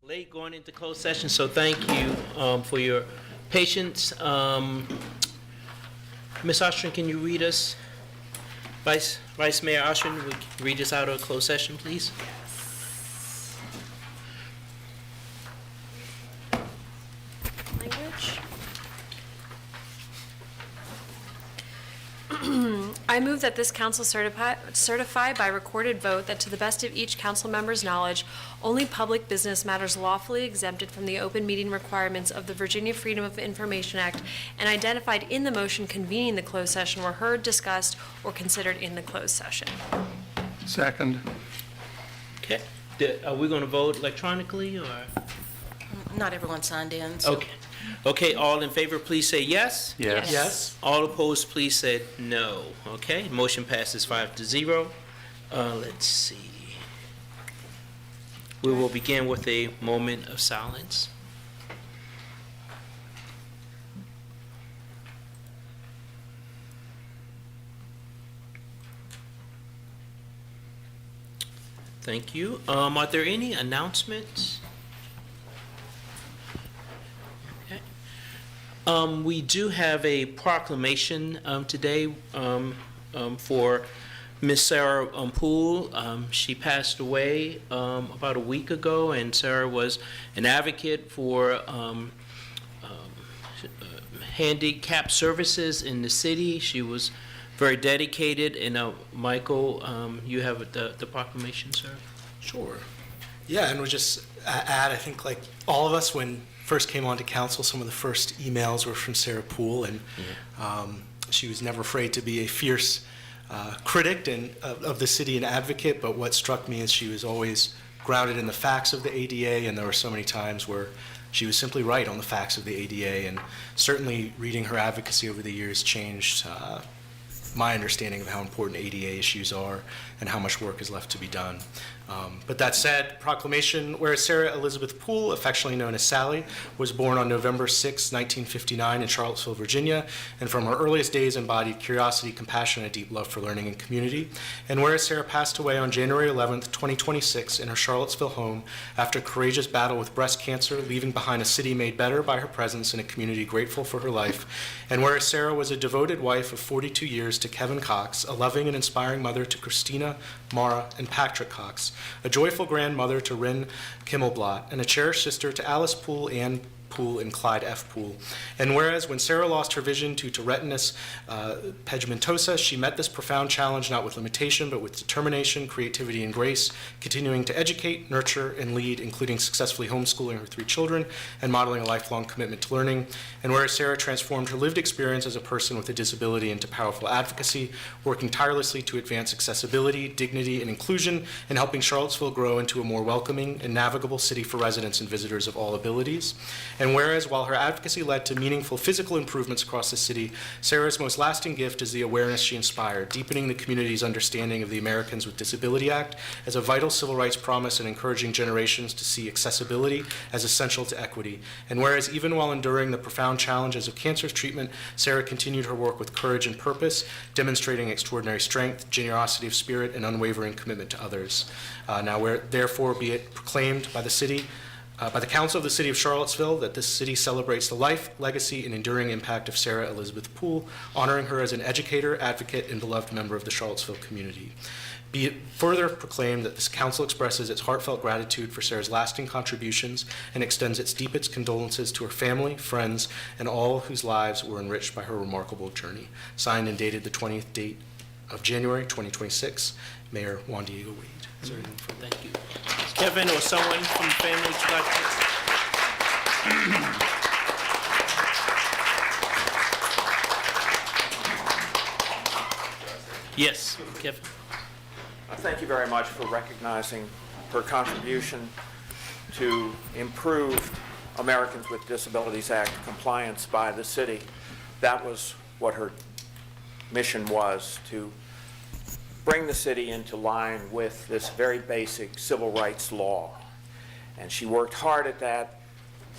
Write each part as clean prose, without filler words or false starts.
Late going into closed session, so thank you for your patience. Ms. Ostrin, can you read us, Vice Mayor Ostrin, would you read us out of closed session, please? Language. I move that this council certify by recorded vote that to the best of each council member's knowledge, only public business matters lawfully exempted from the open meeting requirements of the Virginia Freedom of Information Act and identified in the motion convening the closed session were heard, discussed, or considered in the closed session. Second. Okay, are we going to vote electronically, or? Not everyone signed in. So. Okay. Okay, all in favor, please say yes. Yes. Yes. All opposed, please say no. Okay, motion passes 5-0. Let's see. We will begin with a moment of silence. Thank you. Are there any announcements? We do have a proclamation today for Miss Sarah Poole. She passed away about a week ago, and Sarah was an advocate for handicap services in the city. She was very dedicated, and Michael, you have the proclamation, sir? Sure. Yeah, and we'll just add, I think like all of us, when first came onto council, some of the first emails were from Sarah Poole, and she was never afraid to be a fierce critic of the city and advocate, but what struck me is she was always grounded in the facts of the ADA, and there were so many times where she was simply right on the facts of the ADA, and certainly reading her advocacy over the years changed my understanding of how important ADA issues are and how much work is left to be done. But that said, proclamation, whereas Sarah Elizabeth Poole, affectionately known as Sally, was born on November 6, 1959 in Charlottesville, Virginia, and from her earliest days embodied curiosity, compassion, and a deep love for learning and community. And whereas Sarah passed away on January 11, 2026 in her Charlottesville home after a courageous battle with breast cancer, leaving behind a city made better by her presence and a community grateful for her life. And whereas Sarah was a devoted wife of 42 years to Kevin Cox, a loving and inspiring mother to Christina, Mara, and Patrick Cox, a joyful grandmother to Rin Kimmelblatt, and a cherished sister to Alice Poole, Ann Poole, and Clyde F. Poole. And whereas when Sarah lost her vision to retinitis pigmentosa, she met this profound challenge not with limitation, but with determination, creativity, and grace, continuing to educate, nurture, and lead, including successfully homeschooling her 3 children and modeling a lifelong commitment to learning. And whereas Sarah transformed her lived experience as a person with a disability into powerful advocacy, working tirelessly to advance accessibility, dignity, and inclusion, and helping Charlottesville grow into a more welcoming and navigable city for residents and visitors of all abilities. And whereas while her advocacy led to meaningful physical improvements across the city, Sarah's most lasting gift is the awareness she inspired, deepening the community's understanding of the Americans with Disability Act as a vital civil rights promise and encouraging generations to see accessibility as essential to equity. And whereas even while enduring the profound challenges of cancer treatment, Sarah continued her work with courage and purpose, demonstrating extraordinary strength, generosity of spirit, and unwavering commitment to others. Now, therefore, be it proclaimed by the city, by the Council of the City of Charlottesville, that this city celebrates the life, legacy, and enduring impact of Sarah Elizabeth Poole, honoring her as an educator, advocate, and beloved member of the Charlottesville community. Be it further proclaimed that this council expresses its heartfelt gratitude for Sarah's lasting contributions and extends its deepest condolences to her family, friends, and all whose lives were enriched by her remarkable journey. Signed and dated the 20th date of January 2026, Mayor Juan Diego Wade. Is there anything further? Thank you. Kevin or someone from the family would you like to? Yes, Kevin. Thank you very much for recognizing her contribution to improved Americans with Disabilities Act compliance by the city. That was what her mission was, to bring the city into line with this very basic civil rights law. And she worked hard at that.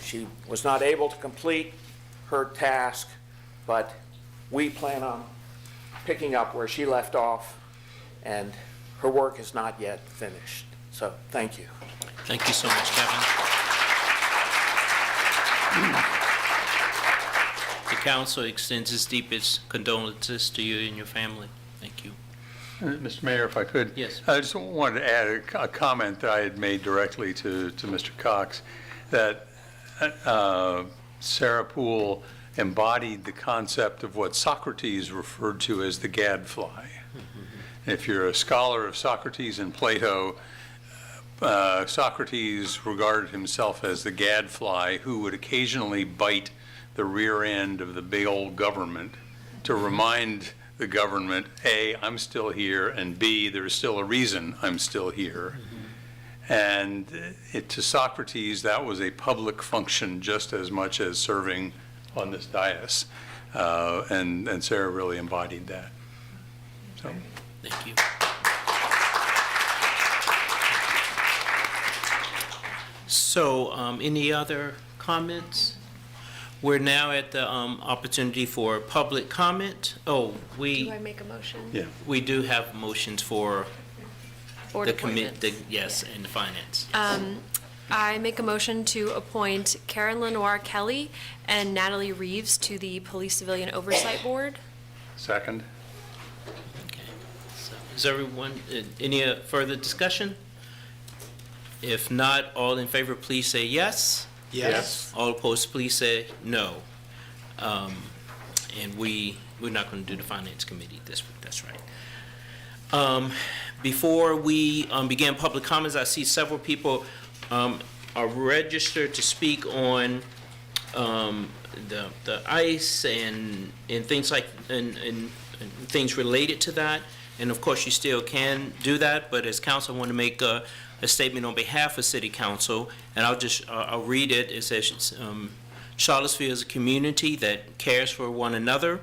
She was not able to complete her task, but we plan on picking up where she left off, and her work is not yet finished. So thank you. Thank you so much, Kevin. The council extends its deepest condolences to you and your family. Thank you. Mr. Mayor, if I could. Yes. I just wanted to add a comment that I had made directly to Mr. Cox, that Sarah Poole embodied the concept of what Socrates referred to as the gadfly. If you're a scholar of Socrates and Plato, Socrates regarded himself as the gadfly who would occasionally bite the rear end of the big old government to remind the government, A, I'm still here, and B, there's still a reason I'm still here. And to Socrates, that was a public function just as much as serving on this dais. And Sarah really embodied that. So. Thank you. So, any other comments? We're now at the opportunity for public comment. Oh, Do I make a motion? Yeah. we do have motions for Board the commit, appointments. yes, and the finance. I make a motion to appoint Karen Lenoir Kelly and Natalie Reeves to the Police Civilian Oversight Board. Second. Okay. So, is everyone, any further discussion? If not, all in favor, please say yes. Yes. All opposed, please say no. And we're not going to do the Finance Committee this week, that's right. Before we begin public comments, I see several people are registered to speak on the ICE and things like, and things related to that. And of course, you still can do that, but as council, I want to make a statement on behalf of City Council, and I'll read it. It says, Charlottesville is a community that cares for one another.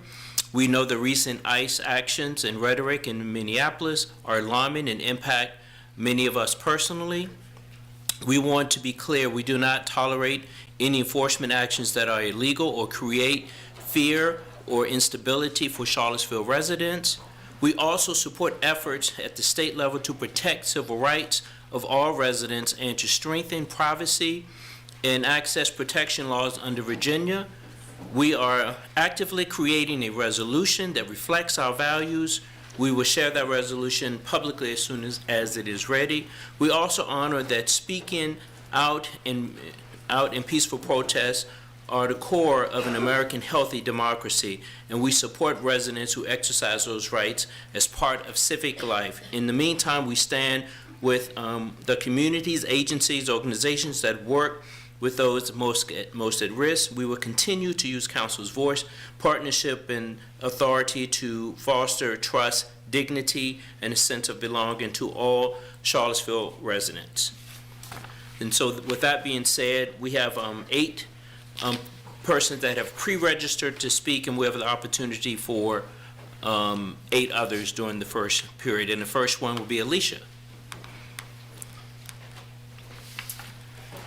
We know the recent ICE actions and rhetoric in Minneapolis are alarming and impact many of us personally. We want to be clear, we do not tolerate any enforcement actions that are illegal or create fear or instability for Charlottesville residents. We also support efforts at the state level to protect civil rights of all residents and to strengthen privacy and access protection laws under Virginia. We are actively creating a resolution that reflects our values. We will share that resolution publicly as soon as it is ready. We also honor that speaking out in peaceful protests are the core of an American healthy democracy, and we support residents who exercise those rights as part of civic life. In the meantime, we stand with the communities, agencies, organizations that work with those most at risk. We will continue to use council's voice, partnership, and authority to foster trust, dignity, and a sense of belonging to all Charlottesville residents. And so with that being said, we have 8 persons that have pre-registered to speak, and we have the opportunity for 8 others during the first period. And the first one will be Alicia.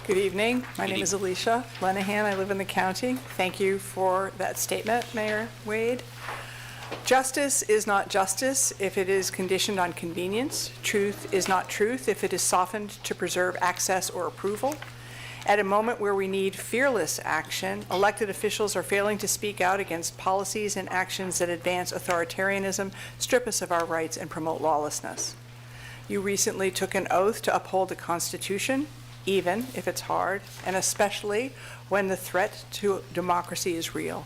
Good evening. My Good name is Alicia Lenahan. I live in the county. Thank you for that statement, Mayor Wade. Justice is not justice if it is conditioned on convenience. Truth is not truth if it is softened to preserve access or approval. At a moment where we need fearless action, elected officials are failing to speak out against policies and actions that advance authoritarianism, strip us of our rights, and promote lawlessness. You recently took an oath to uphold the Constitution, even if it's hard, and especially when the threat to democracy is real.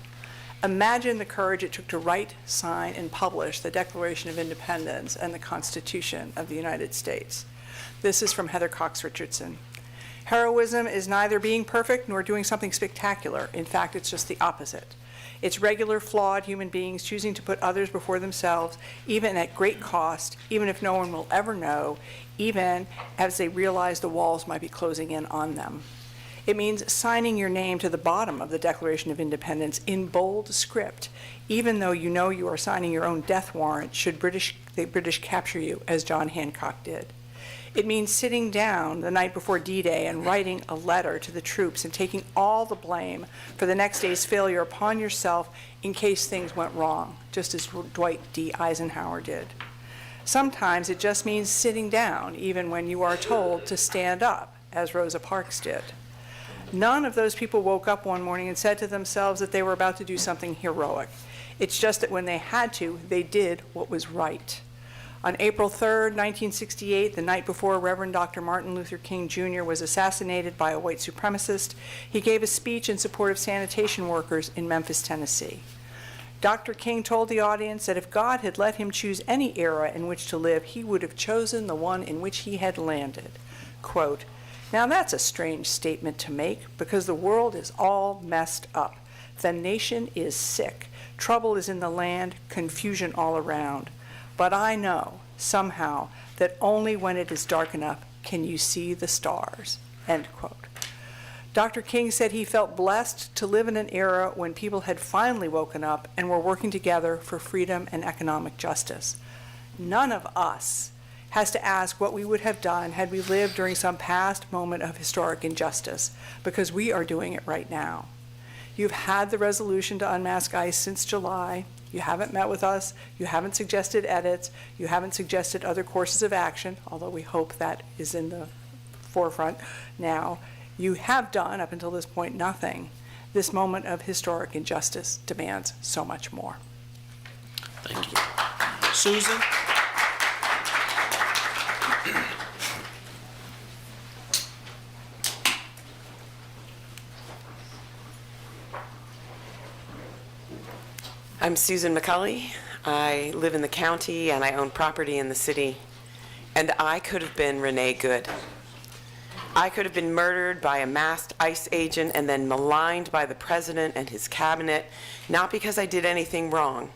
Imagine the courage it took to write, sign, and publish the Declaration of Independence and the Constitution of the United States. This is from Heather Cox Richardson. Heroism is neither being perfect nor doing something spectacular. In fact, it's just the opposite. It's regular, flawed human beings choosing to put others before themselves, even at great cost, even if no one will ever know, even as they realize the walls might be closing in on them. It means signing your name to the bottom of the Declaration of Independence in bold script, even though you know you are signing your own death warrant should the British capture you, as John Hancock did. It means sitting down the night before D-Day and writing a letter to the troops and taking all the blame for the next day's failure upon yourself in case things went wrong, just as Dwight D. Eisenhower did. Sometimes it just means sitting down, even when you are told to stand up, as Rosa Parks did. None of those people woke up one morning and said to themselves that they were about to do something heroic. It's just that when they had to, they did what was right. On April 3rd, 1968, the night before Reverend Dr. Martin Luther King Jr. was assassinated by a white supremacist, he gave a speech in support of sanitation workers in Memphis, Tennessee. Dr. King told the audience that if God had let him choose any era in which to live, he would have chosen the one in which he had landed. Quote, "Now that's a strange statement to make because the world is all messed up. The nation is sick. Trouble is in the land, confusion all around. But I know, somehow, that only when it is dark enough can you see the stars." End quote. Dr. King said he felt blessed to live in an era when people had finally woken up and were working together for freedom and economic justice. None of us has to ask what we would have done had we lived during some past moment of historic injustice, because we are doing it right now. You've had the resolution to unmask ICE since July. You haven't met with us. You haven't suggested edits. You haven't suggested other courses of action, although we hope that is in the forefront now. You have done, up until this point, nothing. This moment of historic injustice demands so much more. Thank you. Susan? I'm Susan McCulley. I live in the county and I own property in the city. And I could have been Renee Good. I could have been murdered by a masked ICE agent and then maligned by the president and his cabinet, not because I did anything wrong,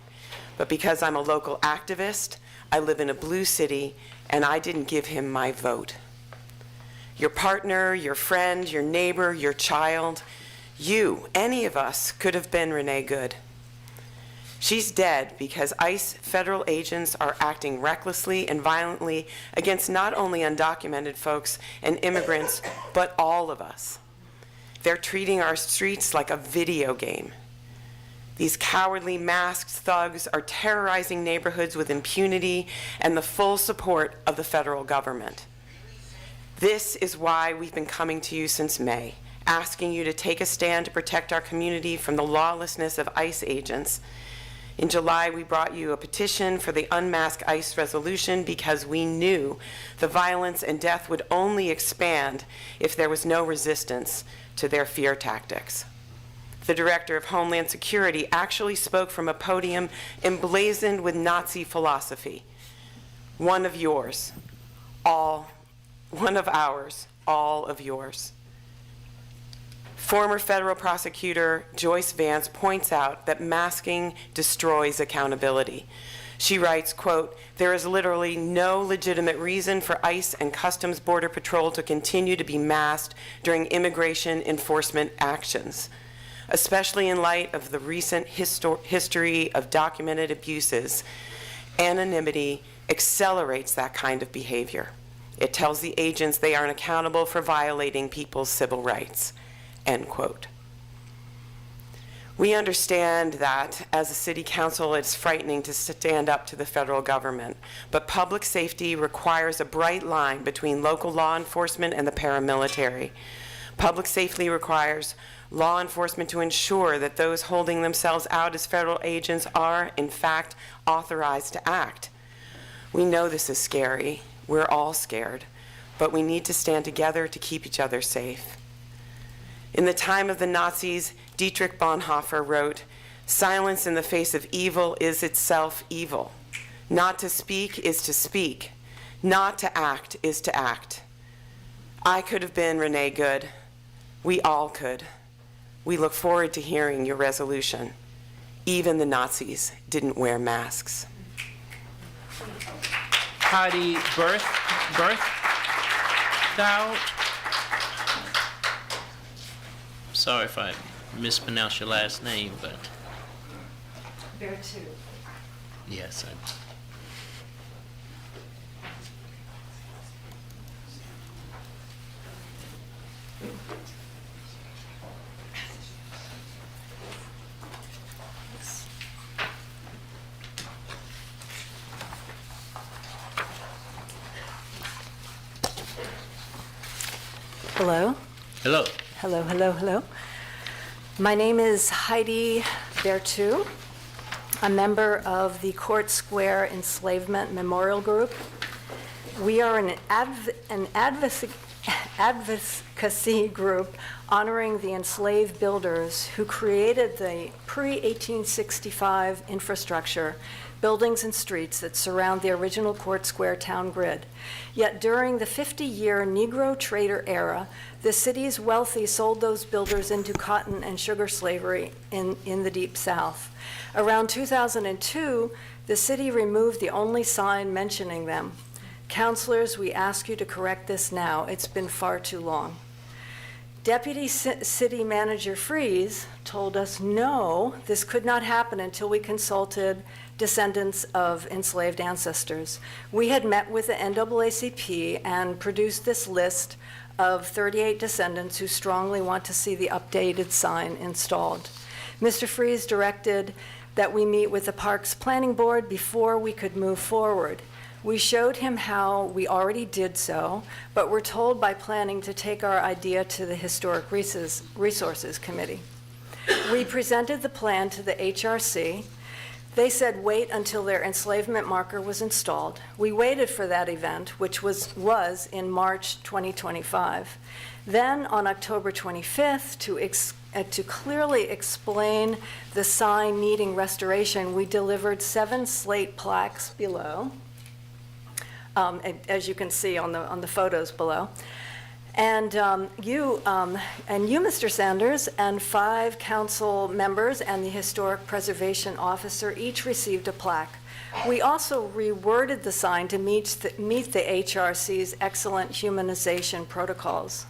but because I'm a local activist, I live in a blue city, and I didn't give him my vote. Your partner, your friend, your neighbor, your child, you, any of us, could have been Renee Good. She's dead because ICE federal agents are acting recklessly and violently against not only undocumented folks and immigrants, but all of us. They're treating our streets like a video game. These cowardly masked thugs are terrorizing neighborhoods with impunity and the full support of the federal government. This is why we've been coming to you since May, asking you to take a stand to protect our community from the lawlessness of ICE agents. In July, we brought you a petition for the Unmask ICE resolution because we knew the violence and death would only expand if there was no resistance to their fear tactics. The Director of Homeland Security actually spoke from a podium emblazoned with Nazi philosophy. One of yours, one of ours, all of yours. Former federal prosecutor Joyce Vance points out that masking destroys accountability. She writes, quote, "There is literally no legitimate reason for ICE and Customs Border Patrol to continue to be masked during immigration enforcement actions, especially in light of the recent history of documented abuses. Anonymity accelerates that kind of behavior. It tells the agents they aren't accountable for violating people's civil rights." End quote. We understand that as a city council, it's frightening to stand up to the federal government, but public safety requires a bright line between local law enforcement and the paramilitary. Public safety requires law enforcement to ensure that those holding themselves out as federal agents are, in fact, authorized to act. We know this is scary. We're all scared, but we need to stand together to keep each other safe. In the time of the Nazis, Dietrich Bonhoeffer wrote, "Silence in the face of evil is itself evil. Not to speak is to speak. Not to act is to act." I could have been Renee Good. We all could. We look forward to hearing your resolution. Even the Nazis didn't wear masks. Heidi Berthoud. Sorry if I mispronounced your last name, but... Berthoud. Yes, Hello? Hello. Hello, hello, hello. My name is Heidi Bertu. A member of the Court Square Enslavement Memorial Group. We are an advocacy group honoring the enslaved builders who created the pre-1865 infrastructure, buildings and streets that surround the original Court Square town grid. Yet during the 50-year Negro trader era, the city's wealthy sold those builders into cotton and sugar slavery in the Deep South. Around 2002, the city removed the only sign mentioning them. Councilors, we ask you to correct this now. It's been far too long. Deputy City Manager Freeze told us, no, this could not happen until we consulted descendants of enslaved ancestors. We had met with the NAACP and produced this list of 38 descendants who strongly want to see the updated sign installed. Mr. Freeze directed that we meet with the Parks Planning Board before we could move forward. We showed him how we already did so, but were told by planning to take our idea to the Historic Resources Committee. We presented the plan to the HRC. They said wait until their enslavement marker was installed. We waited for that event, which was in March 2025. Then on October 25th, to clearly explain the sign needing restoration, we delivered 7 slate plaques below, as you can see on the photos below. And you, Mr. Sanders, and 5 council members and the Historic Preservation Officer each received a plaque. We also reworded the sign to meet the HRC's excellent humanization protocols.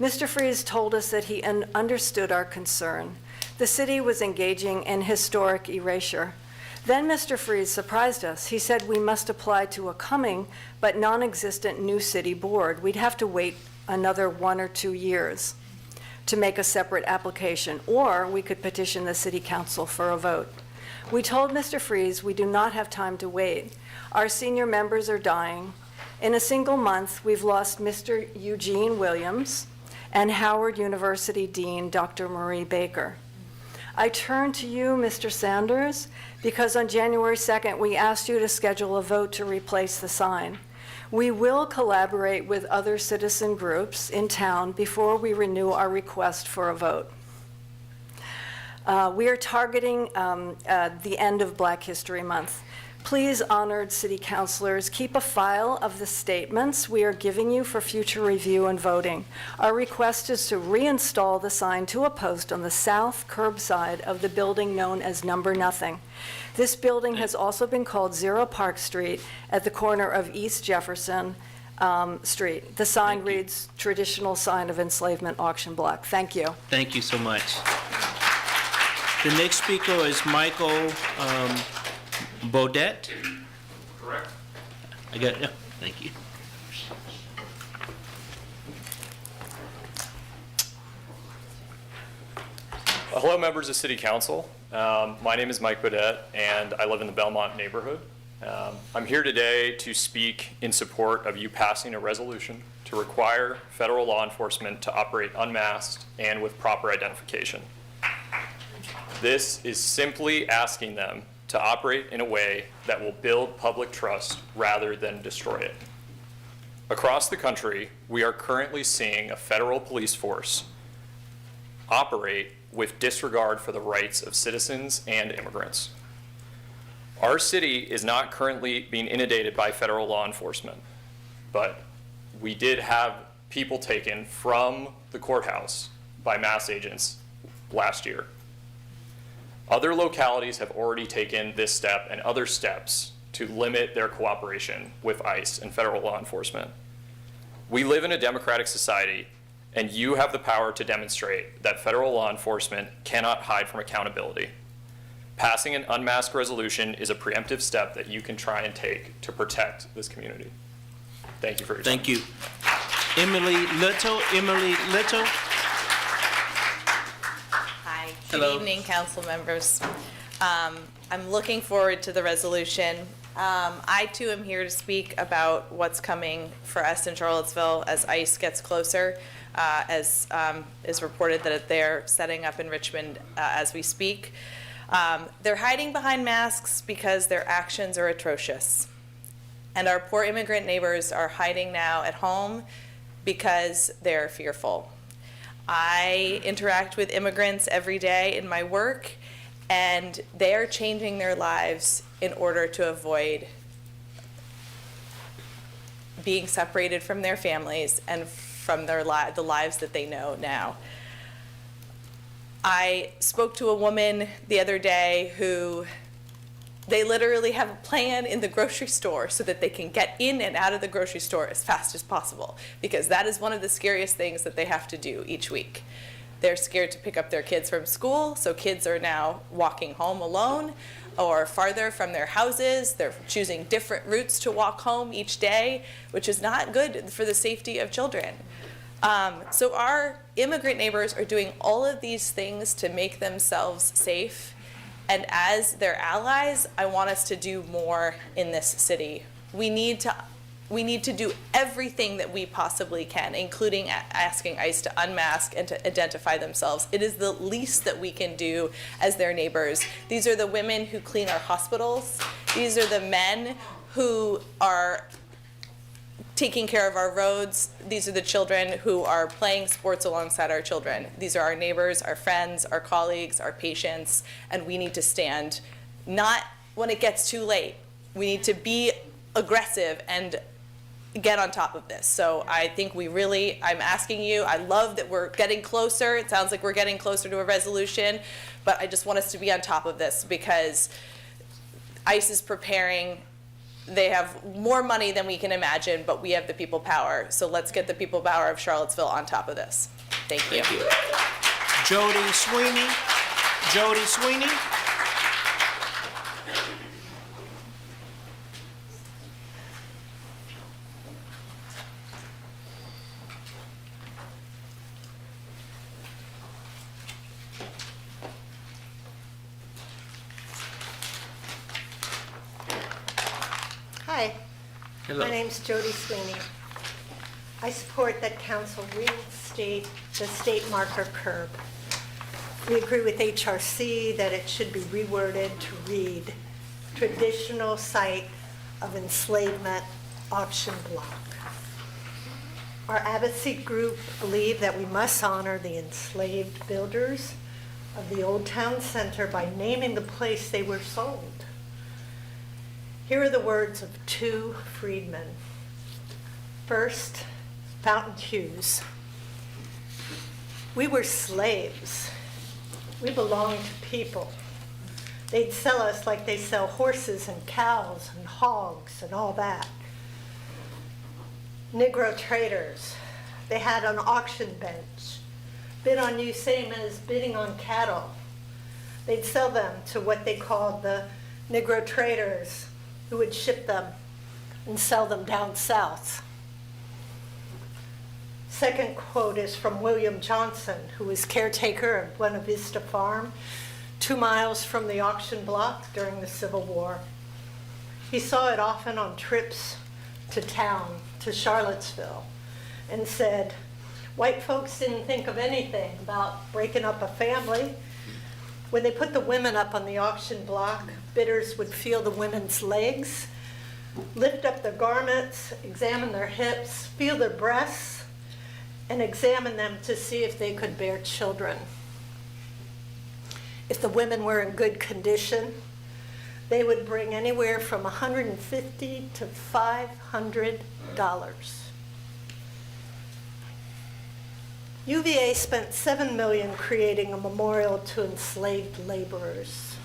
Mr. Freeze told us that he understood our concern. The city was engaging in historic erasure. Then Mr. Freeze surprised us. He said we must apply to a coming but non-existent new city board. We'd have to wait another 1 or 2 years to make a separate application, or we could petition the city council for a vote. We told Mr. Freeze we do not have time to wait. Our senior members are dying. In a single month, we've lost Mr. Eugene Williams and Howard University Dean Dr. Marie Baker. I turn to you, Mr. Sanders, because on January 2nd, we asked you to schedule a vote to replace the sign. We will collaborate with other citizen groups in town before we renew our request for a vote. We are targeting the end of Black History Month. Please, honored city councilors, keep a file of the statements we are giving you for future review and voting. Our request is to reinstall the sign to a post on the south curb side of the building known as Number Nothing. This building has also been called Zero Park Street at the corner of East Jefferson Street. The sign reads, Traditional Sign of Enslavement Auction Block. Thank you. Thank you so much. The next speaker is Michael Bodette. Correct. I got it. Yeah, thank you. Hello, members of City Council. My name is Mike Bodette, and I live in the Belmont neighborhood. I'm here today to speak in support of you passing a resolution to require federal law enforcement to operate unmasked and with proper identification. This is simply asking them to operate in a way that will build public trust rather than destroy it. Across the country, we are currently seeing a federal police force operate with disregard for the rights of citizens and immigrants. Our city is not currently being inundated by federal law enforcement, but we did have people taken from the courthouse by mass agents last year. Other localities have already taken this step and other steps to limit their cooperation with ICE and federal law enforcement. We live in a democratic society, and you have the power to demonstrate that federal law enforcement cannot hide from accountability. Passing an unmasked resolution is a preemptive step that you can try and take to protect this community. Thank you for your time. Thank you. Emily Little. Hi, Hello. good evening, council members. I'm looking forward to the resolution. I too am here to speak about what's coming for us in Charlottesville as ICE gets closer, as is reported that they're setting up in Richmond as we speak. They're hiding behind masks because their actions are atrocious. And our poor immigrant neighbors are hiding now at home because they're fearful. I interact with immigrants every day in my work, and they are changing their lives in order to avoid being separated from their families and from the lives that they know now. I spoke to a woman the other day who they literally have a plan in the grocery store so that they can get in and out of the grocery store as fast as possible, because that is one of the scariest things that they have to do each week. They're scared to pick up their kids from school, so kids are now walking home alone or farther from their houses. They're choosing different routes to walk home each day, which is not good for the safety of children. So our immigrant neighbors are doing all of these things to make themselves safe. And as their allies, I want us to do more in this city. We need to do everything that we possibly can, including asking ICE to unmask and to identify themselves. It is the least that we can do as their neighbors. These are the women who clean our hospitals. These are the men who are taking care of our roads. These are the children who are playing sports alongside our children. These are our neighbors, our friends, our colleagues, our patients, and we need to stand, not when it gets too late. We need to be aggressive and get on top of this. So I think I'm asking you, I love that we're getting closer. It sounds like we're getting closer to a resolution, but I just want us to be on top of this because ICE is preparing. They have more money than we can imagine, but we have the people power. So let's get the people power of Charlottesville on top of this. Thank you. Thank you. Jody Sweeney. Jody Sweeney. Hi, Hello. my name's Jody Sweeney. I support that council reinstate the state marker curb. We agree with HRC that it should be reworded to read traditional site of enslavement auction block. Our advocacy group believe that we must honor the enslaved builders of the Old Town Center by naming the place they were sold. Here are the words of two freedmen. First, Fountain Hughes. We were slaves. We belonged to people. They'd sell us like they sell horses and cows and hogs and all that. Negro traders. They had an auction bench. Bid on you same as bidding on cattle. They'd sell them to what they called the Negro traders, who would ship them and sell them down south. Second quote is from William Johnson, who was caretaker of Buena Vista Farm, 2 miles from the auction block during the Civil War. He saw it often on trips to town, to Charlottesville, and said, white folks didn't think of anything about breaking up a family. When they put the women up on the auction block, bidders would feel the women's legs, lift up their garments, examine their hips, feel their breasts, and examine them to see if they could bear children. If the women were in good condition, they would bring anywhere from $150 to $500. UVA spent $7 million creating a memorial to enslaved laborers.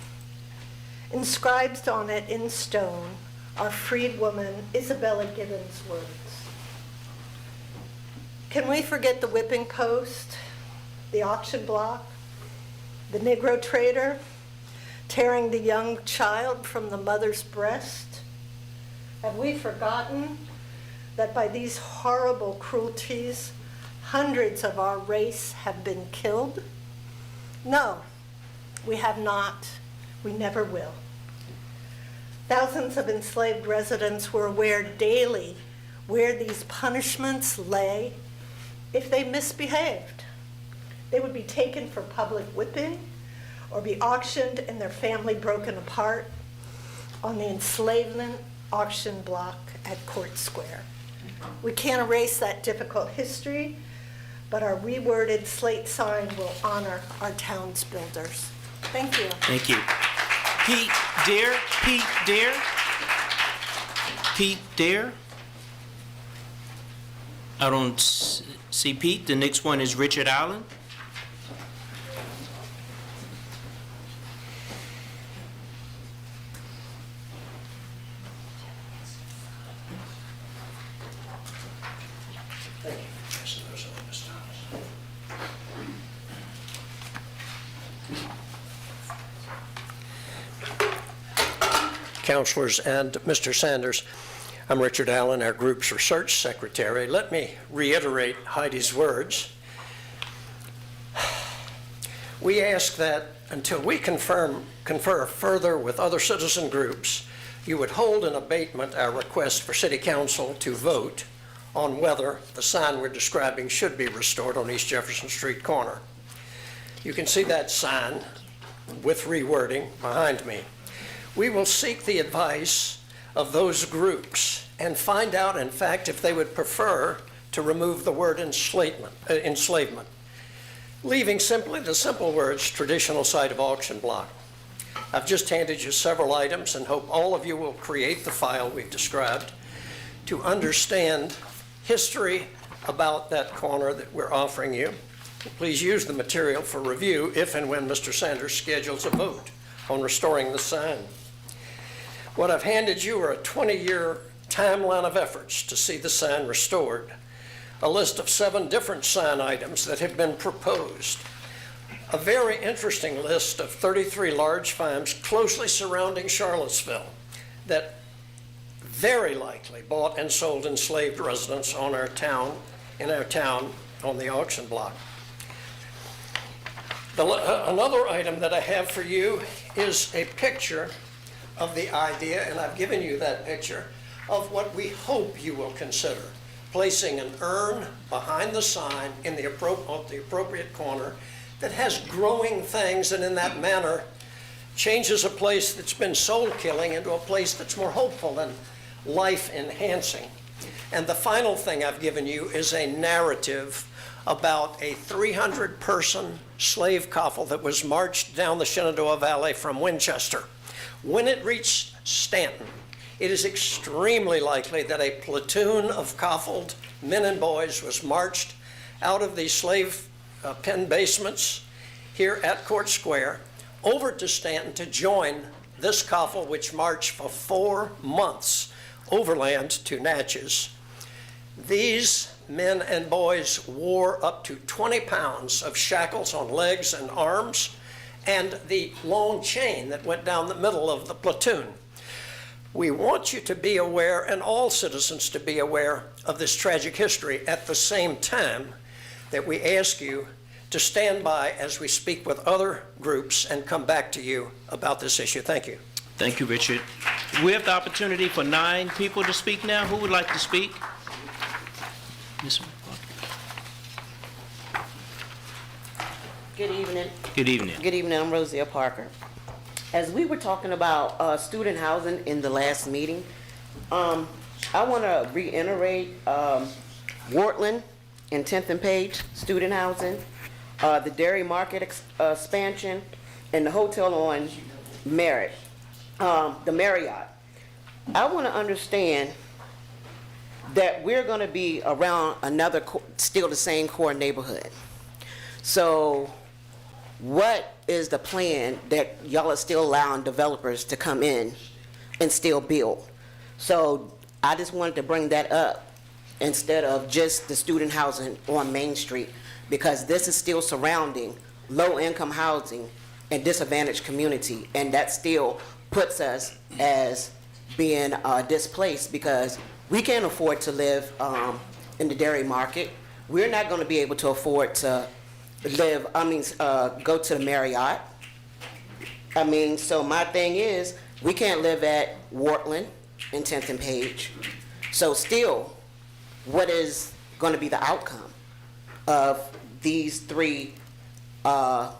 Inscribed on it in stone are freed woman Isabella Gibbons' words. Can we forget the whipping post, the auction block, the Negro trader tearing the young child from the mother's breast? Have we forgotten that by these horrible cruelties, hundreds of our race have been killed? No, we have not. We never will. Thousands of enslaved residents were aware daily where these punishments lay if they misbehaved. They would be taken for public whipping or be auctioned and their family broken apart on the enslavement auction block at Court Square. We can't erase that difficult history, but our reworded slate sign will honor our town's builders. Thank you. Thank you. Pete Dare, Pete Dare, Pete Dare. I don't see Pete. The next one is Richard Allen. Councilors and Mr. Sanders, I'm Richard Allen, our group's research secretary. Let me reiterate Heidi's words. We ask that until we confer further with other citizen groups, you would hold in abatement our request for City Council to vote on whether the sign we're describing should be restored on East Jefferson Street corner. You can see that sign with rewording behind me. We will seek the advice of those groups and find out, in fact, if they would prefer to remove the word enslavement, leaving simply the simple words traditional site of auction block. I've just handed you several items and hope all of you will create the file we've described to understand history about that corner that we're offering you. Please use the material for review if and when Mr. Sanders schedules a vote on restoring the sign. What I've handed you are a 20-year timeline of efforts to see the sign restored, a list of 7 different sign items that have been proposed, a very interesting list of 33 large farms closely surrounding Charlottesville that very likely bought and sold enslaved residents in our town on the auction block. Another item that I have for you is a picture of the idea, and I've given you that picture, of what we hope you will consider, placing an urn behind the sign in the appropriate corner that has growing things and in that manner changes a place that's been soul-killing into a place that's more hopeful and life-enhancing. And the final thing I've given you is a narrative about a 300-person slave coffle that was marched down the Shenandoah Valley from Winchester. When it reached Stanton, it is extremely likely that a platoon of coffled men and boys was marched out of the slave pen basements here at Court Square over to Stanton to join this coffle, which marched for 4 months overland to Natchez. These men and boys wore up to 20 pounds of shackles on legs and arms and the long chain that went down the middle of the platoon. We want you to be aware, and all citizens to be aware, of this tragic history at the same time that we ask you to stand by as we speak with other groups and come back to you about this issue. Thank you. Thank you, Richard. We have the opportunity for 9 people to speak now. Who would like to speak? This one. Good evening. Good evening. Good evening. I'm Rosia Parker. As we were talking about student housing in the last meeting, I want to reiterate Wortland and 10th and Page student housing, the Dairy Market expansion, and the hotel on Merritt, the Marriott. I want to understand that we're going to be around still the same core neighborhood. So what is the plan that y'all are still allowing developers to come in and still build? So I just wanted to bring that up instead of just the student housing on Main Street, because this is still surrounding low-income housing and disadvantaged community, and that still puts us as being displaced because we can't afford to live in the dairy market. We're not going to be able to afford to go to the Marriott. So my thing is, We can't live at Wartland and 10th and Page. So still, what is going to be the outcome of these three projects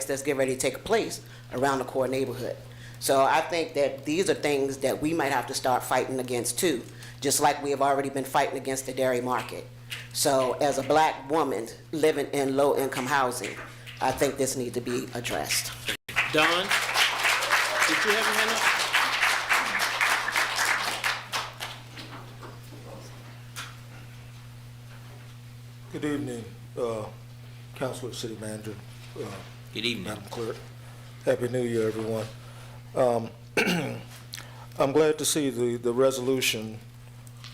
that's getting ready to take place around the core neighborhood? So I think that these are things that we might have to start fighting against too, just like we have already been fighting against the dairy market. So as a black woman living in low-income housing, I think this needs to be addressed. Don, did you have your hand up? Good evening, Councilor, City Manager. Good evening. Madam Clerk. Happy New Year, everyone. I'm glad to see the resolution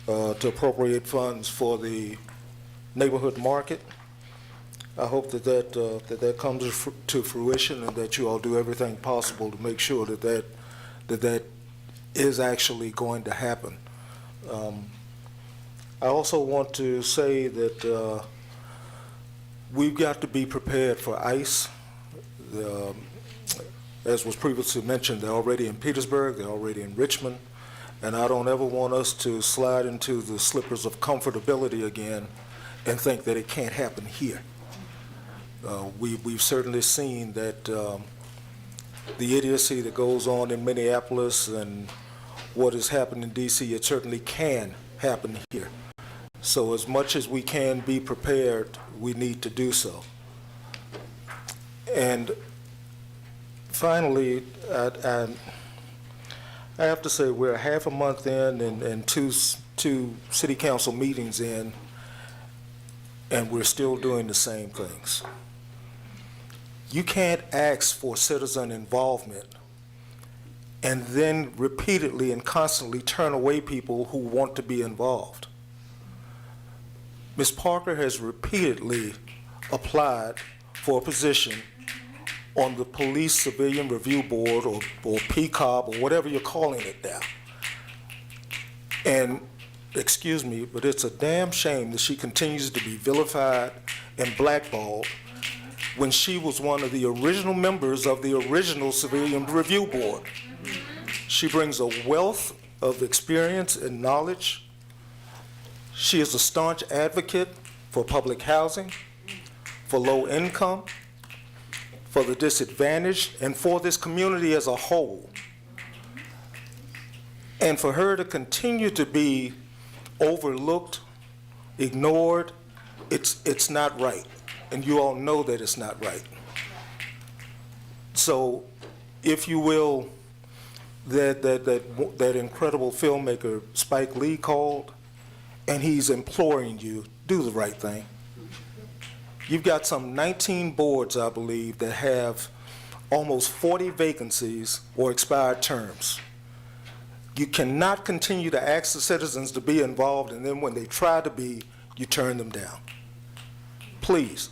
to appropriate funds for the neighborhood market. I hope that comes to fruition and that you all do everything possible to make sure that is actually going to happen. I also want to say that we've got to be prepared for ICE. As was previously mentioned, they're already in Petersburg, they're already in Richmond, and I don't ever want us to slide into the slippers of comfortability again and think that it can't happen here. We've certainly seen that the idiocy that goes on in Minneapolis and what has happened in D.C., it certainly can happen here. So as much as we can be prepared, we need to do so. And finally, I have to say we're half a month in and two city council meetings in, and we're still doing the same things. You can't ask for citizen involvement and then repeatedly and constantly turn away people who want to be involved. Ms. Parker has repeatedly applied for a position on the Police Civilian Review Board or PCOB or whatever you're calling it now. And, excuse me, but it's a damn shame that she continues to be vilified and blackballed when she was one of the original members of the original Civilian Review Board. She brings a wealth of experience and knowledge. She is a staunch advocate for public housing, for low income, for the disadvantaged, and for this community as a whole. And for her to continue to be overlooked, ignored, it's not right. And you all know that it's not right. So, if you will, that incredible filmmaker Spike Lee called, and he's imploring you, do the right thing. You've got some 19 boards, I believe, that have almost 40 vacancies or expired terms. You cannot continue to ask the citizens to be involved, and then when they try to be, you turn them down. Please,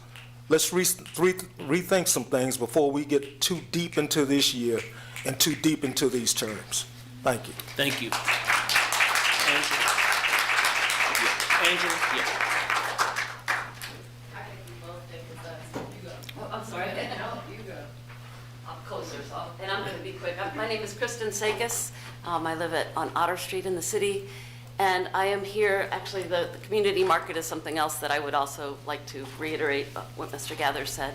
let's rethink some things before we get too deep into this year and too deep into these terms. Thank you. Thank you. Angela? Yeah. I'm sorry. No, you go. I'm closer, so, and I'm going to be quick. My name is Kristen Sakis. I live on Otter Street in the city, and I am here, actually the community market is something else that I would also like to reiterate what Mr. Gathers said.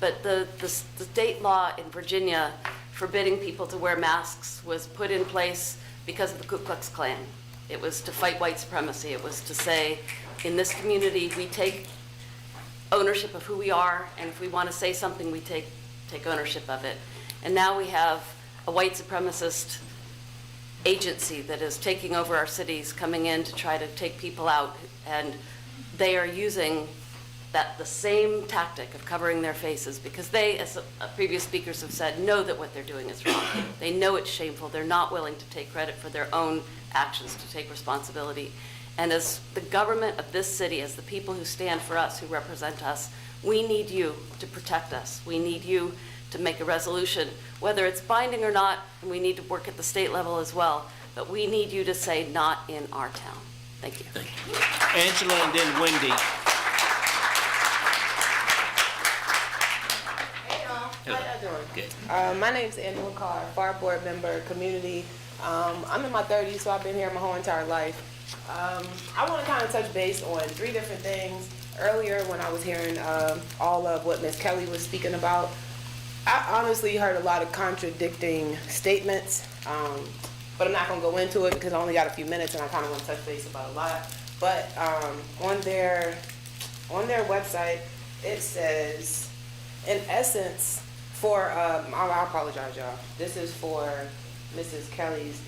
But the state law in Virginia forbidding people to wear masks was put in place because of the Ku Klux Klan. It was to fight white supremacy. It was to say, in this community, we take ownership of who we are, and if we want to say something, we take ownership of it. And now we have a white supremacist agency that is taking over our cities, coming in to try to take people out, and they are using the same tactic of covering their faces because they, as previous speakers have said, know that what they're doing is wrong. They know it's shameful. They're not willing to take credit for their own actions, to take responsibility. And as the government of this city, as the people who stand for us, who represent us, we need you to protect us. We need you to make a resolution, whether it's binding or not, and we need to work at the state level as well, but we need you to say not in our town. Thank you. Thank you. Angela and then Wendy. Hey, y'all. good. How y'all doing? Good. My name's Angela Carr, FAR board member, community. I'm in my 30s, so I've been here my whole entire life. I want to kind of touch base on 3 different things. Earlier, when I was hearing all of what Ms. Kelly was speaking about, I honestly heard a lot of contradicting statements, but I'm not going to go into it because I only got a few minutes and I kind of want to touch base about a lot. But on their website, it says, in essence, for, I apologize, y'all. This is for Mrs. Kelly's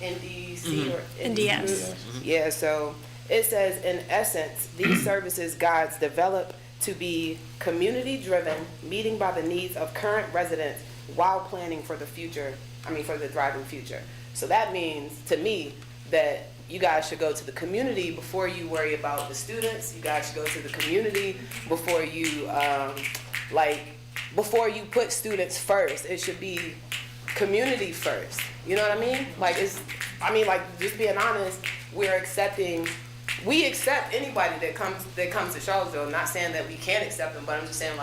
NDC or NDS. Yeah, so it says, in essence, these services guides develop to be community-driven, meeting by the needs of current residents while planning for the future, for the thriving future. So that means, to me, that you guys should go to the community before you worry about the students. You guys should go to the community before you, before you put students first. It should be community first. You know what I mean? Just being honest, we accept anybody that comes to Charlottesville. I'm not saying that we can't accept them, but I'm just saying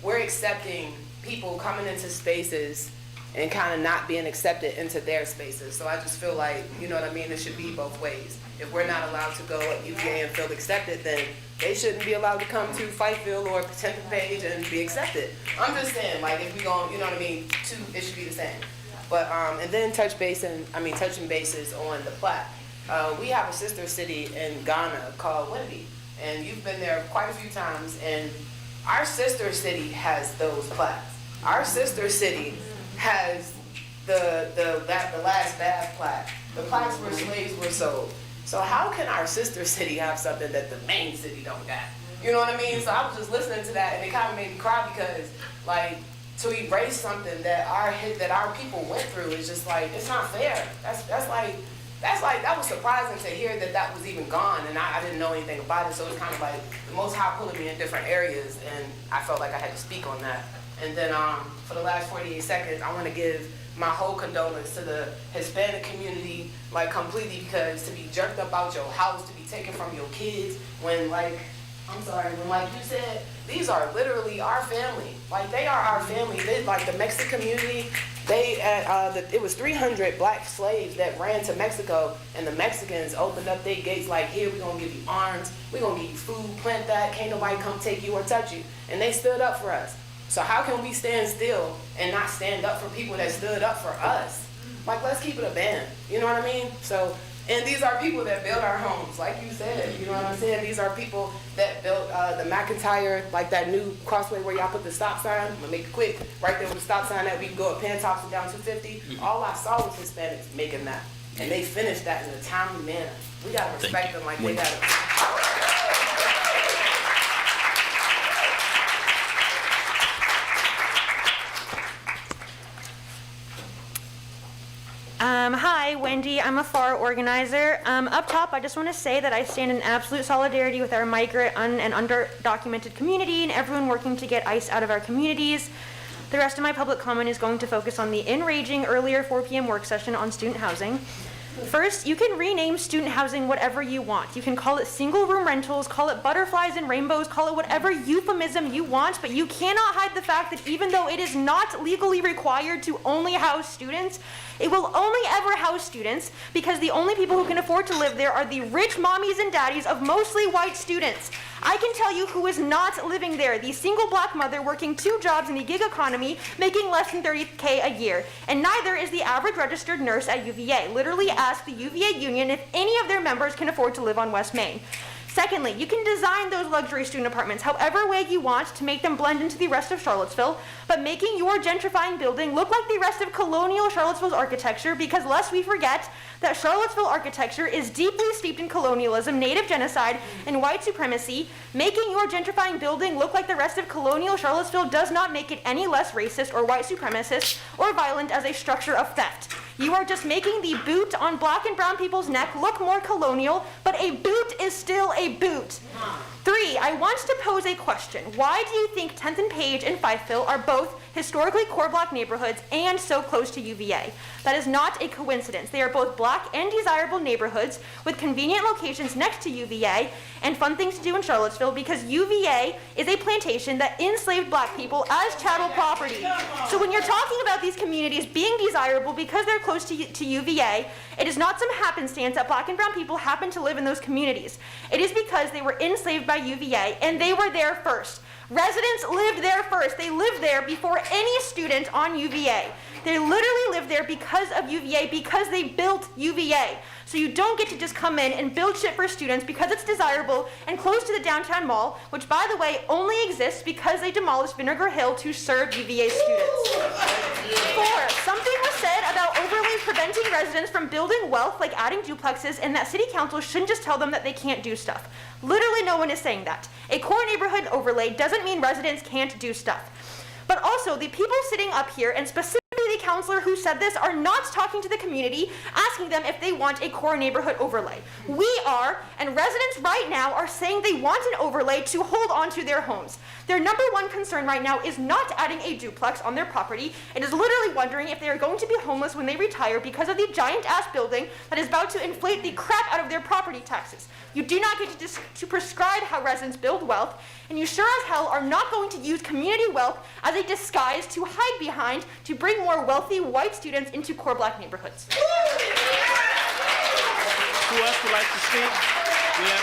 we're accepting people coming into spaces and kind of not being accepted into their spaces. So I just feel like, you know what I mean, it should be both ways. If we're not allowed to go at UVA and feel accepted, then they shouldn't be allowed to come to Fikeville or Potemkin Page and be accepted. I'm just saying, if we go, you know what I mean, it should be the same. But, and then touching bases on the plaque. We have a sister city in Ghana called Wendy, and you've been there quite a few times, and our sister city has those plaques. Our sister city has the last bath plaque, the plaques where slaves were sold. So how can our sister city have something that the main city don't got? You know what I mean? So I was just listening to that, and it kind of made me cry because, to erase something that our people went through is just it's not fair. That was surprising to hear that was even gone, and I didn't know anything about it. So it's kind of the Most High pulling me in different areas, and I felt like I had to speak on that. And then for the last 48 seconds, I want to give my whole condolence to the Hispanic community, completely, because to be jerked up out your house, to be taken from your kids, when you said, these are literally our family. They are our family. They, the Mexican community, it was 300 black slaves that ran to Mexico, and the Mexicans opened up their gates here, we're going to give you arms, we're going to give you food, plant that, can't nobody come take you or touch you. And they stood up for us. So how can we stand still and not stand up for people that stood up for us? Let's keep it a band. You know what I mean? So, and these are people that built our homes, like you said. You know what I'm saying? These are people that built the McIntyre, that new crossway where y'all put the stop sign. I'm gonna make it quick. Right there with the stop sign that we can go up Pantops and down 250. All I saw was Hispanics making that. And they finished that in a timely manner. We gotta respect them like they gotta. Hi, Wendy. I'm a FAR organizer. Up top, I just want to say that I stand in absolute solidarity with our migrant and underdocumented community and everyone working to get ICE out of our communities. The rest of my public comment is going to focus on the enraging earlier 4 p.m. work session on student housing. First, you can rename student housing whatever you want. You can call it single room rentals, call it butterflies and rainbows, call it whatever euphemism you want, but you cannot hide the fact that even though it is not legally required to only house students, it will only ever house students because the only people who can afford to live there are the rich mommies and daddies of mostly white students. I can tell you who is not living there, the single black mother working 2 jobs in the gig economy, making less than $30K a year. And neither is the average registered nurse at UVA. Literally ask the UVA union if any of their members can afford to live on West Main. Secondly, you can design those luxury student apartments however way you want to make them blend into the rest of Charlottesville, but making your gentrifying building look like the rest of colonial Charlottesville's architecture, because lest we forget that Charlottesville architecture is deeply steeped in colonialism, native genocide, and white supremacy. Making your gentrifying building look like the rest of colonial Charlottesville does not make it any less racist or white supremacist or violent as a structure of theft. You are just making the boot on black and brown people's neck look more colonial, but a boot is still a boot. 3, I want to pose a question. Why do you think 10th and Page and Fifeville are both historically core black neighborhoods and so close to UVA? That is not a coincidence. They are both black and desirable neighborhoods with convenient locations next to UVA and fun things to do in Charlottesville, because UVA is a plantation that enslaved black people as chattel property. So when you're talking about these communities being desirable because they're close to UVA, it is not some happenstance that black and brown people happen to live in those communities. It is because they were enslaved by UVA and they were there first. Residents lived there first. They lived there before any student on UVA. They literally lived there because of UVA, because they built UVA. So you don't get to just come in and build shit for students because it's desirable and close to the downtown mall, which, by the way, only exists because they demolished Vinegar Hill to serve UVA students. 4, something was said about overlays preventing residents from building wealth, like adding duplexes, and that city council shouldn't just tell them that they can't do stuff. Literally no one is saying that. A core neighborhood overlay doesn't mean residents can't do stuff. But also, the people sitting up here, and specifically the counselor who said this, are not talking to the community, asking them if they want a core neighborhood overlay. We are, and residents right now are saying they want an overlay to hold on to their homes. Their number one concern right now is not adding a duplex on their property. It is literally wondering if they are going to be homeless when they retire because of the giant-ass building that is about to inflate the crap out of their property taxes. You do not get to prescribe how residents build wealth, and you sure as hell are not going to use community wealth as a disguise to hide behind to bring more wealthy white students into core black neighborhoods. Who else would like to speak? Yeah.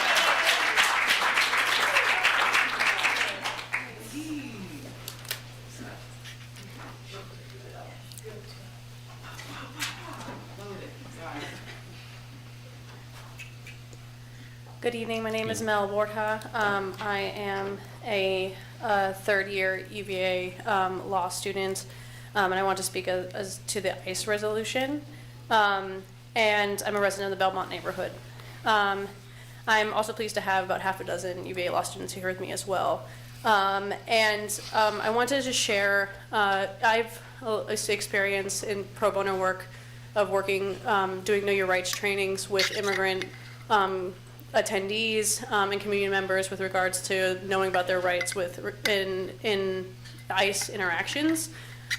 Good evening. My name is Mel Borja. I am a third-year UVA law student, and I want to speak as to the ICE resolution. And I'm a resident of the Belmont neighborhood. I'm also pleased to have about half a dozen UVA law students here with me as well. I wanted to share, I've experience in pro bono work of working, doing Know Your Rights trainings with immigrant attendees and community members with regards to knowing about their rights in ICE interactions.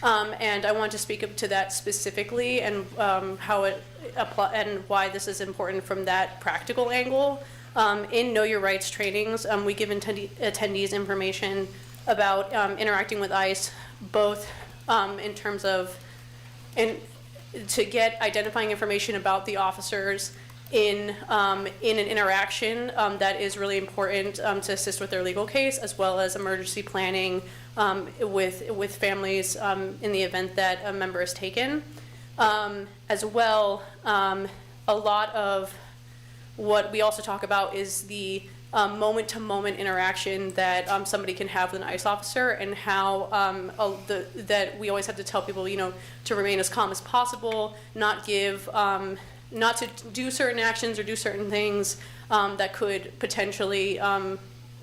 And I want to speak up to that specifically and how it and why this is important from that practical angle. In Know Your Rights trainings, we give attendees information about interacting with ICE, both in terms of to get identifying information about the officers in an interaction that is really important to assist with their legal case, as well as emergency planning with families in the event that a member is taken. As well, a lot of what we also talk about is the moment-to-moment interaction that somebody can have with an ICE officer, and how that we always have to tell people, to remain as calm as possible, not to do certain actions or do certain things that could potentially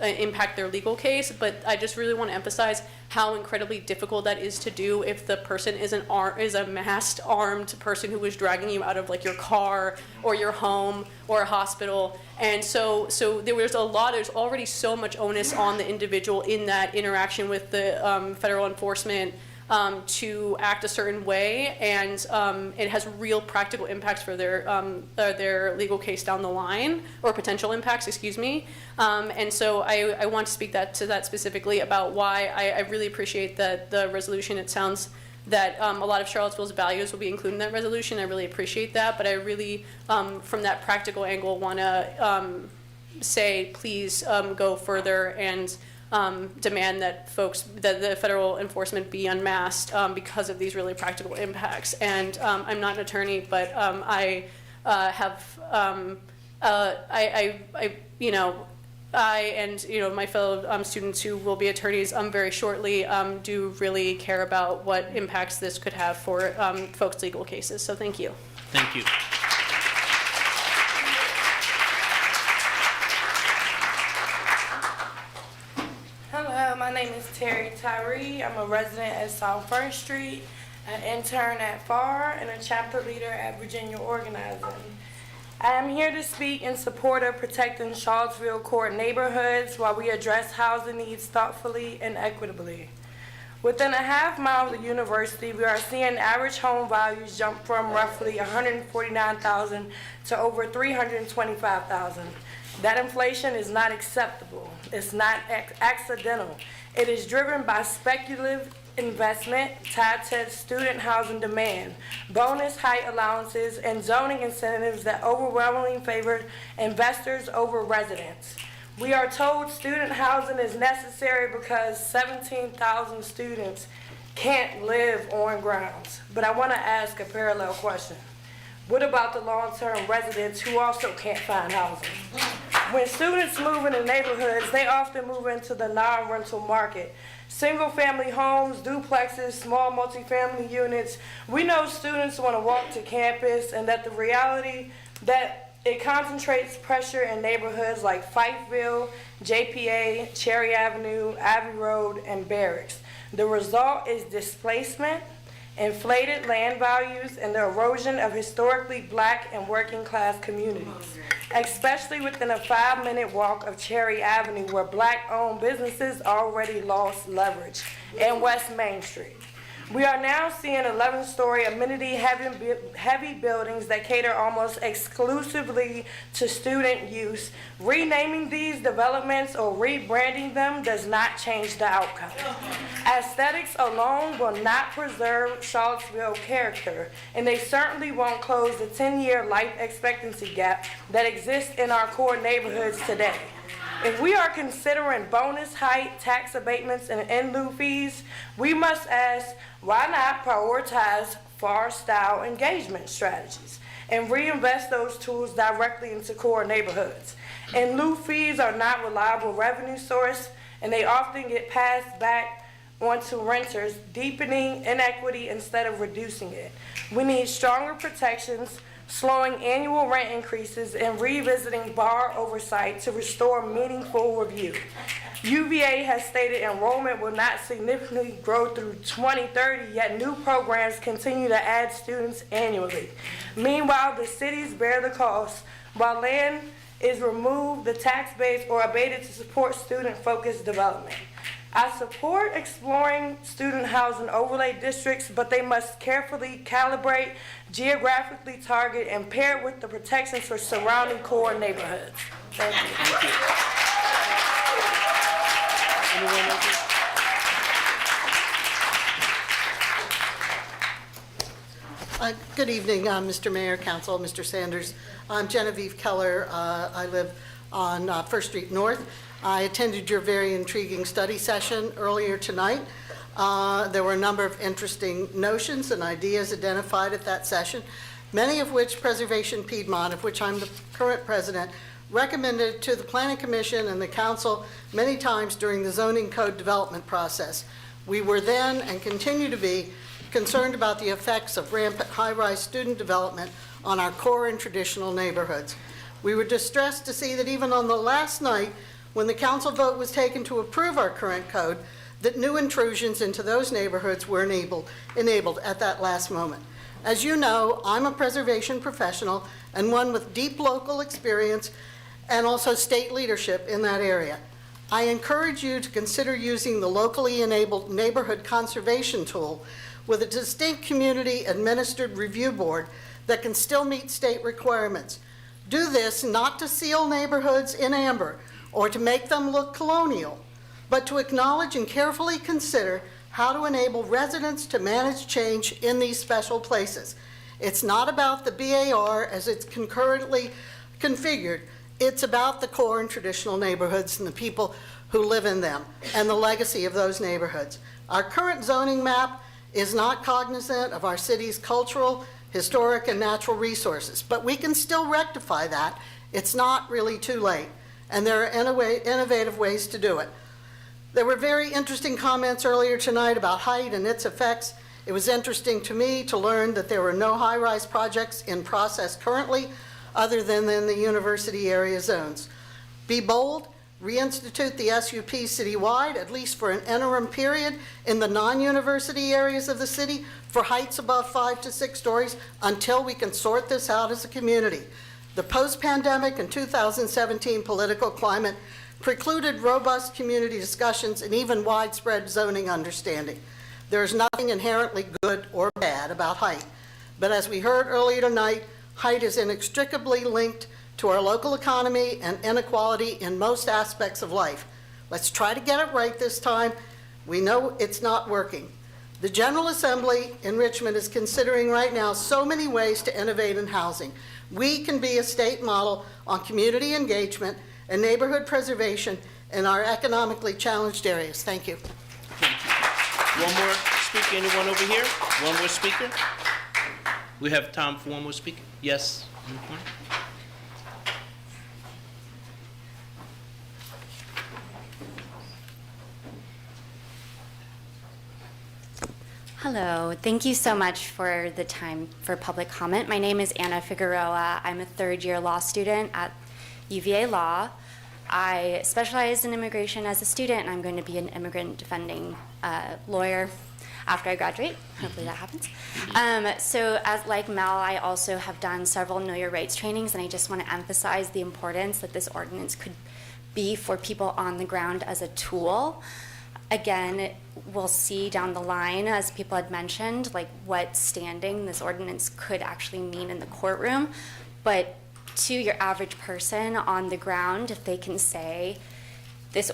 impact their legal case. But I just really want to emphasize how incredibly difficult that is to do if the person is a masked, armed person who is dragging you out of like your car or your home or a hospital. And so there's already so much onus on the individual in that interaction with the federal enforcement to act a certain way, and it has real practical impacts for their legal case down the line, or potential impacts, excuse me. And so I want to speak to that specifically about why I really appreciate that the resolution. It sounds that a lot of Charlottesville's values will be included in that resolution. I really appreciate that, but I really, from that practical angle, want to say, please go further and demand that the federal enforcement be unmasked because of these really practical impacts. And I'm not an attorney, but I and my fellow students who will be attorneys very shortly do really care about what impacts this could have for folks' legal cases. So thank you. Thank you. Hello, my name is Terry Tyree. I'm a resident at South First Street. an intern at FAR, and a chapter leader at Virginia Organizing. I am here to speak in support of protecting Charlottesville core neighborhoods while we address housing needs thoughtfully and equitably. Within a half mile of the university, we are seeing average home values jump from roughly $149,000 to over $325,000. That inflation is not acceptable. It's not accidental. It is driven by speculative investment tied to student housing demand, bonus height allowances, and zoning incentives that overwhelmingly favor investors over residents. We are told student housing is necessary because 17,000 students can't live on grounds. But I want to ask a parallel question. What about the long-term residents who also can't find housing? When students move into neighborhoods, they often move into the non-rental market. Single-family homes, duplexes, small multifamily units. We know students want to walk to campus, and that the reality that it concentrates pressure in neighborhoods like Fifeville, JPA, Cherry Avenue, Abbey Road, and Barracks. The result is displacement, inflated land values, and the erosion of historically Black and working class communities, especially within a 5-minute walk of Cherry Avenue, where Black-owned businesses already lost leverage, and West Main Street. We are now seeing 11-story amenity-heavy buildings that cater almost exclusively to student use. Renaming these developments or rebranding them does not change the outcome. Aesthetics alone will not preserve Charlottesville character, and they certainly won't close the 10-year life expectancy gap that exists in our core neighborhoods today. If we are considering bonus height, tax abatements, and in-lieu fees, we must ask, why not prioritize FAR-style engagement strategies and reinvest those tools directly into core neighborhoods? In-lieu fees are not reliable revenue source, and they often get passed back onto renters, deepening inequity instead of reducing it. We need stronger protections, slowing annual rent increases, and revisiting bar oversight to restore meaningful review. UVA has stated enrollment will not significantly grow through 2030, yet new programs continue to add students annually. Meanwhile, the cities bear the cost. While land is removed, the tax base, or abated to support student-focused development. I support exploring student housing overlay districts, but they must carefully calibrate, geographically target, and pair it with the protections for surrounding core neighborhoods. Thank you. Good evening, Mr. Mayor, Council, Mr. Sanders. I'm Genevieve Keller. I live on First Street North. I attended your very intriguing study session earlier tonight. There were a number of interesting notions and ideas identified at that session, many of which Preservation Piedmont, of which I'm the current president, recommended to the Planning Commission and the Council many times during the zoning code development process. We were then, and continue to be, concerned about the effects of rampant high-rise student development on our core and traditional neighborhoods. We were distressed to see that even on the last night, when the council vote was taken to approve our current code, that new intrusions into those neighborhoods were enabled at that last moment. As you know, I'm a preservation professional and one with deep local experience and also state leadership in that area. I encourage you to consider using the locally enabled neighborhood conservation tool with a distinct community administered review board that can still meet state requirements. Do this not to seal neighborhoods in amber or to make them look colonial, but to acknowledge and carefully consider how to enable residents to manage change in these special places. It's not about the BAR as it's concurrently configured. It's about the core and traditional neighborhoods and the people who live in them and the legacy of those neighborhoods. Our current zoning map is not cognizant of our city's cultural, historic, and natural resources, but we can still rectify that. It's not really too late, and there are innovative ways to do it. There were very interesting comments earlier tonight about height and its effects. It was interesting to me to learn that there were no high-rise projects in process currently other than in the university area zones. Be bold, reinstitute the SUP citywide, at least for an interim period, in the non-university areas of the city for heights above 5 to 6 stories until we can sort this out as a community. The post-pandemic and 2017 political climate precluded robust community discussions and even widespread zoning understanding. There is nothing inherently good or bad about height, but as we heard earlier tonight, height is inextricably linked to our local economy and inequality in most aspects of life. Let's try to get it right this time. We know it's not working. The General Assembly in Richmond is considering right now so many ways to innovate in housing. We can be a state model on community engagement and neighborhood preservation in our economically challenged areas. Thank you. One more speaker, anyone over here? One more speaker? We have time for one more speaker? Yes, in the corner. Hello, thank you so much for the time for public comment. My name is Anna Figueroa. I'm a third-year law student at UVA Law. I specialize in immigration as a student, and I'm going to be an immigrant defending lawyer after I graduate. Hopefully that happens. So as like Mel, I also have done several Know Your Rights trainings, and I just want to emphasize the importance that this ordinance could be for people on the ground as a tool. Again, we'll see down the line, as people had mentioned, like what standing this ordinance could actually mean in the courtroom. But to your average person on the ground, if they can say, this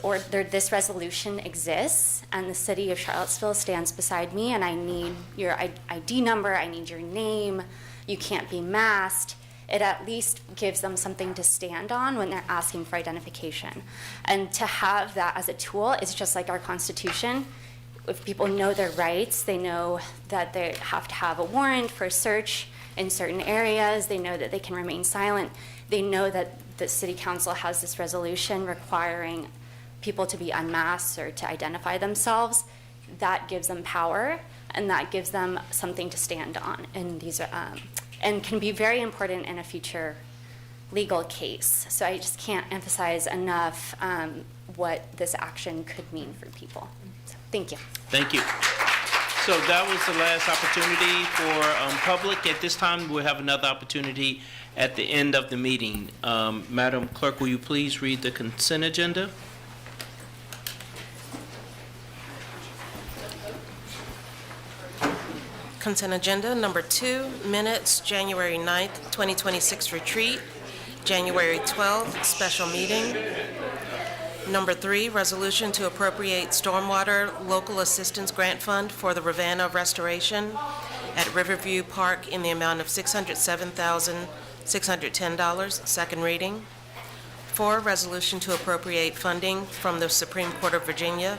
resolution exists and the city of Charlottesville stands beside me and I need your ID number, I need your name, you can't be masked, it at least gives them something to stand on when they're asking for identification. And to have that as a tool is just like our Constitution. If people know their rights, they know that they have to have a warrant for a search in certain areas, they know that they can remain silent, they know that the city council has this resolution requiring people to be unmasked or to identify themselves. That gives them power, and that gives them something to stand on in these and can be very important in a future legal case. So I just can't emphasize enough what this action could mean for people. So, thank you. Thank you. So that was the last opportunity for public. At this time, we'll have another opportunity at the end of the meeting. Madam Clerk, will you please read the consent agenda? Consent agenda number 2, minutes, January 9th, 2026 retreat, January 12th, special meeting. Number 3, resolution to appropriate stormwater local assistance grant fund for the Ravenna restoration at Riverview Park in the amount of $607,610, second reading. 4, resolution to appropriate funding from the Supreme Court of Virginia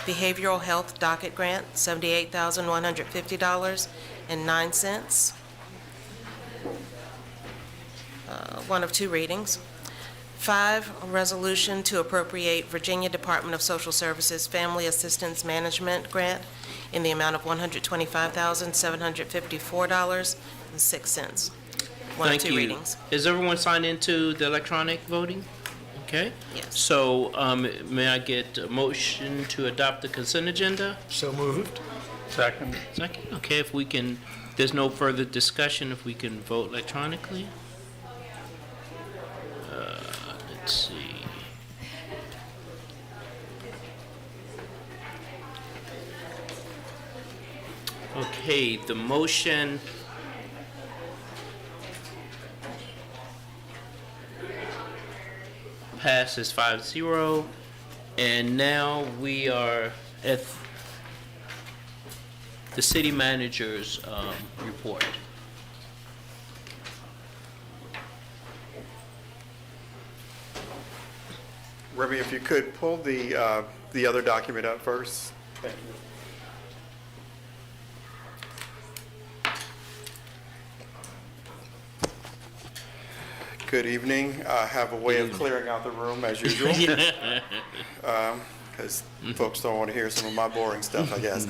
Behavioral Health Docket Grant, $78,150.09. One of 2 readings. 5, a resolution to appropriate Virginia Department of Social Services Family Assistance Management Grant in the amount of $125,754.06. One of 2 readings. Is everyone signed into the electronic voting? Okay. Yes. So may I get a motion to adopt the consent agenda? So moved. Second. Second. Okay, if we can, there's no further discussion, if we can vote electronically. Let's see. Okay, the motion passes 5-0, and now we are at the city manager's report. Remy, if you could pull the other document up first. Thank you. Good evening. I have a way of clearing out the room as usual, because folks don't want to hear some of my boring stuff, I guess.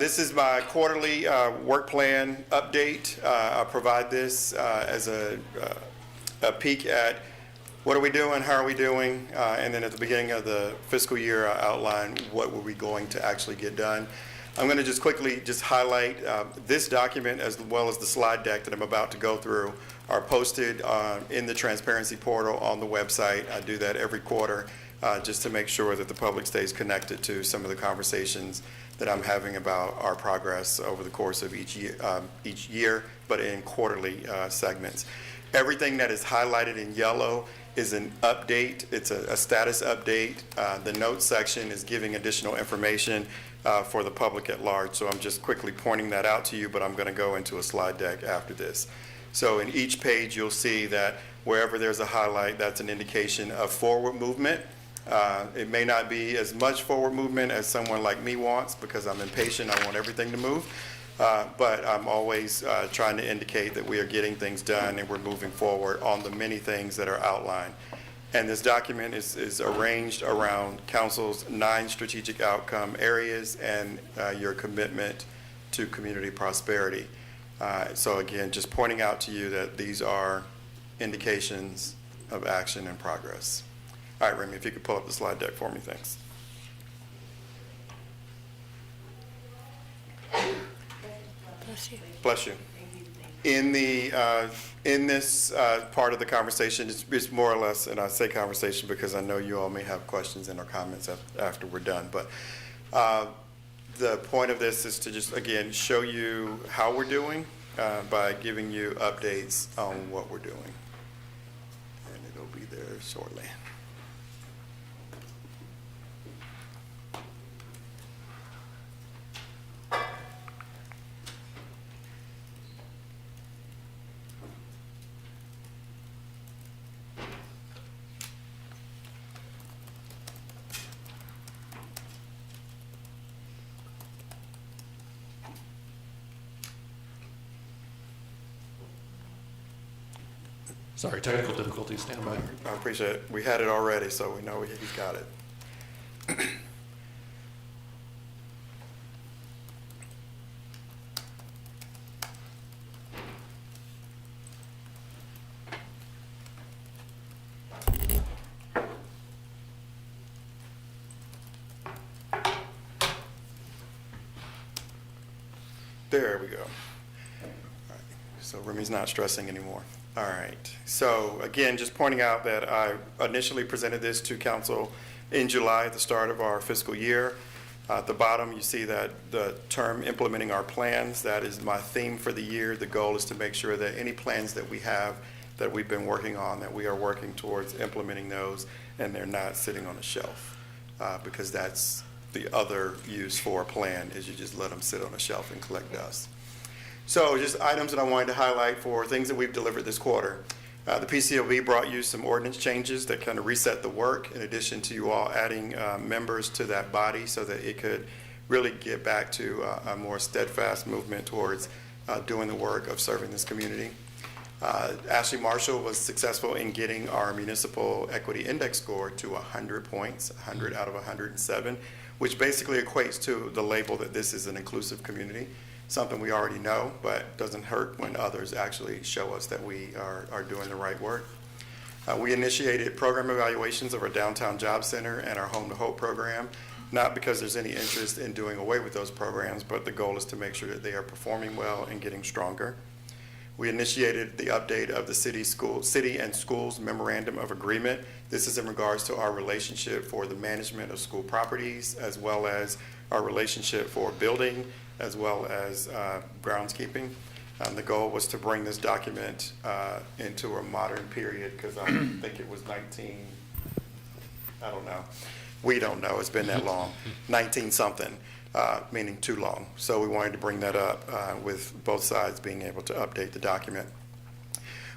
This is my quarterly work plan update. I provide this as a peek at what are we doing, how are we doing, and then at the beginning of the fiscal year, I outline what were we going to actually get done. I'm going to just quickly just highlight this document as well as the slide deck that I'm about to go through are posted in the transparency portal on the website. I do that every quarter just to make sure that the public stays connected to some of the conversations that I'm having about our progress over the course of each year, but in quarterly segments. Everything that is highlighted in yellow is an update. It's a status update. The notes section is giving additional information for the public at large. So I'm just quickly pointing that out to you, but I'm going to go into a slide deck after this. So in each page, you'll see that wherever there's a highlight, that's an indication of forward movement. It may not be as much forward movement as someone like me wants because I'm impatient. I want everything to move. But I'm always trying to indicate that we are getting things done and we're moving forward on the many things that are outlined. And this document is arranged around Council's 9 strategic outcome areas and your commitment to community prosperity. So again, just pointing out to you that these are indications of action and progress. All right, Remy, if you could pull up the slide deck for me, thanks. Bless you. Bless you. In this part of the conversation, it's more or less, and I say conversation because I know you all may have questions and or comments after we're done, but the point of this is to just, again, show you how we're doing by giving you updates on what we're doing. And it'll be there shortly. Sorry, technical difficulties, stand by. I appreciate it. We had it already, so we know he's got it. There we go. All right. So Remy's not stressing anymore. All right. So again, just pointing out that I initially presented this to council in July at the start of our fiscal year. At the bottom, you see that the term implementing our plans, that is my theme for the year. The goal is to make sure that any plans that we have that we've been working on, that we are working towards implementing those and they're not sitting on a shelf because that's the other use for a plan is you just let them sit on a shelf and collect dust. So just items that I wanted to highlight for things that we've delivered this quarter. The PCOB brought you some ordinance changes that kind of reset the work in addition to you all adding members to that body so that it could really get back to a more steadfast movement towards doing the work of serving this community. Ashley Marshall was successful in getting our municipal equity index score to 100 points, 100 out of 107, which basically equates to the label that this is an inclusive community. Something we already know, but doesn't hurt when others actually show us that we are doing the right work. We initiated program evaluations of our Downtown Job Center and our Home to Hope program, not because there's any interest in doing away with those programs, but the goal is to make sure that they are performing well and getting stronger. We initiated the update of the City and Schools Memorandum of Agreement. This is in regards to our relationship for the management of school properties, as well as our relationship for building, as well as groundskeeping. The goal was to bring this document into a modern period because I think it was I don't know. We don't know, it's been that long, 19 something, meaning too long. So we wanted to bring that up with both sides being able to update the document.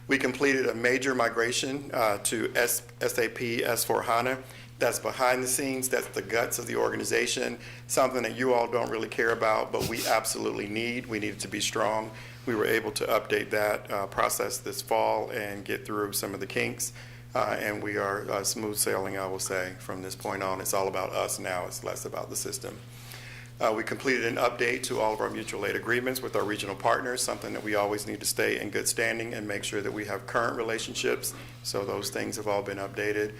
We completed a major migration to SAP S/4HANA. That's behind the scenes, that's the guts of the organization, something that you all don't really care about, but we absolutely need. We need it to be strong. We were able to update that process this fall and get through some of the kinks, and we are smooth sailing, I will say, from this point on. It's all about us now, it's less about the system. We completed an update to all of our mutual aid agreements with our regional partners, something that we always need to stay in good standing and make sure that we have current relationships. So those things have all been updated.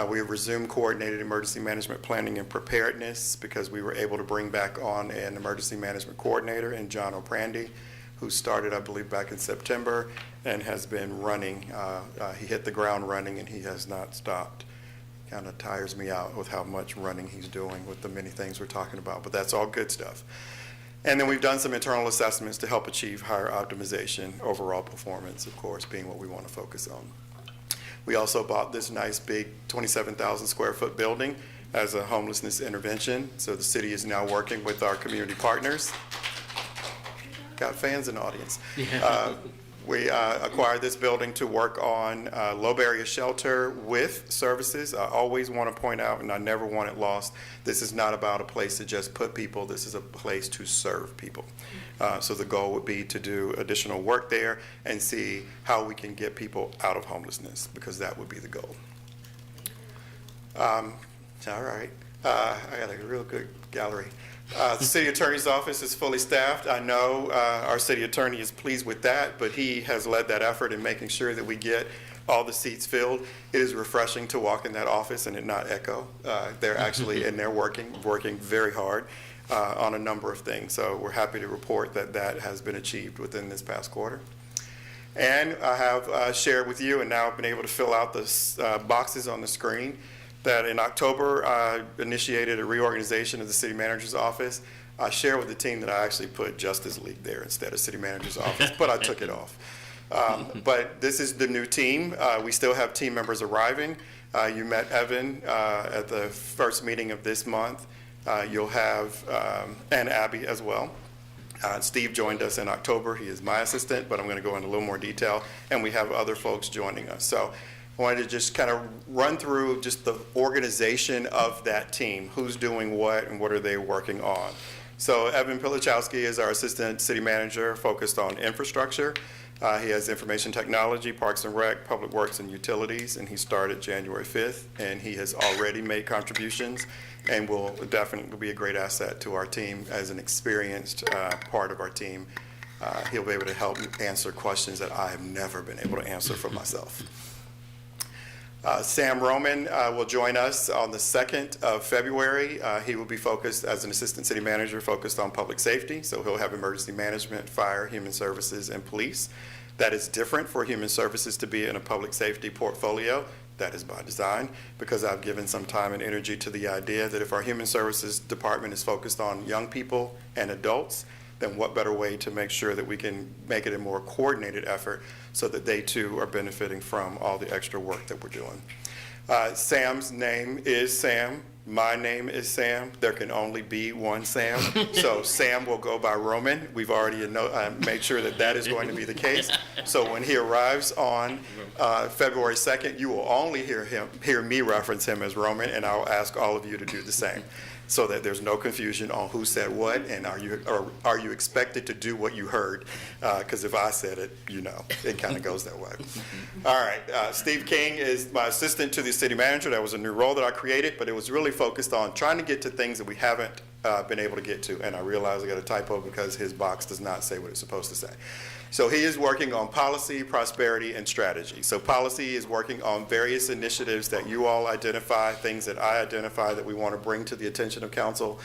We have resumed coordinated emergency management planning and preparedness because we were able to bring back on an emergency management coordinator in John O'Prandy, who started, I believe, back in September and has been running. He hit the ground running and he has not stopped. Kind of tires me out with how much running he's doing with the many things we're talking about, but that's all good stuff. And then we've done some internal assessments to help achieve higher optimization, overall performance, of course, being what we want to focus on. We also bought this nice big 27,000 square foot building as a homelessness intervention. So the city is now working with our community partners. Got fans in the audience. We acquired this building to work on low barrier shelter with services. I always want to point out, and I never want it lost, this is not about a place to just put people, this is a place to serve people. So the goal would be to do additional work there and see how we can get people out of homelessness, because that would be the goal. All right, I got a real good gallery. The city attorney's office is fully staffed. I know our city attorney is pleased with that, but he has led that effort in making sure that we get all the seats filled. It is refreshing to walk in that office and it not echo. They're actually in there working very hard on a number of things. So we're happy to report that that has been achieved within this past quarter. And I have shared with you, and now I've been able to fill out the boxes on the screen, that in October, I initiated a reorganization of the city manager's office. I shared with the team that I actually put Justice League there instead of city manager's office, but I took it off. But this is the new team. We still have team members arriving. You met Evan at the first meeting of this month. You'll have, and Abby as well. Steve joined us in October. He is my assistant, but I'm going to go into a little more detail. And we have other folks joining us. So I wanted to just kind of run through just the organization of that team, who's doing what and what are they working on. So Evan Pilichowski is our assistant city manager focused on infrastructure. He has information technology, parks and rec, public works and utilities, and he started January 5th, and he has already made contributions and will definitely be a great asset to our team as an experienced part of our team. He'll be able to help answer questions that I have never been able to answer for myself. Sam Roman will join us on the 2nd of February. He will be focused as an assistant city manager focused on public safety. So he'll have emergency management, fire, human services, and police. That is different for human services to be in a public safety portfolio. That is by design, because I've given some time and energy to the idea that if our human services department is focused on young people and adults, then what better way to make sure that we can make it a more coordinated effort so that they too are benefiting from all the extra work that we're doing. Sam's name is Sam. My name is Sam. There can only be one Sam. So Sam will go by Roman. We've already made sure that that is going to be the case. So when he arrives on February 2nd, you will only hear me reference him as Roman, and I'll ask all of you to do the same, so that there's no confusion on who said what, and are you expected to do what you heard? Because if I said it, you know, it kind of goes that way. All right, Steve King is my assistant to the city manager. That was a new role that I created, but it was really focused on trying to get to things that we haven't been able to get to. And I realized I got a typo because his box does not say what it's supposed to say. So he is working on policy, prosperity, and strategy. So policy is working on various initiatives that you all identify, things that I identify that we want to bring to the attention of council.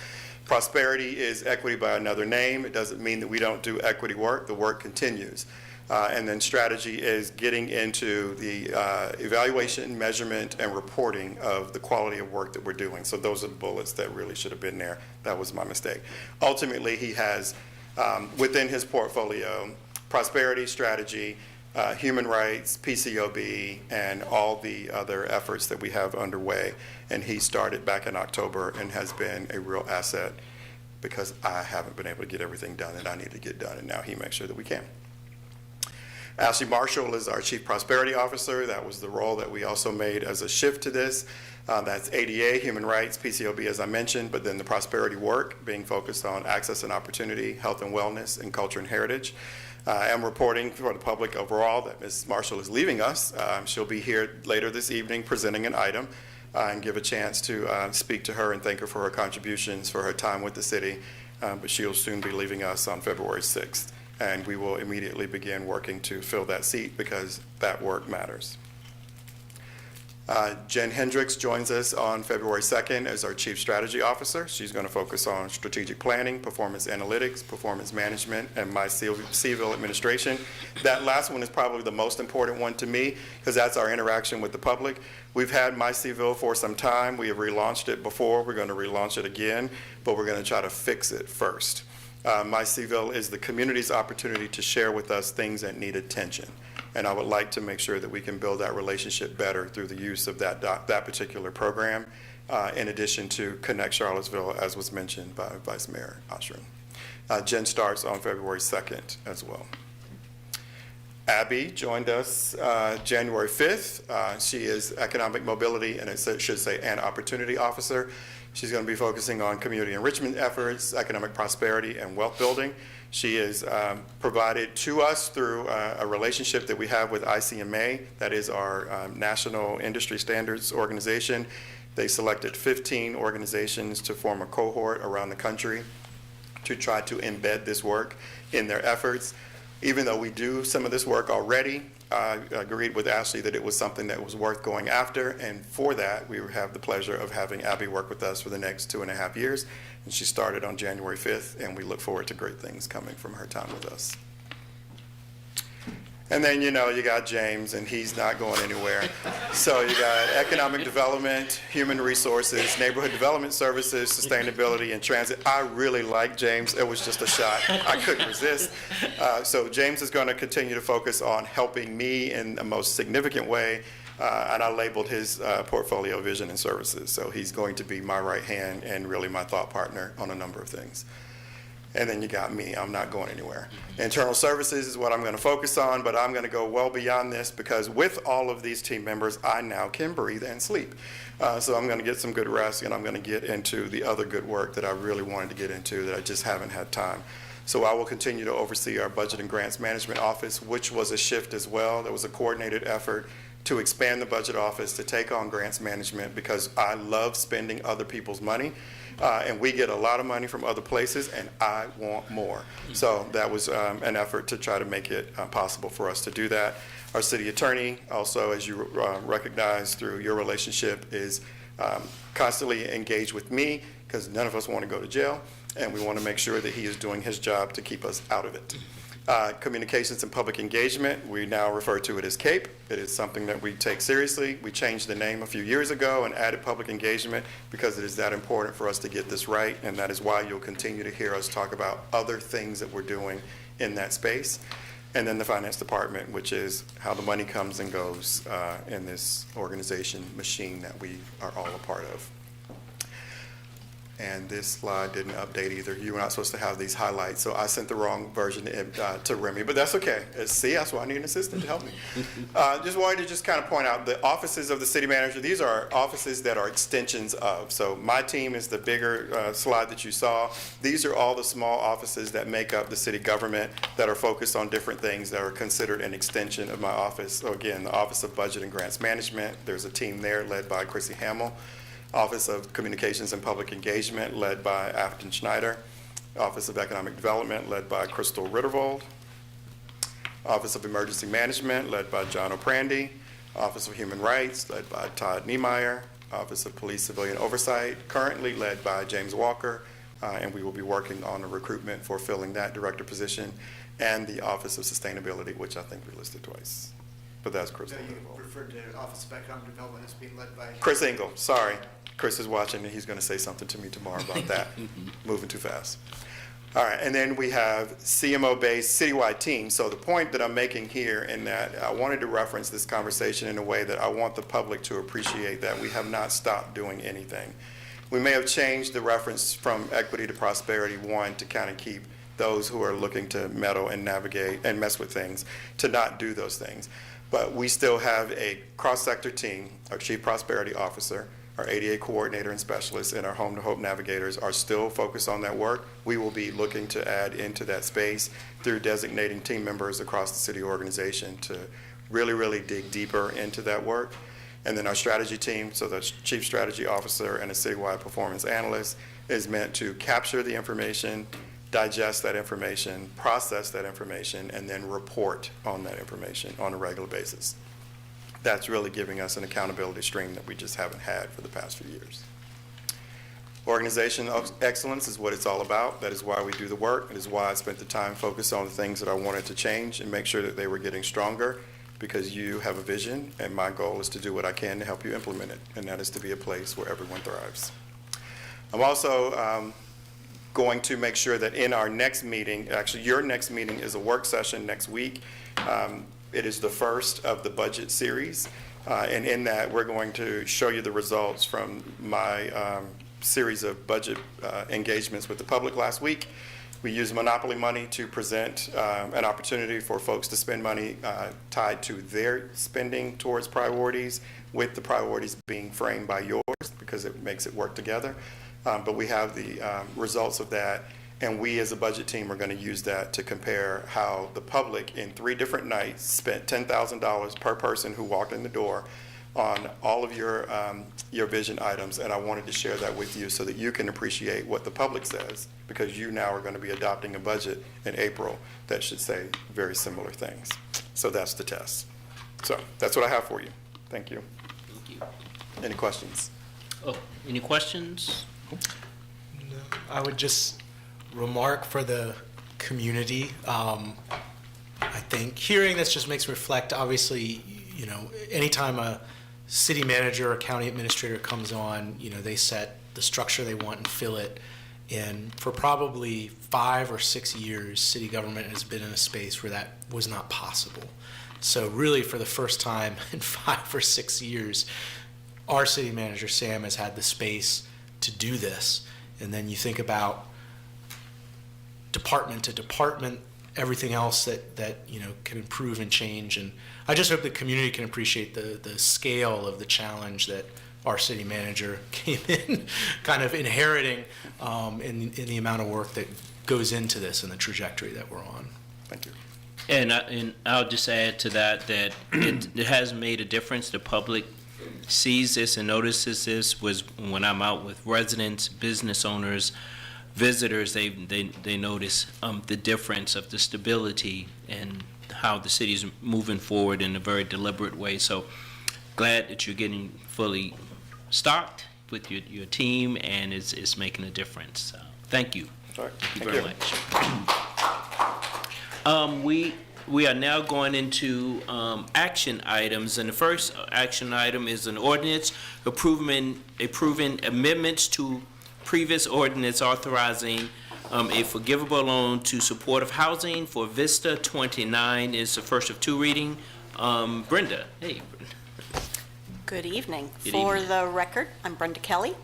Prosperity is equity by another name. It doesn't mean that we don't do equity work. The work continues. And then strategy is getting into the evaluation, measurement, and reporting of the quality of work that we're doing. So those are the bullets that really should have been there. That was my mistake. Ultimately, he has within his portfolio prosperity, strategy, human rights, PCOB, and all the other efforts that we have underway. And he started back in October and has been a real asset because I haven't been able to get everything done that I need to get done, and now he makes sure that we can. Ashley Marshall is our Chief Prosperity Officer. That was the role that we also made as a shift to this. That's ADA, human rights, PCOB, as I mentioned, but then the prosperity work being focused on access and opportunity, health and wellness, and culture and heritage. I am reporting for the public overall that Ms. Marshall is leaving us. She'll be here later this evening presenting an item. and give a chance to speak to her and thank her for her contributions, for her time with the city. But she'll soon be leaving us on February 6th. And we will immediately begin working to fill that seat because that work matters. Jen Hendricks joins us on February 2nd as our Chief Strategy Officer. She's going to focus on strategic planning, performance analytics, performance management, and my CVille administration. That last one is probably the most important one to me because that's our interaction with the public. We've had My CVille for some time. We have relaunched it before. We're going to relaunch it again, but we're going to try to fix it first. My CVille is the community's opportunity to share with us things that need attention. And I would like to make sure that we can build that relationship better through the use of that particular program, in addition to Connect Charlottesville, as was mentioned by Vice Mayor Oshrin. Jen starts on February 2nd as well. Abby joined us January 5th. She is Economic Mobility, and it should say an Opportunity Officer. She's going to be focusing on community enrichment efforts, economic prosperity, and wealth building. She is provided to us through a relationship that we have with ICMA, that is our National Industry Standards Organization. They selected 15 organizations to form a cohort around the country to try to embed this work in their efforts. Even though we do some of this work already, I agreed with Ashley that it was something that was worth going after, and for that, we have the pleasure of having Abby work with us for the next 2.5 years. And she started on January 5th, and we look forward to great things coming from her time with us. And then, you got James, and he's not going anywhere. So you got economic development, human resources, neighborhood development services, sustainability, and transit. I really like James. It was just a shot. I couldn't resist. So James is going to continue to focus on helping me in the most significant way, and I labeled his portfolio vision and services. So he's going to be my right hand and really my thought partner on a number of things. And then you got me. I'm not going anywhere. Internal services is what I'm going to focus on, but I'm going to go well beyond this because with all of these team members, I now can breathe and sleep. So I'm going to get some good rest, and I'm going to get into the other good work that I really wanted to get into that I just haven't had time. So I will continue to oversee our Budget and Grants Management Office, which was a shift as well. There was a coordinated effort to expand the budget office to take on grants management because I love spending other people's money. And we get a lot of money from other places, and I want more. So that was an effort to try to make it possible for us to do that. Our city attorney, also, as you recognize through your relationship, is constantly engaged with me because none of us want to go to jail, and we want to make sure that he is doing his job to keep us out of it. Communications and public engagement, we now refer to it as CAPE. It is something that we take seriously. We changed the name a few years ago and added public engagement because it is that important for us to get this right, and that is why you'll continue to hear us talk about other things that we're doing in that space. And then the finance department, which is how the money comes and goes in this organization machine that we are all a part of. And this slide didn't update either. You were not supposed to have these highlights, so I sent the wrong version to Remy, but that's okay. See, that's why I need an assistant to help me. Just wanted to kind of point out the offices of the city manager. These are offices that are extensions of. So my team is the bigger slide that you saw. These are all the small offices that make up the city government that are focused on different things that are considered an extension of my office. So again, the Office of Budget and Grants Management, there's a team there led by Chrissy Hamill. Office of Communications and Public Engagement, led by Afton Schneider. Office of Economic Development, led by Crystal Rittervold. Office of Emergency Management, led by John O'Prandy. Office of Human Rights, led by Todd Niemeyer. Office of Police Civilian Oversight, currently led by James Walker, and we will be working on a recruitment for filling that director position, and the Office of Sustainability, which I think we listed twice. But that's Chris. You referred to Office of Economic Development as being led by Chris Engel, sorry. Chris is watching, and he's going to say something to me tomorrow about that. Moving too fast. All right, and then we have CMO-based citywide teams. So the point that I'm making here in that I wanted to reference this conversation in a way that I want the public to appreciate that we have not stopped doing anything. We may have changed the reference from equity to prosperity, one, to kind of keep those who are looking to meddle and navigate and mess with things to not do those things. But we still have a cross-sector team, our Chief Prosperity Officer, our ADA coordinator and specialists, and our Home to Hope navigators are still focused on that work. We will be looking to add into that space through designating team members across the city organization to really dig deeper into that work. And then our strategy team, so the chief strategy officer and a citywide performance analyst, is meant to capture the information, digest that information, process that information, and then report on that information on a regular basis. That's really giving us an accountability stream that we just haven't had for the past few years. Organization of excellence is what it's all about. That is why we do the work. It is why I spent the time focused on the things that I wanted to change and make sure that they were getting stronger, because you have a vision, and my goal is to do what I can to help you implement it, and that is to be a place where everyone thrives. I'm also going to make sure that in our next meeting, actually your next meeting is a work session next week. It is the first of the budget series, and in that we're going to show you the results from my series of budget engagements with the public last week. We used Monopoly money to present an opportunity for folks to spend money tied to their spending towards priorities, with the priorities being framed by yours, because it makes it work together. But we have the results of that, and we as a budget team are going to use that to compare how the public in 3 different nights spent $10,000 per person who walked in the door on all of your vision items, and I wanted to share that with you so that you can appreciate what the public says, because you now are going to be adopting a budget in April that should say very similar things. So that's the test. So that's what I have for you. Thank you. Thank you. Any questions? Oh, any questions? No, I would just remark for the community, I think hearing this just makes me reflect, obviously, you know, anytime a city manager or county administrator comes on, you know, they set the structure they want and fill it. And for probably 5 or 6 years, city government has been in a space where that was not possible. So really, for the first time in 5 or 6 years, our city manager, Sam, has had the space to do this. And then you think about department to department, everything else that you know can improve and change. And I just hope the community can appreciate the scale of the challenge that our city manager came in kind of inheriting in the amount of work that goes into this and the trajectory that we're on. Thank you. And I'll just add to that it has made a difference. The public sees this and notices this. Was when I'm out with residents, business owners, visitors, they notice the difference of the stability and how the city is moving forward in a very deliberate way. So glad that you're getting fully stocked with your team, and it's making a difference. So thank you. All right. Thank you very much. We are now going into action items, and the first action item is an ordinance approving amendments to previous ordinance authorizing a forgivable loan to supportive housing for Vista 29. Is the first of 2 reading. Brenda, hey. Good evening. Good For evening. the record, I'm Brenda Kelly,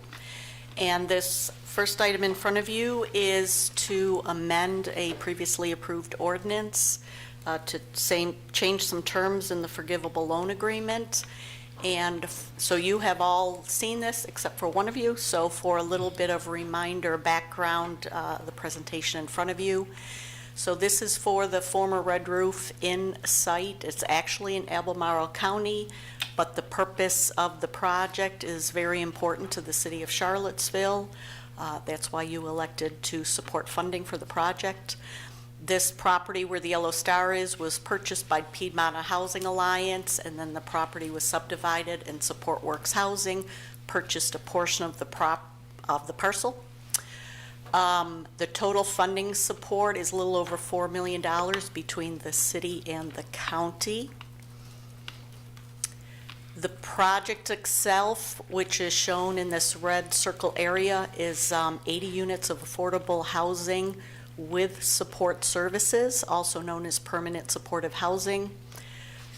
and this first item in front of you is to amend a previously approved ordinance to change some terms in the forgivable loan agreement. And so you have all seen this except for one of you. So for a little bit of reminder, background, the presentation in front of you. So this is for the former Red Roof Inn site. It's actually in Albemarle County, but the purpose of the project is very important to the city of Charlottesville. That's why you elected to support funding for the project. This property where the yellow star is was purchased by Piedmont Housing Alliance, and then the property was subdivided, and Support Works Housing purchased a portion of the parcel. The total funding support is a little over $4 million between the city and the county. The project itself, which is shown in this red circle area, is 80 units of affordable housing with support services, also known as permanent supportive housing.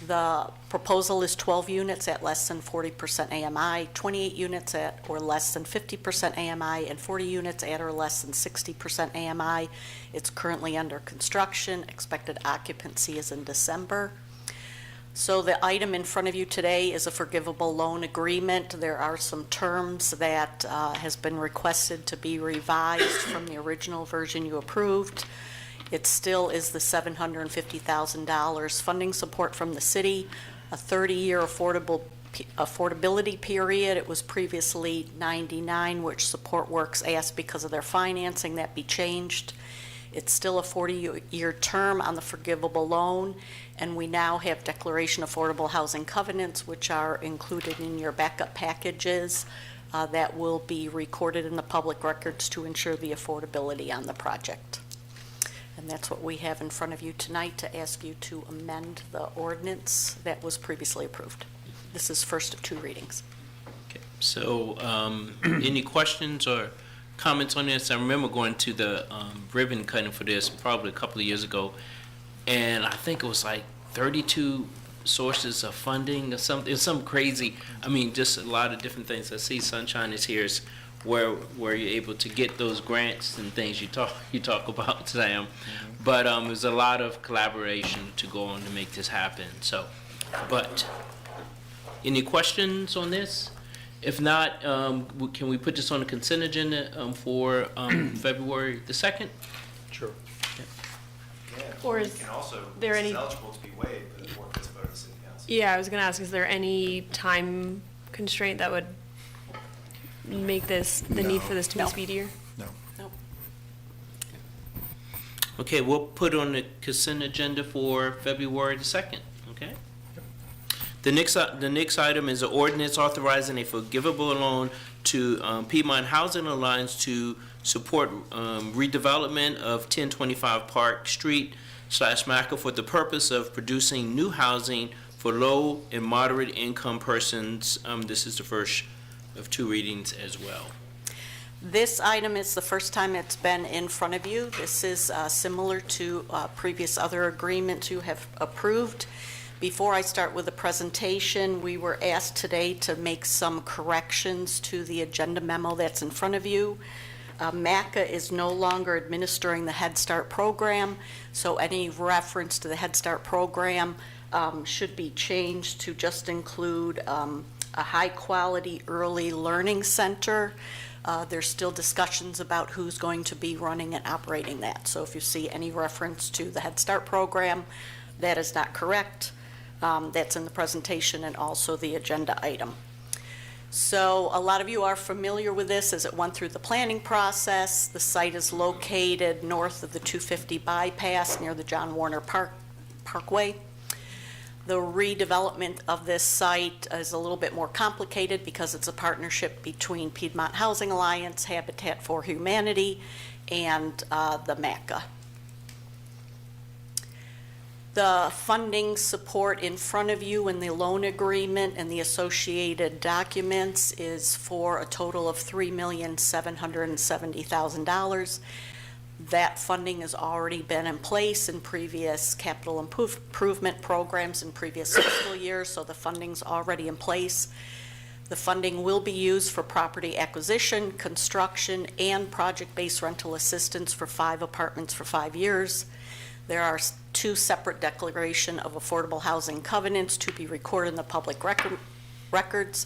The proposal is 12 units at less than 40% AMI, 28 units at or less than 50% AMI, and 40 units at or less than 60% AMI. It's currently under construction. Expected occupancy is in December. So the item in front of you today is a forgivable loan agreement. There are some terms that has been requested to be revised from the original version you approved. It still is the $750,000 funding support from the city, a 30-year affordable affordability period. It was previously 99, which Support Works asked because of their financing that be changed. It's still a 40-year term on the forgivable loan, and we now have Declaration Affordable Housing Covenants, which are included in your backup packages that will be recorded in the public records to ensure the affordability on the project. And that's what we have in front of you tonight to ask you to amend the ordinance that was previously approved. This is first of 2 readings. Okay. So, any questions or comments on this? I remember going to the ribbon cutting for this probably a couple of years ago, and I think it was like 32 sources of funding or something. It's something crazy. I mean, just a lot of different things. I see Sunshine is here, is where you're able to get those grants and things you talk about, Sam. But there's a lot of collaboration to go on to make this happen. So, but any questions on this? If not, can we put this on the consent agenda for February the 2nd? Sure. Or is there any? eligible to be waived before it's voted to city council. Yeah, I was going to ask, is there any time constraint that would make this, the need for this to be speedier? No. Okay, we'll put on the consent agenda for February the 2nd, okay? The next item is an ordinance authorizing a forgivable loan to Piedmont Housing Alliance to support redevelopment of 1025 Park Street / Macker for the purpose of producing new housing for low and moderate income persons. This is the first of 2 readings as well. This item is the first time it's been in front of you. This is similar to previous other agreements you have approved. Before I start with the presentation, we were asked today to make some corrections to the agenda memo that's in front of you. MACA is no longer administering the Head Start program, so any reference to the Head Start program should be changed to just include a high-quality early learning center. There's still discussions about who's going to be running and operating that. So if you see any reference to the Head Start program, that is not correct. That's in the presentation and also the agenda item. So a lot of you are familiar with this as it went through the planning process. The site is located north of the 250 bypass near the John Warner Parkway. The redevelopment of this site is a little bit more complicated because it's a partnership between Piedmont Housing Alliance, Habitat for Humanity, and the MACA. The funding support in front of you in the loan agreement and the associated documents is for a total of $3,770,000. That funding has already been in place in previous capital improvement programs in previous fiscal years, so the funding's already in place. The funding will be used for property acquisition, construction, and project-based rental assistance for 5 apartments for 5 years. There are 2 separate declaration of affordable housing covenants to be recorded in the public records.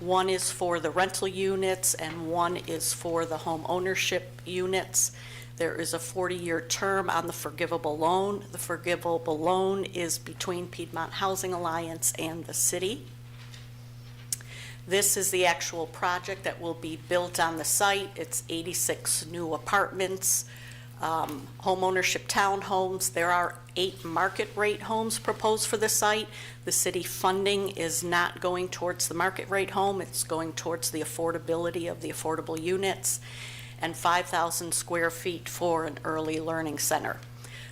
One is for the rental units and one is for the home ownership units. There is a 40-year term on the forgivable loan. The forgivable loan is between Piedmont Housing Alliance and the city. This is the actual project that will be built on the site. It's 86 new apartments, home ownership townhomes. There are 8 market rate homes proposed for the site. The city funding is not going towards the market rate home. It's going towards the affordability of the affordable units, and 5,000 square feet for an early learning center.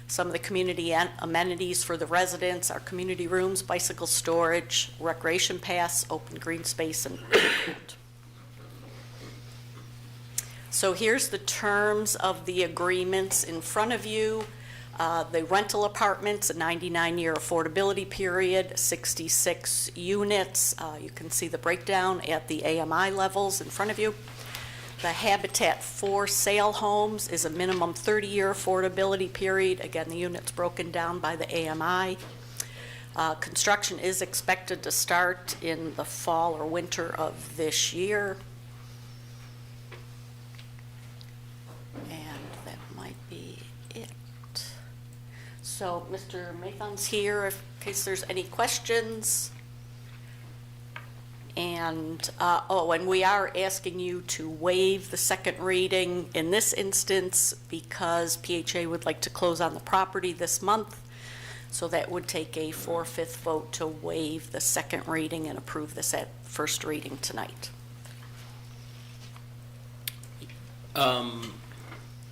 Some of the community amenities for the residents are community rooms, bicycle storage, recreation paths, open green space, and food. So here's the terms of the agreements in front of you. The rental apartments, a 99-year affordability period, 66 units. You can see the breakdown at the AMI levels in front of you. The Habitat for Sale homes is a minimum 30-year affordability period. Again, the unit's broken down by the AMI. Construction is expected to start in the fall or winter of this year. And that might be it. So Mr. Mathon's here in case there's any questions. And, and we are asking you to waive the second reading in this instance because PHA would like to close on the property this month. So that would take a 4/5 vote to waive the second reading and approve this at first reading tonight.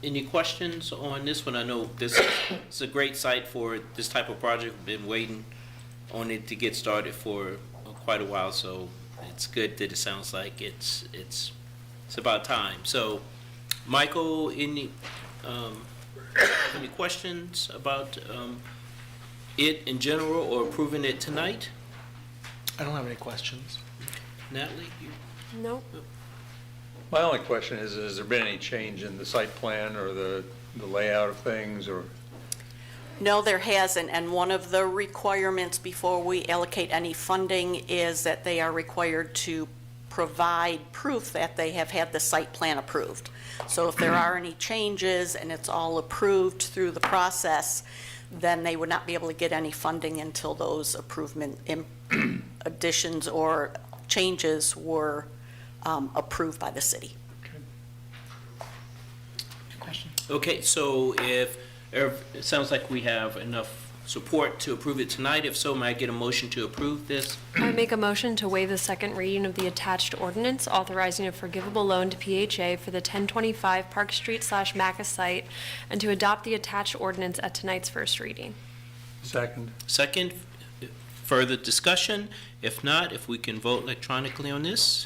Any questions on this one? I know this is a great site for this type of project. We've been waiting on it to get started for quite a while, so it's good that it sounds like it's about time. So, Michael, any questions about it in general or approving it tonight? I don't have any questions. Natalie? No. My only question is, has there been any change in the site plan or the layout of things, or? No, there hasn't, and one of the requirements before we allocate any funding is that they are required to provide proof that they have had the site plan approved. So if there are any changes and it's all approved through the process, then they would not be able to get any funding until those additions or changes were approved by the city. Okay, so if it sounds like we have enough support to approve it tonight. If so, may I get a motion to approve this? I make a motion to waive the second reading of the attached ordinance authorizing a forgivable loan to PHA for the 1025 Park Street/Macca site and to adopt the attached ordinance at tonight's first reading. Second. Second, further discussion? If not, if we can vote electronically on this.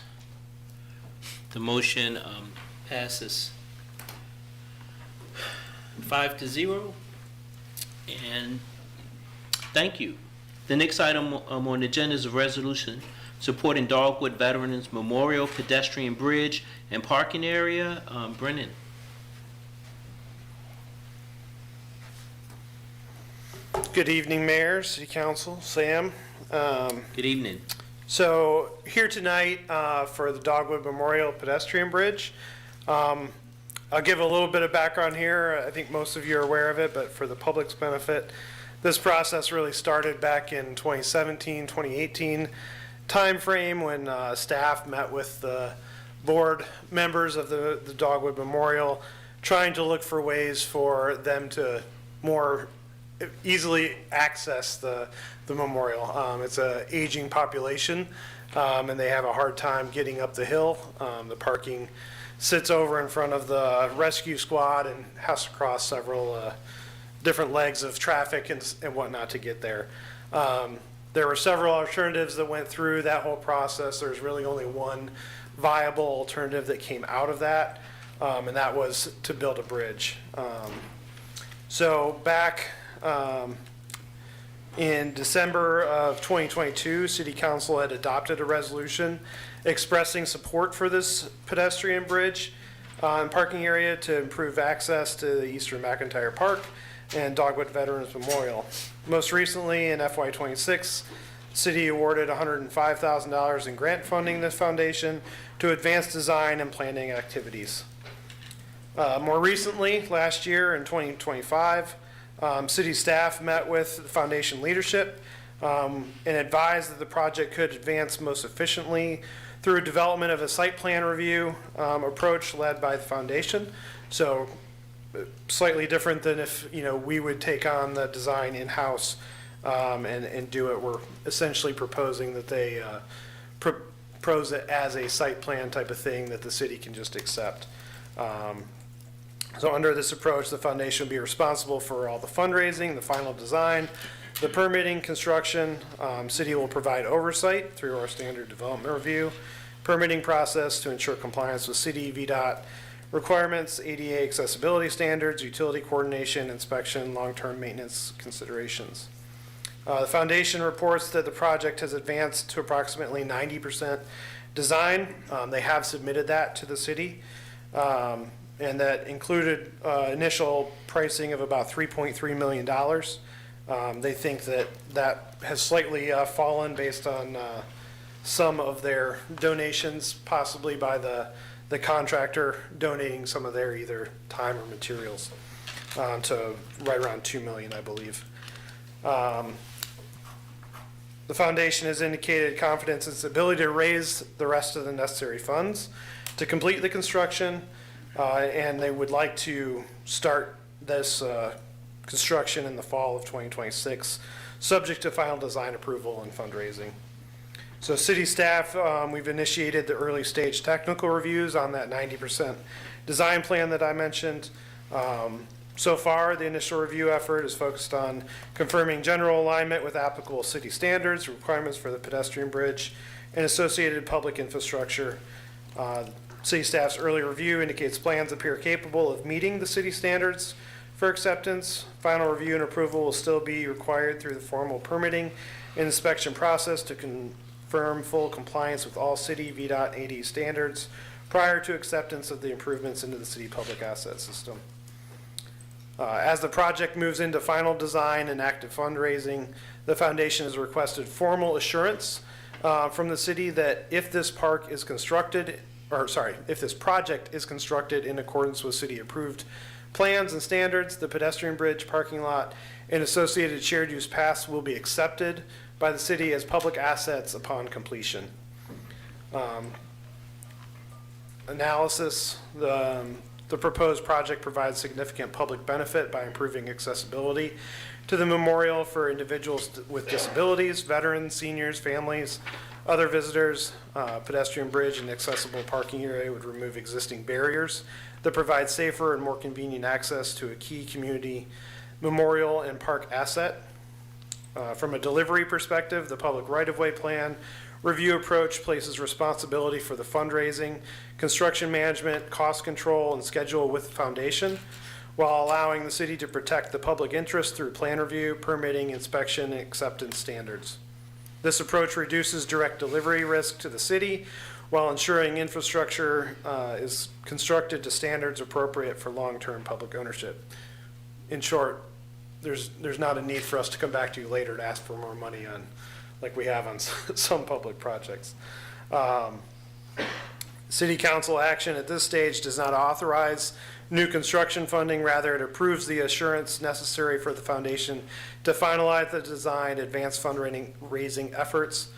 The motion passes 5-0. And thank you. The next item on the agenda is a resolution supporting Dogwood Veterans Memorial Pedestrian Bridge and Parking Area. Brennan. Good evening, Mayor, City Council, Sam. Good evening. So here tonight for the Dogwood Memorial Pedestrian Bridge. I'll give a little bit of background here. I think most of you are aware of it, but for the public's benefit, this process really started back in 2017, 2018 timeframe when staff met with the board members of the Dogwood Memorial, trying to look for ways for them to more easily access the memorial. It's an aging population, and they have a hard time getting up the hill. The parking sits over in front of the rescue squad and has to cross several different legs of traffic and whatnot to get there. There were several alternatives that went through that whole process. There's really only one viable alternative that came out of that, and that was to build a bridge. So back in December of 2022, City Council had adopted a resolution expressing support for this pedestrian bridge and parking area to improve access to the Eastern McIntyre Park and Dogwood Veterans Memorial. Most recently, in FY26, City awarded $105,000 in grant funding to the foundation to advance design and planning activities. More recently, last year in 2025, City staff met with the foundation leadership and advised that the project could advance most efficiently through development of a site plan review approach led by the foundation. So slightly different than if we would take on the design in-house and do it. We're essentially proposing that they propose it as a site plan type of thing that the city can just accept. So under this approach, the foundation will be responsible for all the fundraising, the final design, the permitting, construction. City will provide oversight through our standard development review, permitting process to ensure compliance with city VDOT requirements, ADA accessibility standards, utility coordination, inspection, long-term maintenance considerations. The foundation reports that the project has advanced to approximately 90% design. They have submitted that to the city. And that included initial pricing of about $3.3 million. They think that has slightly fallen based on some of their donations, possibly by the contractor donating some of their either time or materials to right around $2 million, I believe. The foundation has indicated confidence in its ability to raise the rest of the necessary funds to complete the construction, and they would like to start this construction in the fall of 2026, subject to final design approval and fundraising. So city staff, we've initiated the early stage technical reviews on that 90% design plan that I mentioned. So far, the initial review effort is focused on confirming general alignment with applicable city standards, requirements for the pedestrian bridge, and associated public infrastructure. City staff's early review indicates plans appear capable of meeting the city standards for acceptance. Final review and approval will still be required through the formal permitting and inspection process to confirm full compliance with all city VDOT AD standards prior to acceptance of the improvements into the city public asset system. As the project moves into final design and active fundraising, the foundation has requested formal assurance from the city that if this project is constructed in accordance with city approved plans and standards, the pedestrian bridge, parking lot, and associated shared use paths will be accepted by the city as public assets upon completion. Analysis, the proposed project provides significant public benefit by improving accessibility to the memorial for individuals with disabilities, veterans, seniors, families, other visitors. Pedestrian bridge and accessible parking area would remove existing barriers that provide safer and more convenient access to a key community memorial and park asset. From a delivery perspective, the public right-of-way plan review approach places responsibility for the fundraising, construction management, cost control, and schedule with the foundation, while allowing the city to protect the public interest through plan review, permitting, inspection, and acceptance standards. This approach reduces direct delivery risk to the city while ensuring infrastructure is constructed to standards appropriate for long-term public ownership. In short, there's not a need for us to come back to you later to ask for more money on, like we have on some public projects. City council action at this stage does not authorize new construction funding. Rather, it approves the assurance necessary for the foundation to finalize the design, advance fundraising efforts.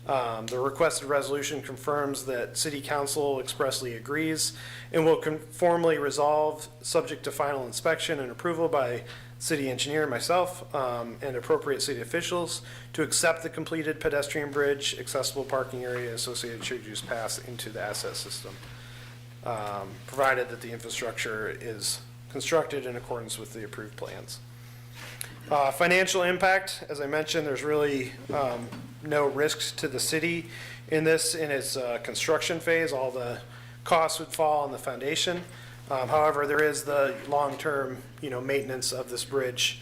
The requested resolution confirms that City Council expressly agrees and will conformally resolve, subject to final inspection and approval by city engineer, myself, and appropriate city officials, to accept the completed pedestrian bridge, accessible parking area, associated shared use paths into the asset system, provided that the infrastructure is constructed in accordance with the approved plans. Financial impact, as I mentioned, there's really no risks to the city in its construction phase. All the costs would fall on the foundation. However, there is the long-term, maintenance of this bridge,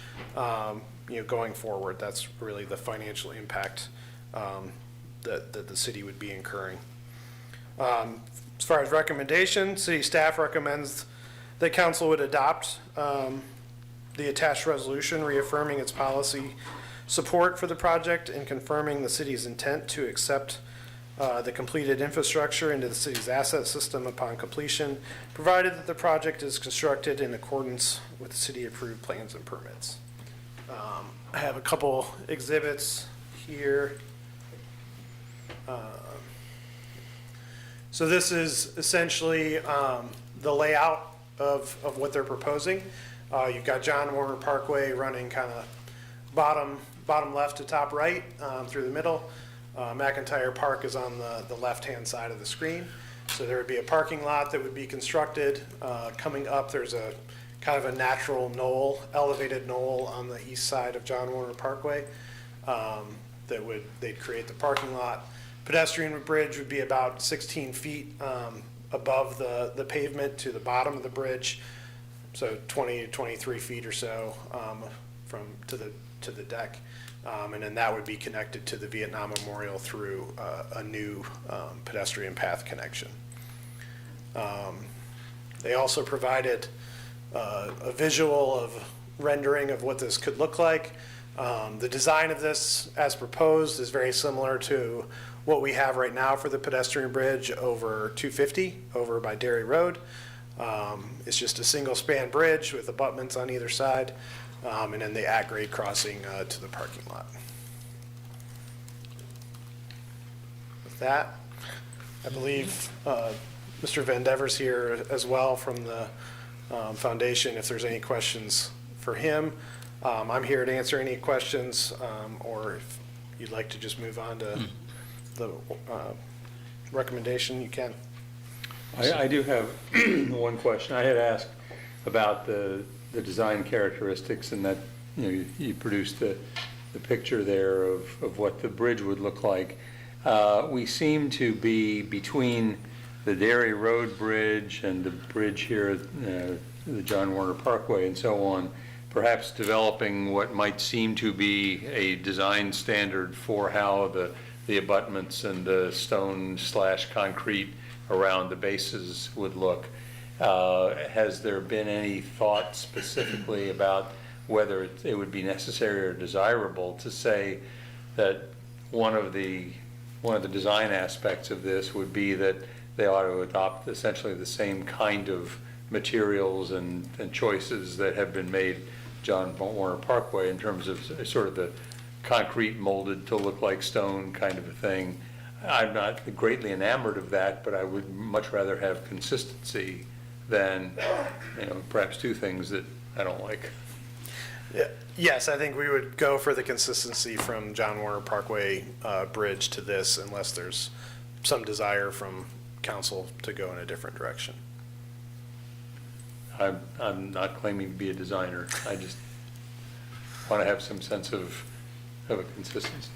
going forward. That's really the financial impact that the city would be incurring. As far as recommendation, city staff recommends that council would adopt the attached resolution reaffirming its policy support for the project and confirming the city's intent to accept the completed infrastructure into the city's asset system upon completion, provided that the project is constructed in accordance with city-approved plans and permits. I have a couple exhibits here. So this is essentially the layout of what they're proposing. You've got John Warner Parkway running kind of bottom left to top right through the middle. McIntyre Park is on the left-hand side of the screen. So there would be a parking lot that would be constructed. Coming up, there's a kind of a natural knoll, elevated knoll on the east side of John Warner Parkway they'd create the parking lot. Pedestrian bridge would be about 16 feet above the pavement to the bottom of the bridge. So 20 to 23 feet or so to the deck. And then that would be connected to the Vietnam Memorial through a new pedestrian path connection. They also provided a visual of rendering of what this could look like. The design of this, as proposed, is very similar to what we have right now for the pedestrian bridge over 250 over by Dairy Road. It's just a single span bridge with abutments on either side. And then the at-grade crossing to the parking lot. that. I believe Mr. Van Dever's here as well from the foundation, if there's any questions for him. I'm here to answer any questions, or if you'd like to just move on to the recommendation, you can. I do have one question. I had asked about the design characteristics, and that, you produced the picture there of what the bridge would look like. We seem to be between the Dairy Road Bridge and the bridge here, the John Warner Parkway and so on, perhaps developing what might seem to be a design standard for how the abutments and the stone/concrete around the bases would look. Has there been any thought specifically about whether it would be necessary or desirable to say that one of the design aspects of this would be that they ought to adopt essentially the same kind of materials and choices that have been made John Warner Parkway in terms of sort of the concrete molded to look like stone kind of a thing? I'm not greatly enamored of that, but I would much rather have consistency than, perhaps two things that I don't like. Yeah. Yes, I think we would go for the consistency from John Warner Parkway Bridge to this, unless there's some desire from council to go in a different direction. I'm not claiming to be a designer. I just want to have some sense of a consistency.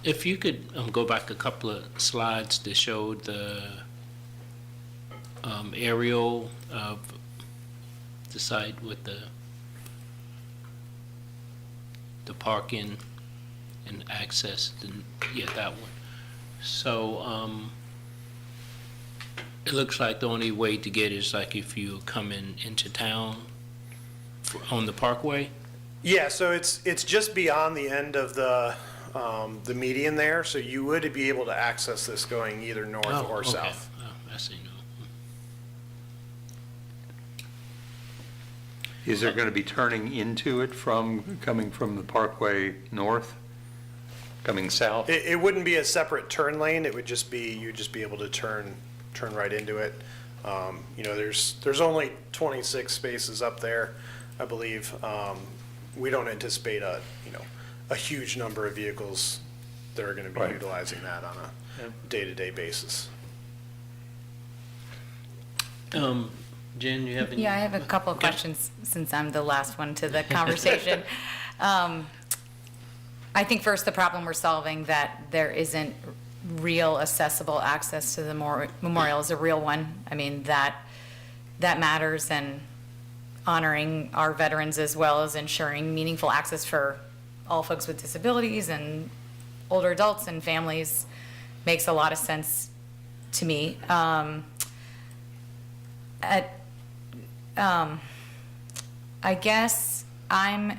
If you could go back a couple of slides to show the aerial of the site with the parking and access, that one. So it looks like the only way to get is like if you come into town on the Parkway. Yeah, so it's just beyond the end of the median there, so you would be able to access this going either north or south. I see. Is there going to be turning into it coming from the Parkway north, coming south? It wouldn't be a separate turn lane. It would just be, you'd just be able to turn right into it. There's only 26 spaces up there, I believe. We don't anticipate a huge number of vehicles that are going to be utilizing that on a day-to-day basis. Jen, you have any? Yeah, I have a couple of questions since I'm the last one to the conversation. I think first the problem we're solving, that there isn't real accessible access to the memorial, is a real one. I mean, that matters, and honoring our veterans as well as ensuring meaningful access for all folks with disabilities and older adults and families makes a lot of sense to me. I guess I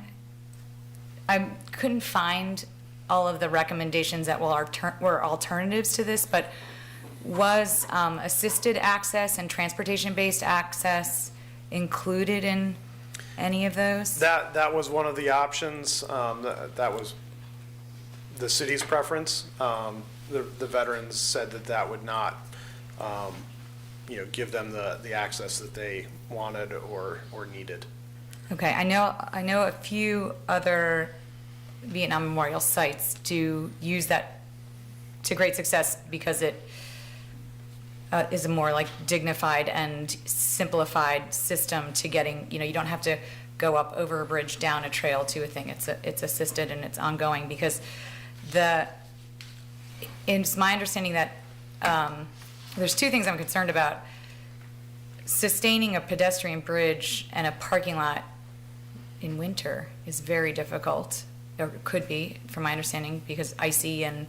couldn't find all of the recommendations that were alternatives to this, but was assisted access and transportation-based access included in any of those? That was one of the options. That was the city's preference. The veterans said that would not, give them the access that they wanted or needed. Okay, I know a few other Vietnam Memorial sites do use that to great success because it is a more like dignified and simplified system to getting, you don't have to go up over a bridge, down a trail to a thing. It's assisted and it's ongoing, because it's my understanding that there's two things I'm concerned about. Sustaining a pedestrian bridge and a parking lot in winter is very difficult, or could be, from my understanding, because icy and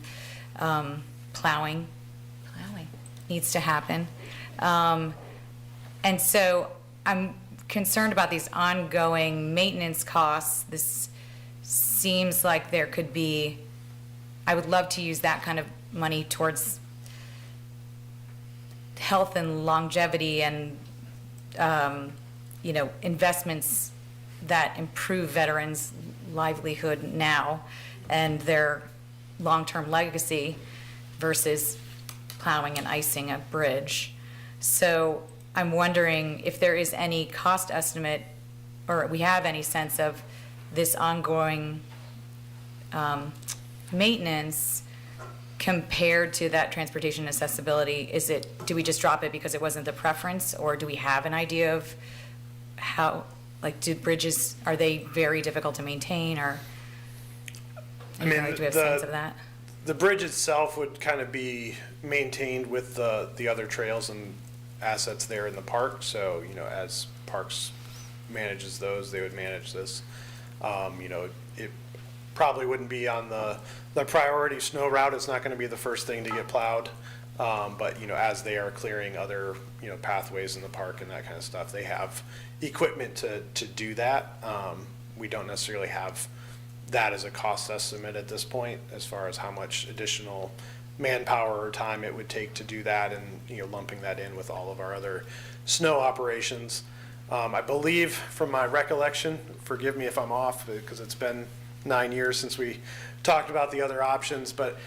plowing needs to happen. And so I'm concerned about these ongoing maintenance costs. This seems like there could be, I would love to use that kind of money towards health and longevity and, investments that improve veterans' livelihood now and their long-term legacy versus plowing and icing a bridge. So I'm wondering if there is any cost estimate, or we have any sense of this ongoing maintenance compared to that transportation accessibility. Do we just drop it because it wasn't the preference, or do we have an idea of how, like, are they very difficult to maintain, or? I mean, do we have a sense of that? The bridge itself would kind of be maintained with the other trails and assets there in the park. So, as Parks manages those, they would manage this. It probably wouldn't be on the priority snow route. It's not going to be the first thing to get plowed. But, as they are clearing other, pathways in the park and that kind of stuff, they have equipment to do that. We don't necessarily have that as a cost estimate at this point, as far as how much additional manpower or time it would take to do that, and lumping that in with all of our other snow operations. I believe, from my recollection, forgive me if I'm off, because it's been 9 years since we talked about the other options, but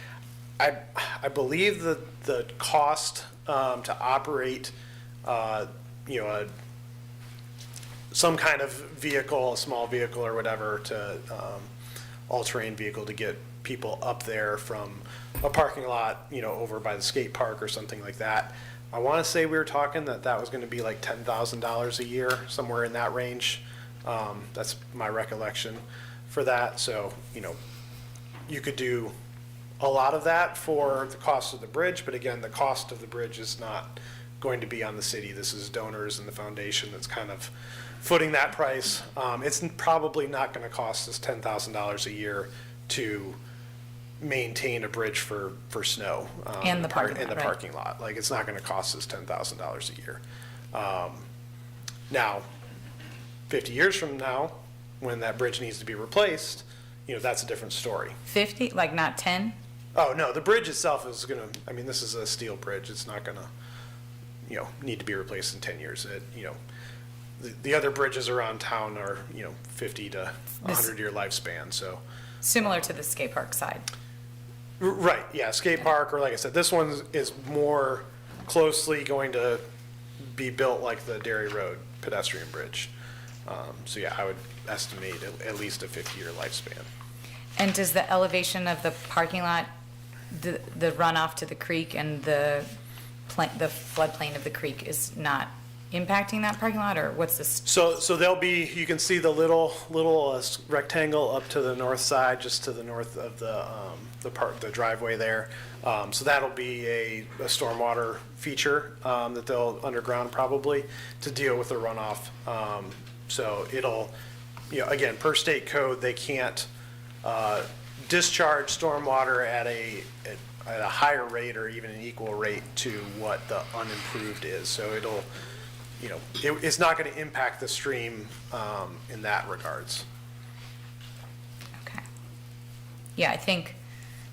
I believe that the cost to operate some kind of vehicle, a small vehicle or whatever, to all-terrain vehicle to get people up there from a parking lot, over by the skate park or something like that. I want to say we were talking that was going to be like $10,000 a year, somewhere in that range. That's my recollection for that. So, you could do a lot of that for the cost of the bridge, but again, the cost of the bridge is not going to be on the city. This is donors and the foundation that's kind of footing that price. It's probably not going to cost us $10,000 a year to maintain a bridge for snow. And the parking lot, in the right. parking lot. Like, it's not going to cost us $10,000 a year. Now, 50 years from now, when that bridge needs to be replaced, that's a different story. 50, like not 10? Oh, no, the bridge itself is going to, this is a steel bridge. It's not going to, need to be replaced in 10 years. The other bridges around town are, 50 to 100-year lifespan, so. Similar to the skate park side. Right, yeah, skate park, or like I said, this one is more closely going to be built like the Dairy Road pedestrian bridge. So yeah, I would estimate at least a 50-year lifespan. And does the elevation of the parking lot, the runoff to the creek and the floodplain of the creek is not impacting that parking lot, or what's this? So there'll be, you can see the little rectangle up to the north side, just to the north of the driveway there. So that'll be a stormwater feature that they'll underground probably to deal with the runoff. So it'll, again, per state code, they can't discharge stormwater at a higher rate or even an equal rate to what the unimproved is. So it'll, it's not going to impact the stream in that regards. Okay. Yeah, I think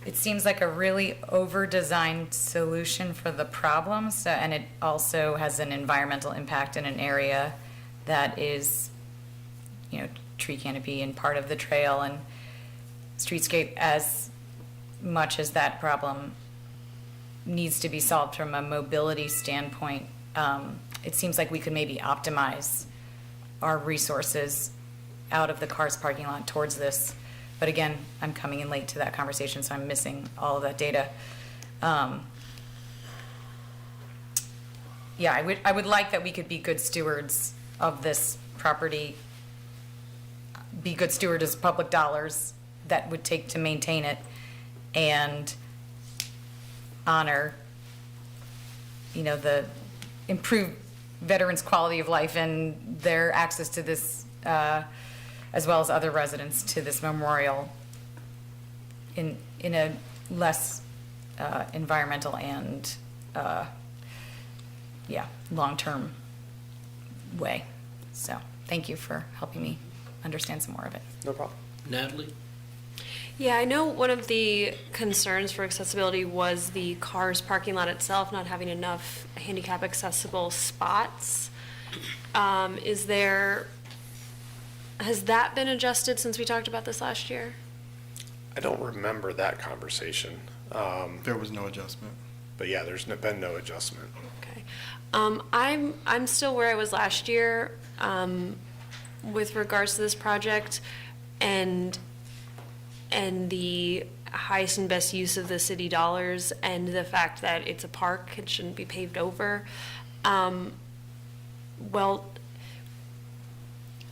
it seems like a really over-designed solution for the problems, and it also has an environmental impact in an area that is, tree canopy and part of the trail and streetscape. As much as that problem needs to be solved from a mobility standpoint, it seems like we could maybe optimize our resources out of the cars parking lot towards this. But again, I'm coming in late to that conversation, so I'm missing all of that data. Yeah, I would like that we could be good stewards of this property, be good stewards of public dollars that would take to maintain it, and honor, the improved veterans' quality of life and their access to this, as well as other residents to this memorial in a less environmental and, long-term way. So thank you for helping me understand some more of it. No problem. Natalie? Yeah, I know one of the concerns for accessibility was the cars parking lot itself not having enough handicap accessible spots. Has that been adjusted since we talked about this last year? I don't remember that conversation. There was no adjustment. But yeah, there's been no adjustment. Okay. I'm still where I was last year, with regards to this project and the highest and best use of the city dollars and the fact that it's a park, it shouldn't be paved over. Well,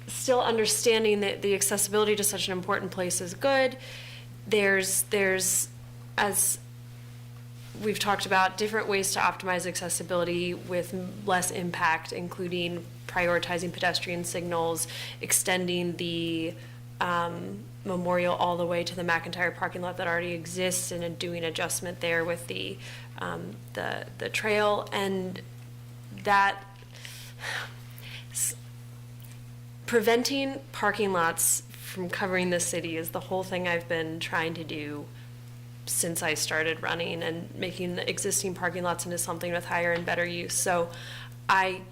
still understanding that the accessibility to such an important place is good. There's, as we've talked about, different ways to optimize accessibility with less impact, including prioritizing pedestrian signals, extending the memorial all the way to the McIntyre parking lot that already exists, and doing adjustment there with the trail, and that preventing parking lots from covering the city is the whole thing I've been trying to do since I started running, and making the existing parking lots into something with higher and better use. So I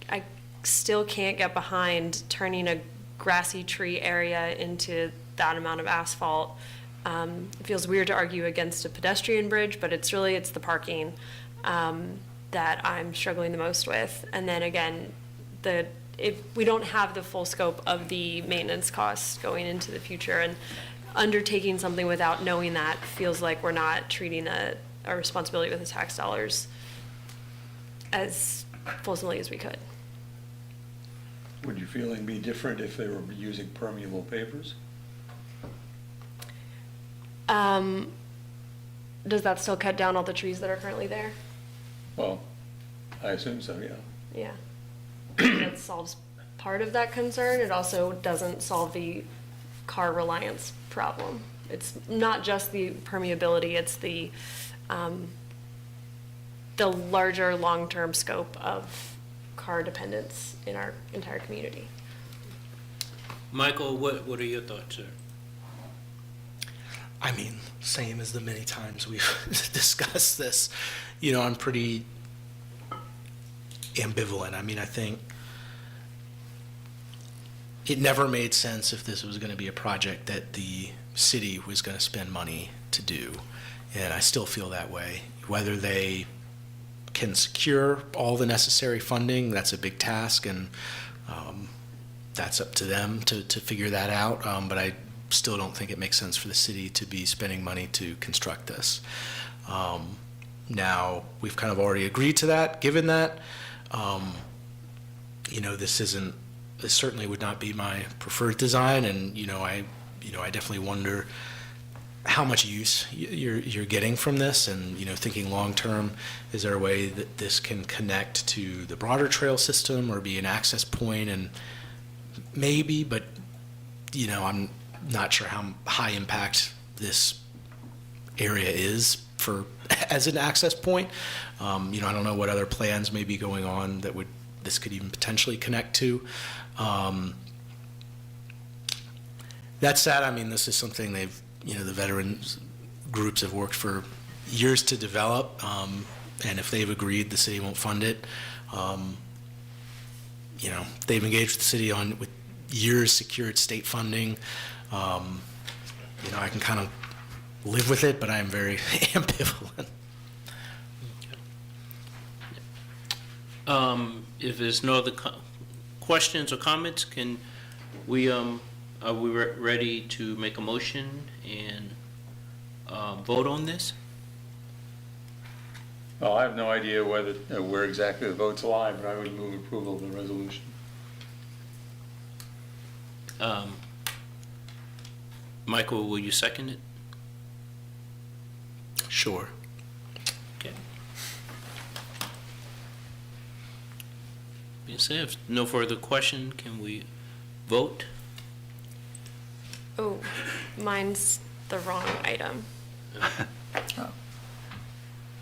still can't get behind turning a grassy tree area into that amount of asphalt. It feels weird to argue against a pedestrian bridge, but it's the parking that I'm struggling the most with. And then again, if we don't have the full scope of the maintenance costs going into the future, and undertaking something without knowing that feels like we're not treating our responsibility with the tax dollars as fulsomely as we could. Would your feeling be different if they were using permeable pavers? Does that still cut down all the trees that are currently there? Well, I assume so, yeah. Yeah. That solves part of that concern. It also doesn't solve the car reliance problem. It's not just the permeability, it's the larger long-term scope of car dependence in our entire community. Michael, what are your thoughts, sir? I mean, same as the many times we've discussed this. You know, I'm pretty ambivalent. I mean, I think it never made sense if this was going to be a project that the city was going to spend money to do. And I still feel that way. Whether they can secure all the necessary funding, that's a big task, and that's up to them to figure that out. But I still don't think it makes sense for the city to be spending money to construct this. Now, we've kind of already agreed to that. Given that, you know, this certainly would not be my preferred design, and I definitely wonder how much use you're getting from this, and thinking long term, is there a way that this can connect to the broader trail system or be an access point? And maybe, but I'm not sure how high impact this area is as an access point. I don't know what other plans may be going on that this could even potentially connect to. That said, I mean, this is something the veterans groups have worked for years to develop, and if they've agreed, the city won't fund it. They've engaged with the city with years secured state funding. I can kind of live with it, but I am very ambivalent. If there's no other questions or comments, are we ready to make a motion and vote on this? Well, I have no idea where exactly the votes lie, but I would move approval of the resolution. Michael, will you second it? Sure. Okay. If no further question, can we vote? Oh, mine's the wrong item.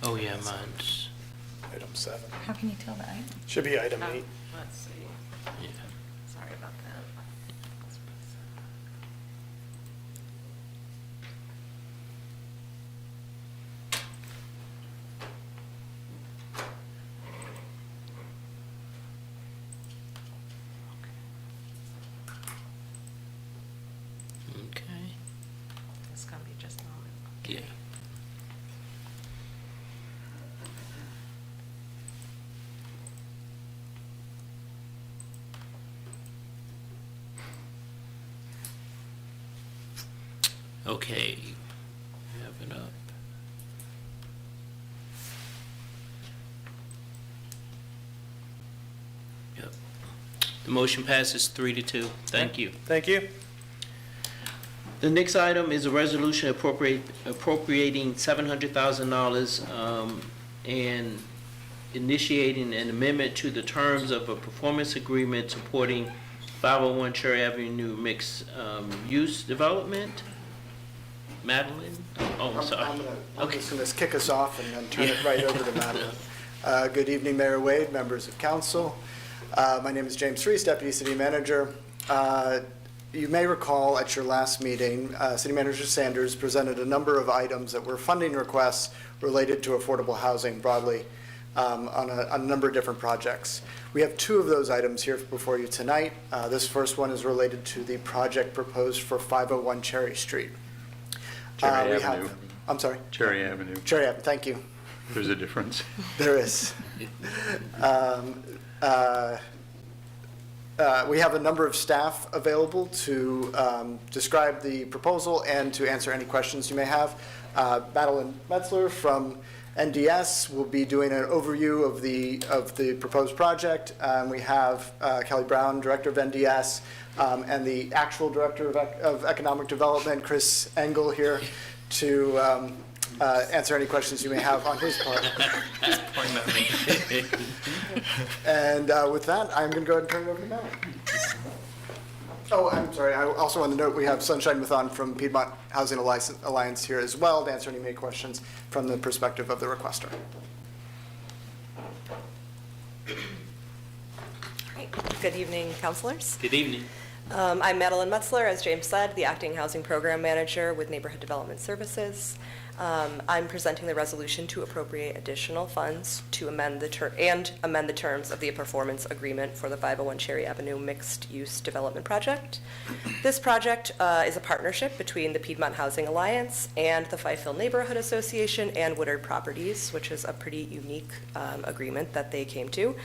Oh yeah, mine's Item 7. How can you tell the item? Should be item 8. Let's see. yeah. Sorry about that. Okay. It's gonna be just a moment. Yeah. Okay, have it up. Yep. The motion passes 3-2. Thank you. Thank you. The next item is a resolution appropriating $700,000 and initiating an amendment to the terms of a performance agreement supporting 501 Cherry Avenue mixed use development. Madeline? Oh, I'm sorry. I'm just going to kick us off and then turn it right over to Madeline. Good evening, Mayor Wade, members of council. My name is James Reese, Deputy City Manager. You may recall at your last meeting, City Manager Sanders presented a number of items that were funding requests related to affordable housing broadly on a number of different projects. We have two of those items here before you tonight. This first one is related to the project proposed for 501 Cherry Street. Cherry Avenue. I'm sorry? Cherry Avenue. Cherry Avenue, thank you. There's a difference. There is. We have a number of staff available to describe the proposal and to answer any questions you may have. Madeline Metzler from NDS will be doing an overview of the proposed project. We have Kelly Brown, Director of NDS, and the actual Director of Economic Development, Chris Engel, here to answer any questions you may have on his part. And with that, I'm going to go ahead and turn it over to Matt. Oh, I'm sorry. I also want to note we have Sunshine Mathon from Piedmont Housing Alliance here as well to answer any questions from the perspective of the requester. Good evening, councilors. Good evening. I'm Madeline Metzler, as James said, the Acting Housing Program Manager with Neighborhood Development Services. I'm presenting the resolution to appropriate additional funds to amend the terms of the performance agreement for the 501 Cherry Avenue mixed-use development project. This project is a partnership between the Piedmont Housing Alliance and the Fifield Neighborhood Association and Woodard Properties, which is a pretty unique agreement that they came to.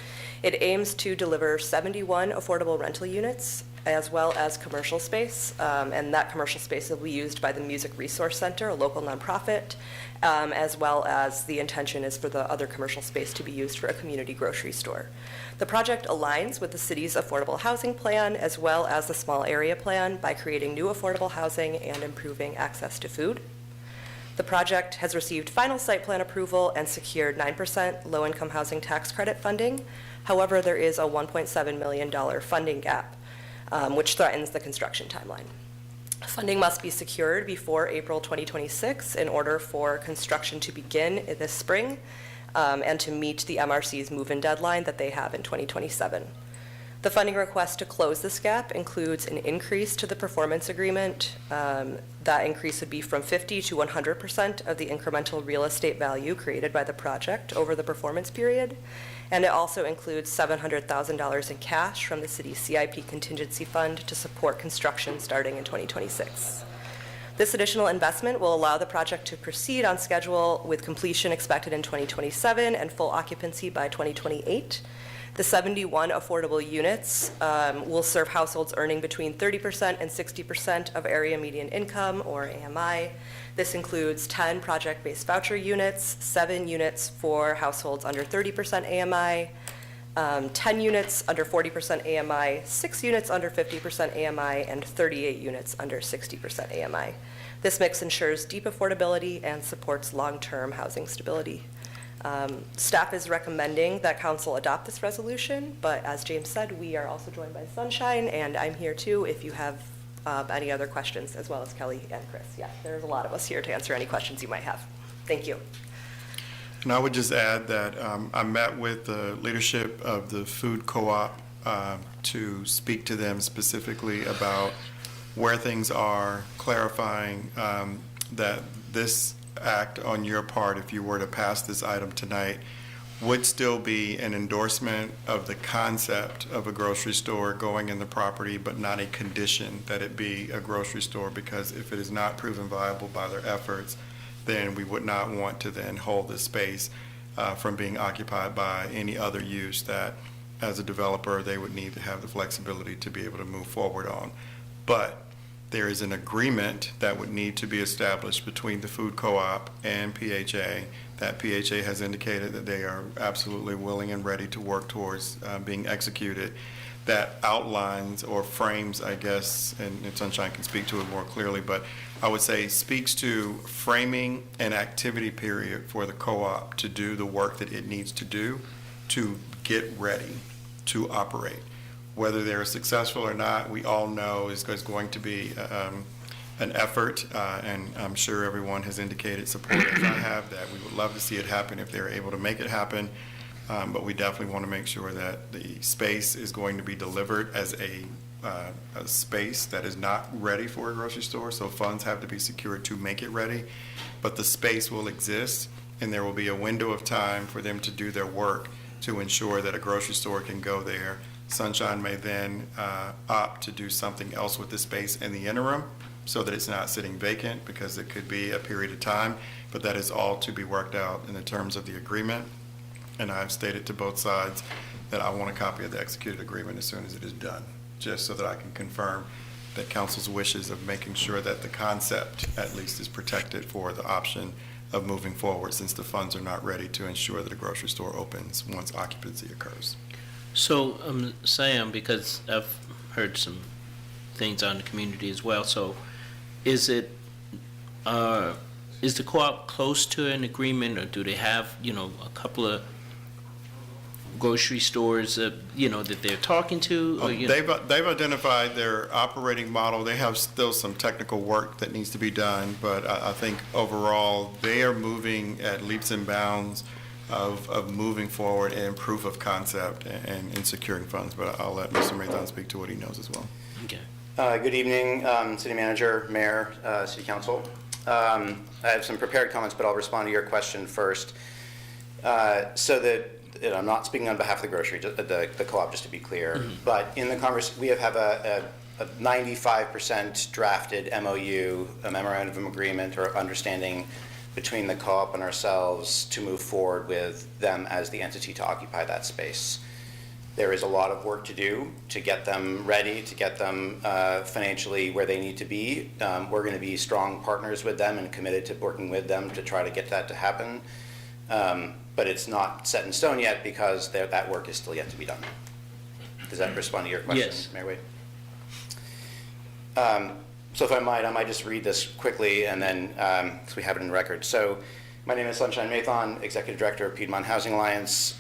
It aims to deliver 71 affordable rental units as well as commercial space, and that commercial space will be used by the Music Resource Center, a local nonprofit, as well as the intention is for the other commercial space to be used for a community grocery store. The project aligns with the city's affordable housing plan as well as the small area plan by creating new affordable housing and improving access to food. The project has received final site plan approval and secured 9% low-income housing tax credit funding. However, there is a $1.7 million funding gap, which threatens the construction timeline. Funding must be secured before April 2026 in order for construction to begin this spring and to meet the MRC's move-in deadline that they have in 2027. The funding request to close this gap includes an increase to the performance agreement. That increase would be from 50 to 100% of the incremental real estate value created by the project over the performance period. And it also includes $700,000 in cash from the city's CIP contingency fund to support construction starting in 2026. This additional investment will allow the project to proceed on schedule with completion expected in 2027 and full occupancy by 2028. The 71 affordable units will serve households earning between 30% and 60% of area median income, or AMI. This includes 10 project-based voucher units, 7 units for households under 30% AMI, 10 units under 40% AMI, 6 units under 50% AMI, and 38 units under 60% AMI. This mix ensures deep affordability and supports long-term housing stability. Staff is recommending that council adopt this resolution, but as James said, we are also joined by Sunshine, and I'm here too if you have any other questions, as well as Kelly and Chris. Yeah, there's a lot of us here to answer any questions you might have. Thank you. And I would just add that I met with the leadership of the food co-op to speak to them specifically about where things are, clarifying that this act on your part, if you were to pass this item tonight, would still be an endorsement of the concept of a grocery store going in the property, but not a condition that it be a grocery store, because if it is not proven viable by their efforts, then we would not want to then hold this space from being occupied by any other use that, as a developer, they would need to have the flexibility to be able to move forward on. But there is an agreement that would need to be established between the food co-op and PHA. That PHA has indicated that they are absolutely willing and ready to work towards being executed. That outlines or frames, I guess, and Sunshine can speak to it more clearly, but I would say speaks to framing an activity period for the co-op to do the work that it needs to do to get ready to operate. Whether they're successful or not, we all know is going to be an effort, and I'm sure everyone has indicated support, as I have, that we would love to see it happen if they're able to make it happen. But we definitely want to make sure that the space is going to be delivered as a space that is not ready for a grocery store, so funds have to be secured to make it ready. But the space will exist, and there will be a window of time for them to do their work to ensure that a grocery store can go there. Sunshine may then opt to do something else with the space in the interim so that it's not sitting vacant, because it could be a period of time, but that is all to be worked out in the terms of the agreement. And I've stated to both sides that I want a copy of the executed agreement as soon as it is done, just so that I can confirm that council's wishes of making sure that the concept at least is protected for the option of moving forward, since the funds are not ready to ensure that a grocery store opens once occupancy occurs. So, Sam, because I've heard some things on the community as well, so is it, is the co-op close to an agreement, or do they have, a couple of grocery stores, that they're talking to? Or, They've identified their operating model. They have still some technical work that needs to be done, but I think overall they are moving at leaps and bounds of moving forward in proof of concept and in securing funds. But I'll let Mr. Mathon speak to what he knows as well. Okay. Good evening, City Manager, Mayor, City Council. I have some prepared comments, but I'll respond to your question first. So that I'm not speaking on behalf of the grocery, the co-op, just to be clear. Mm-hmm. But in the conversation, we have a 95% drafted MOU, a memorandum of agreement or understanding between the co-op and ourselves to move forward with them as the entity to occupy that space. There is a lot of work to do to get them ready, to get them financially where they need to be. We're going to be strong partners with them and committed to working with them to try to get that to happen. But it's not set in stone yet, because that work is still yet to be done. Does that respond to your question, yes. Mayor Wade? So if I might just read this quickly, and then, because we have it in record. So my name is Sunshine Mathon, Executive Director of Piedmont Housing Alliance.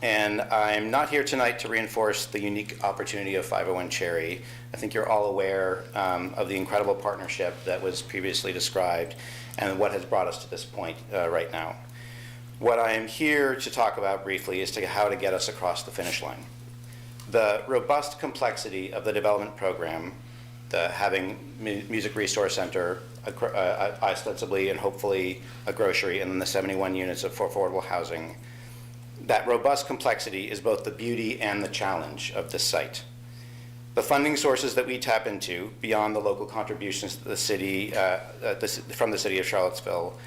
And I'm not here tonight to reinforce the unique opportunity of 501 Cherry. I think you're all aware of the incredible partnership that was previously described and what has brought us to this point right now. What I am here to talk about briefly is how to get us across the finish line. The robust complexity of the development program, having Music Resource Center, ostensibly and hopefully a grocery, and then the 71 units of affordable housing, that robust complexity is both the beauty and the challenge of this site. The funding sources that we tap into, beyond the local contributions to the city, from the city of Charlottesville,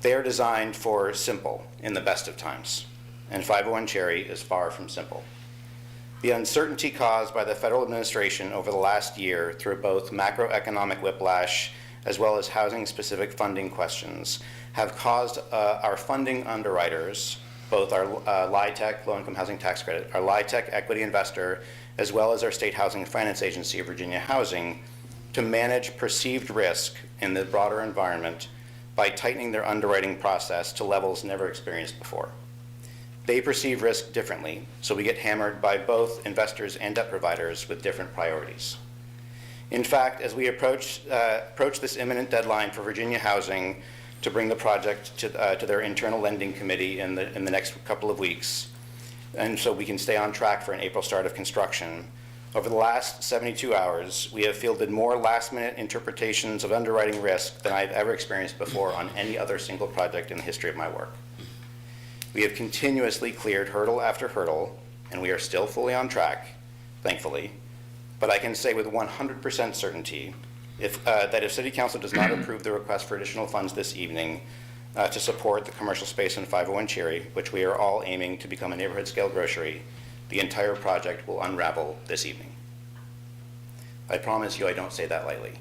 they are designed for simple in the best of times, and 501 Cherry is far from simple. The uncertainty caused by the federal administration over the last year through both macroeconomic whiplash as well as housing-specific funding questions have caused our funding underwriters, both our LIHTC, Low-Income Housing Tax Credit, our LIHTC equity investor, as well as our State Housing Finance Agency of Virginia Housing, to manage perceived risk in the broader environment by tightening their underwriting process to levels never experienced before. They perceive risk differently, so we get hammered by both investors and debt providers with different priorities. In fact, as we approach this imminent deadline for Virginia Housing to bring the project to their internal lending committee in the next couple of weeks, and so we can stay on track for an April start of construction, over the last 72 hours, we have fielded more last-minute interpretations of underwriting risk than I've ever experienced before on any other single project in the history of my work. We have continuously cleared hurdle after hurdle, and we are still fully on track, thankfully. But I can say with 100% certainty that if City Council does not approve the request for additional funds this evening to support the commercial space in 501 Cherry, which we are all aiming to become a neighborhood-scale grocery, the entire project will unravel this evening. I promise you I don't say that lightly.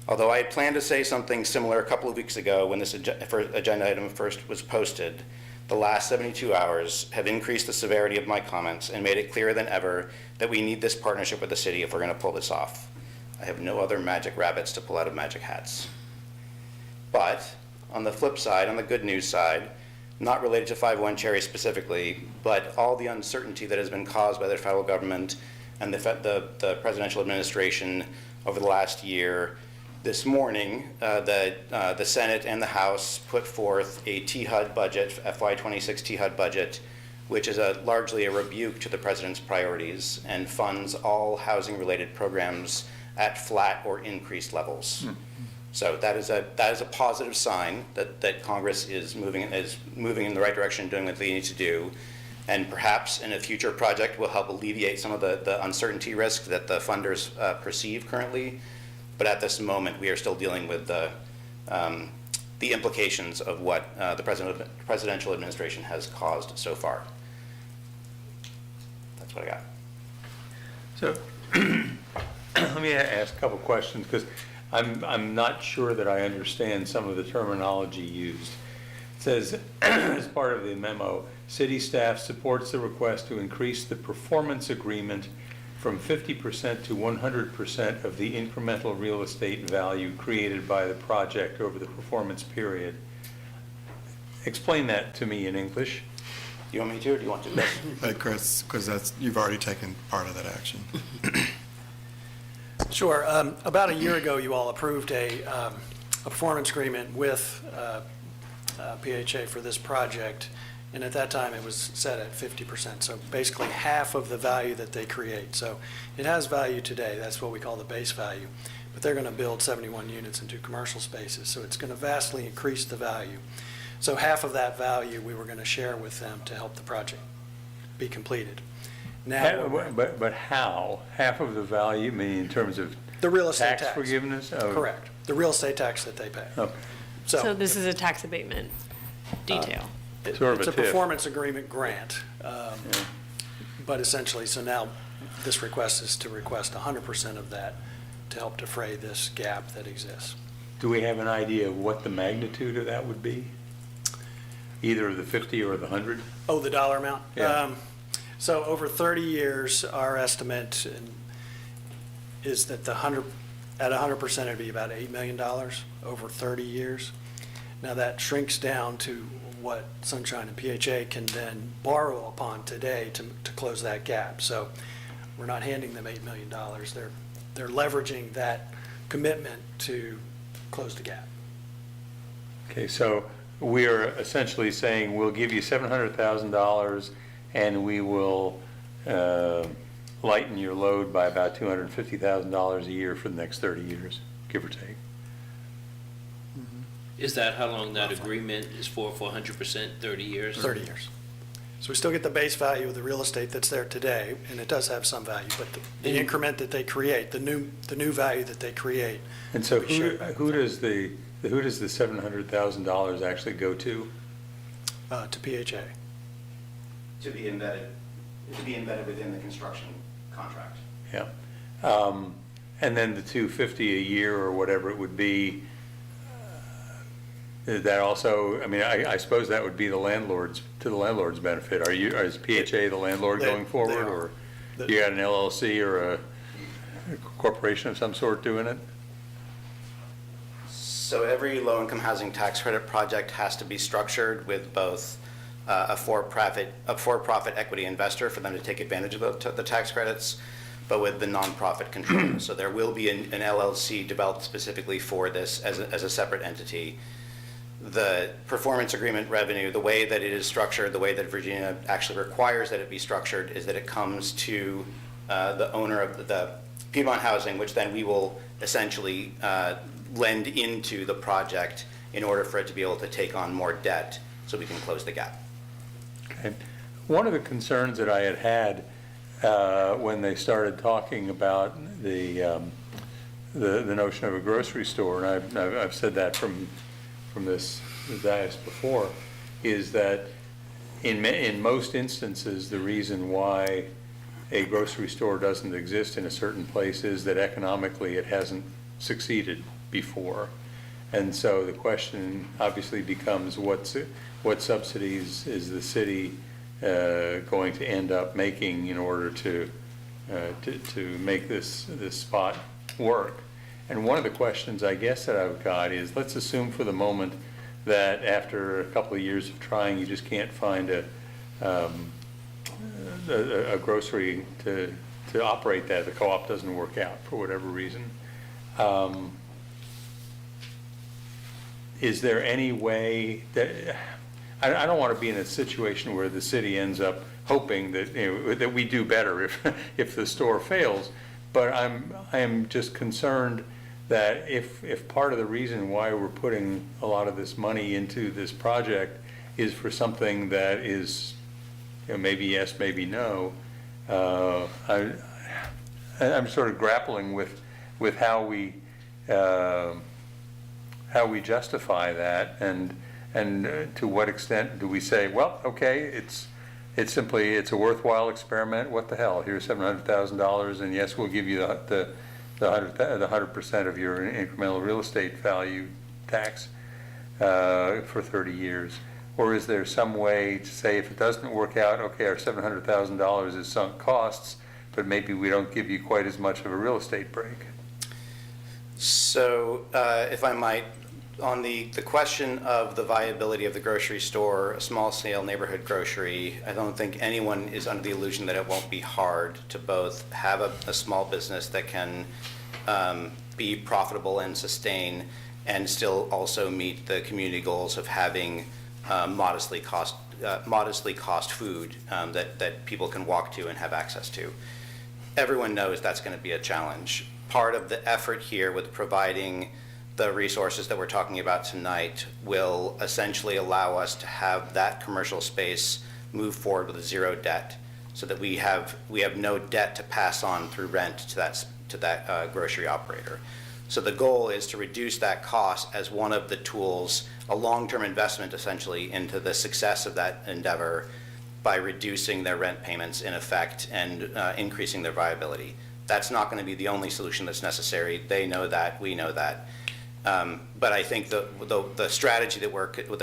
Although I had planned to say something similar a couple of weeks ago when this agenda item first was posted, the last 72 hours have increased the severity of my comments and made it clearer than ever that we need this partnership with the city if we're going to pull this off. I have no other magic rabbits to pull out of magic hats. But on the flip side, on the good news side, not related to 501 Cherry specifically, but all the uncertainty that has been caused by the federal government and the presidential administration over the last year, this morning, the Senate and the House put forth a THUD budget, FY26 THUD budget, which is largely a rebuke to the president's priorities and funds all housing-related programs at flat or increased levels. So that is a positive sign that Congress is moving in the right direction, doing what they need to do, and perhaps in a future project will help alleviate some of the uncertainty risk that the funders perceive currently. But at this moment, we are still dealing with the implications of what the presidential administration has caused so far. That's what I got. So let me ask a couple questions, because I'm not sure that I understand some of the terminology used. It says, as part of the memo, city staff supports the request to increase the performance agreement from 50% to 100% of the incremental real estate value created by the project over the performance period. Explain that to me in English. Do you want me to, or do you want to? Chris, because you've already taken part of that action. Sure. About a year ago, you all approved a performance agreement with PHA for this project, and at that time, it was set at 50%, so basically half of the value that they create. So it has value today. That's what we call the base value. But they're going to build 71 units into commercial spaces, so it's going to vastly increase the value. So half of that value we were going to share with them to help the project be completed. Now, But how? Half of the value, meaning in terms of the real estate tax forgiveness? Correct. The real estate tax that they pay. Okay. So this is a tax abatement detail. It's Sort of a a TIF. performance agreement grant, but essentially, so now this request is to request 100% of that to help defray this gap that exists. Do we have an idea of what the magnitude of that would be? Either the 50 or the 100? Oh, the dollar amount? Yeah. So over 30 years, our estimate is that at 100%, it'd be about $8 million over 30 years. Now that shrinks down to what Sunshine and PHA can then borrow upon today to close that gap. So we're not handing them $8 million. They're leveraging that commitment to close the gap. Okay, so we are essentially saying we'll give you $700,000 and we will lighten your load by about $250,000 a year for the next 30 years, give or take. Is that how long that agreement is for 100%, 30 years? 30 years. So we still get the base value of the real estate that's there today, and it does have some value, but the increment that they create, the new value that they create. And so we share back who does the $700,000 actually go to? To PHA. To be embedded within the construction contract. Yeah. And then the $250 a year or whatever it would be, that also, I mean, I suppose that would be the landlord's benefit. Is PHA the landlord going forward, or you got an LLC or a corporation of some sort doing it? So every low-income housing tax credit project has to be structured with both a for-profit equity investor for them to take advantage of the tax credits, but with the nonprofit control. So there will be an LLC developed specifically for this as a separate entity. The performance agreement revenue, the way that it is structured, the way that Virginia actually requires that it be structured, is that it comes to the owner of the Piedmont Housing, which then we will essentially lend into the project in order for it to be able to take on more debt so we can close the gap. Okay. One of the concerns that I had when they started talking about the the notion of a grocery store, and I've said that from this dais before, is that in most instances, the reason why a grocery store doesn't exist in a certain place is that economically it hasn't succeeded before. And so the question obviously becomes what subsidies is the city going to end up making in order to make this spot work. And one of the questions I guess that I've got is, let's assume for the moment that after a couple of years of trying, you just can't find a grocery to operate that. The co-op doesn't work out for whatever reason. Is there any way that, I don't want to be in a situation where the city ends up hoping that, that we do better if the store fails, but I am just concerned that if part of the reason why we're putting a lot of this money into this project is for something that is, maybe yes, maybe no, I'm sort of grappling with how we justify that, and to what extent do we say, well, okay, it's a worthwhile experiment. What the hell? Here's $700,000, and yes, we'll give you the 100% of your incremental real estate value tax for 30 years. Or is there some way to say, if it doesn't work out, okay, our $700,000 is sunk costs, but maybe we don't give you quite as much of a real estate break? So, if I might, on the question of the viability of the grocery store, a small-scale neighborhood grocery, I don't think anyone is under the illusion that it won't be hard to both have a small business that can be profitable and sustain, and still also meet the community goals of having modestly cost food that people can walk to and have access to. Everyone knows that's going to be a challenge. Part of the effort here with providing the resources that we're talking about tonight will essentially allow us to have that commercial space move forward with zero debt, so that we have no debt to pass on through rent to that grocery operator. So the goal is to reduce that cost as one of the tools, a long-term investment essentially into the success of that endeavor, by reducing their rent payments in effect and increasing their viability. That's not going to be the only solution that's necessary. They know that, we know that. But I think the strategy that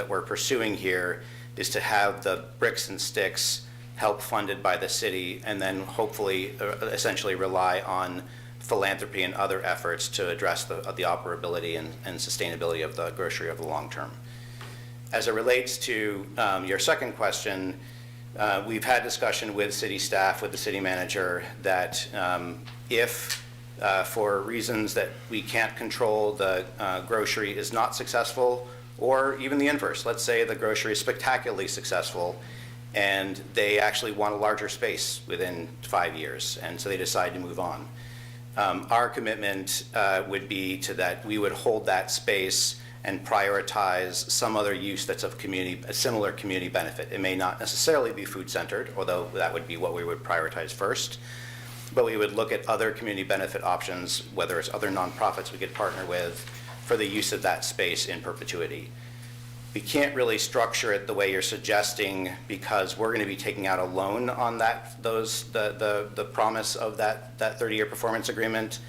we're pursuing here is to have the bricks and sticks help funded by the city, and then hopefully essentially rely on philanthropy and other efforts to address the operability and sustainability of the grocery over the long term. As it relates to your second question, we've had discussion with city staff, with the city manager, that if for reasons that we can't control, the grocery is not successful, or even the inverse. Let's say the grocery is spectacularly successful and they actually want a larger space within 5 years, and so they decide to move on. Our commitment would be to that we would hold that space and prioritize some other use that's of a similar community benefit. It may not necessarily be food-centered, although that would be what we would prioritize first. But we would look at other community benefit options, whether it's other nonprofits we could partner with, for the use of that space in perpetuity. We can't really structure it the way you're suggesting, because we're going to be taking out a loan on the promise of that 30-year performance agreement,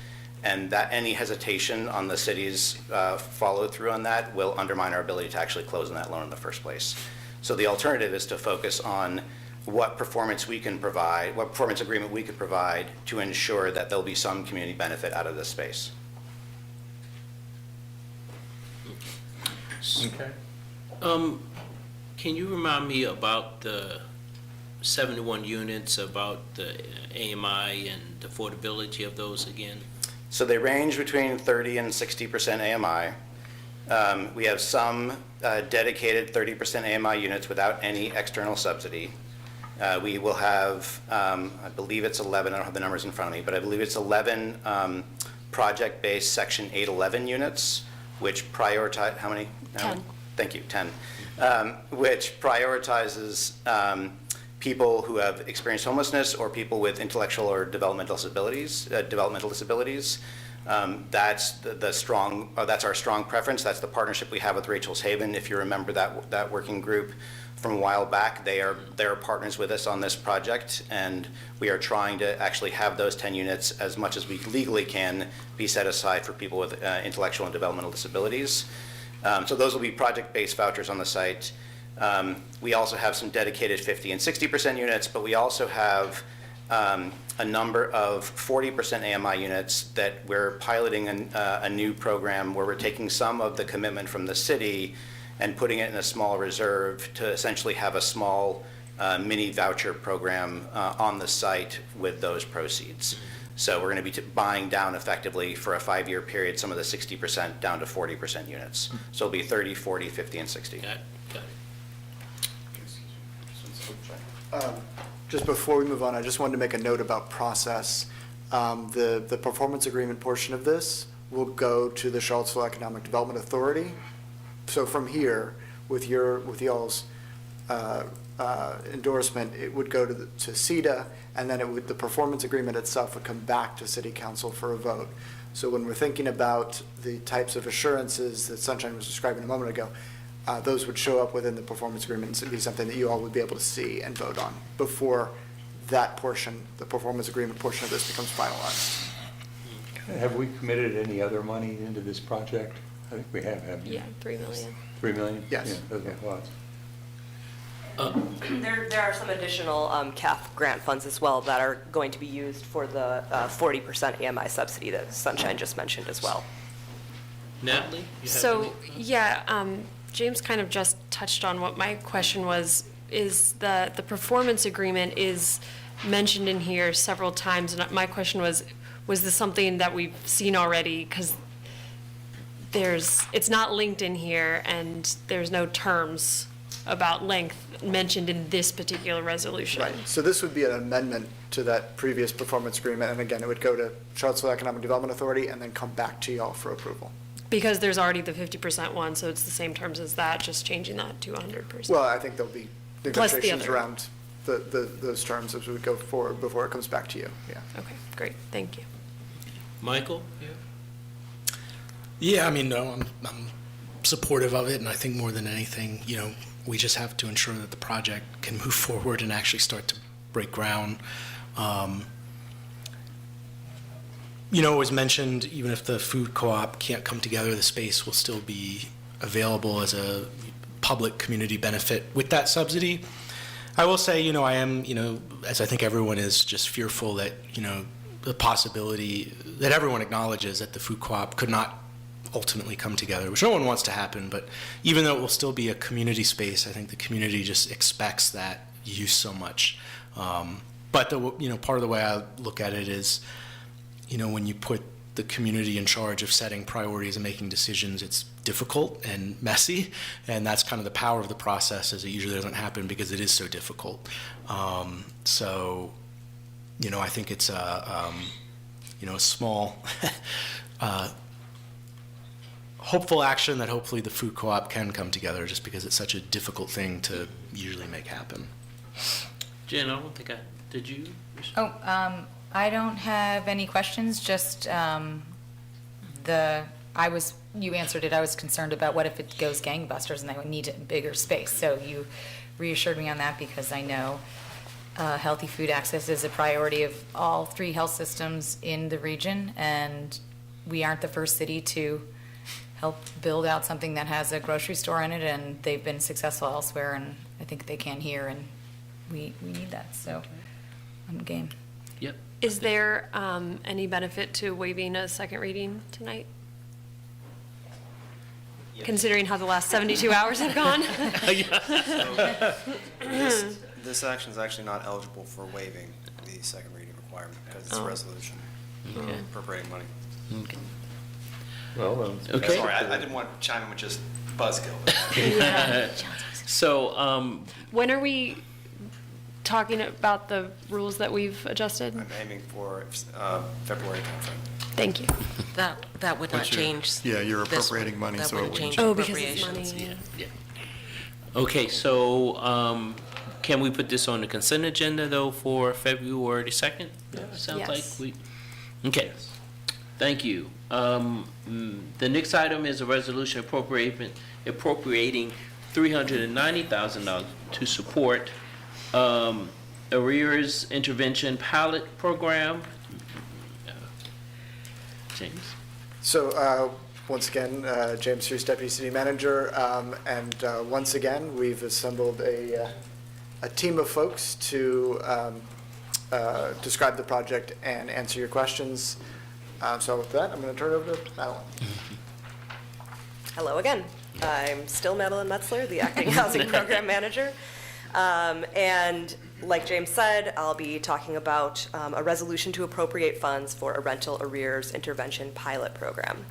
and that any hesitation on the city's follow through on that will undermine our ability to actually close on that loan in the first place. So the alternative is to focus on what performance we can provide, what performance agreement we could provide to ensure that there'll be some community benefit out of this space. Okay. Can you remind me about the 71 units, about the AMI and the affordability of those again? So they range between 30 and 60% AMI. We have some dedicated 30% AMI units without any external subsidy. We will have, I believe it's 11, I don't have the numbers in front of me, but I believe it's 11 project-based Section 811 units, which prioritize, how many? 10. Thank you, 10. Which prioritizes people who have experienced homelessness or people with intellectual or developmental disabilities. That's the strong, that's our strong preference. That's the partnership we have with Rachel's Haven. If you remember that working group from a while back, they are partners with us on this project, and we are trying to actually have those 10 units, as much as we legally can, be set aside for people with intellectual and developmental disabilities. So those will be project-based vouchers on the site. We also have some dedicated 50 and 60% units, but we also have a number of 40% AMI units that we're piloting a new program where we're taking some of the commitment from the city and putting it in a small reserve to essentially have a small mini voucher program on the site with those proceeds. So we're going to be buying down effectively for a 5-year period some of the 60% down to 40% units. So it'll be 30, 40, 50, and 60. Got it. Just before we move on, I just wanted to make a note about process. The performance agreement portion of this will go to the Charlottesville Economic Development Authority. So from here, with y'all's endorsement, it would go to CEDA, and then the performance agreement itself would come back to City Council for a vote. So when we're thinking about the types of assurances that Sunshine was describing a moment ago, those would show up within the performance agreement and be something that you all would be able to see and vote on before that portion, the performance agreement portion of this, becomes finalized. Have we committed any other money into this project? I think we have, haven't we? Yeah, $3 million. 3 million? Yes. Yeah, those are thoughts. There are some additional CAF grant funds as well that are going to be used for the 40% AMI subsidy that Sunshine just mentioned as well. Natalie? You have So, any- yeah, James kind of just touched on what my question was, is the performance agreement is mentioned in here several times, and my question was this something that we've seen already? Because it's not linked in here, and there's no terms about length mentioned in this particular resolution. Right, so this would be an amendment to that previous performance agreement, and again, it would go to Charlottesville Economic Development Authority and then come back to y'all for approval. Because there's already the 50% one, so it's the same terms as that, just changing that to 100%. Well, I think there'll be Plus the negotiations other. around those terms as we go forward before it comes back to you, yeah. Okay, great, thank you. Michael? Yeah, I mean, no, I'm supportive of it, and I think more than anything, we just have to ensure that the project can move forward and actually start to break ground. It was mentioned, even if the food co-op can't come together, the space will still be available as a public community benefit with that subsidy. I will say, I am, as I think everyone is, just fearful that, the possibility that everyone acknowledges that the food co-op could not ultimately come together, which no one wants to happen, but even though it will still be a community space, I think the community just expects that use so much. But part of the way I look at it is, when you put the community in charge of setting priorities and making decisions, it's difficult and messy, and that's kind of the power of the process, is it usually doesn't happen because it is so difficult. I think it's a small hopeful action that hopefully the food co-op can come together, just because it's such a difficult thing to usually make happen. Jen, I don't think did you? I don't have any questions, just you answered it. I was concerned about what if it goes gangbusters and they would need a bigger space. So you reassured me on that, because I know healthy food access is a priority of all 3 health systems in the region, and we aren't the first city to help build out something that has a grocery store in it, and they've been successful elsewhere, and I think they can here, and we need that, so I'm game. Yep. Is there any benefit to waiving a second reading tonight? Considering how the last 72 hours have gone? This action is actually not eligible for waiving the second reading requirement because it's a resolution appropriating money. Okay. Well, okay. Sorry, I didn't want to chime in with just buzzkill. So, when are we talking about the rules that we've adjusted? I'm aiming for February timeframe. Thank you. That would not change. Yeah, you're this appropriating one. money, That so it wouldn't wouldn't change Oh, because it's appropriations. money. yeah. Okay, so can we put this on the consent agenda, though, for February 2nd? Sounds Yes. like we, okay. Thank you. The next item is a resolution appropriating $390,000 to support arrears intervention pilot program. James. So, once again, James Reese, Deputy City Manager, and once again, we've assembled a team of folks to describe the project and answer your questions. So with that, I'm going to turn it over to Madeline. Hello again. I'm still Madeline Metzler, the Acting Housing Program Manager. And like James said, I'll be talking about a resolution to appropriate funds for a rental arrears intervention pilot program.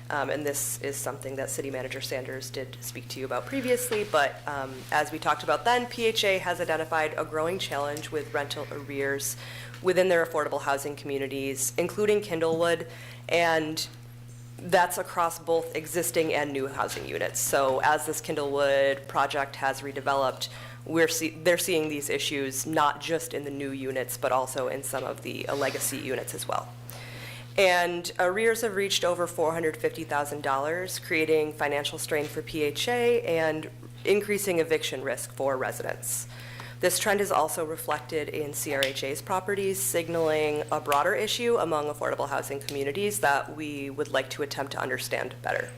And this is something that City Manager Sanders did speak to you about previously, but as we talked about then, PHA has identified a growing challenge with rental arrears within their affordable housing communities, including Kindlewood, and that's across both existing and new housing units. So as this Kindlewood project has redeveloped, they're seeing these issues not just in the new units, but also in some of the legacy units as well. And arrears have reached over $450,000, creating financial strain for PHA and increasing eviction risk for residents. This trend is also reflected in CRHA's properties, signaling a broader issue among affordable housing communities that we would like to attempt to understand better.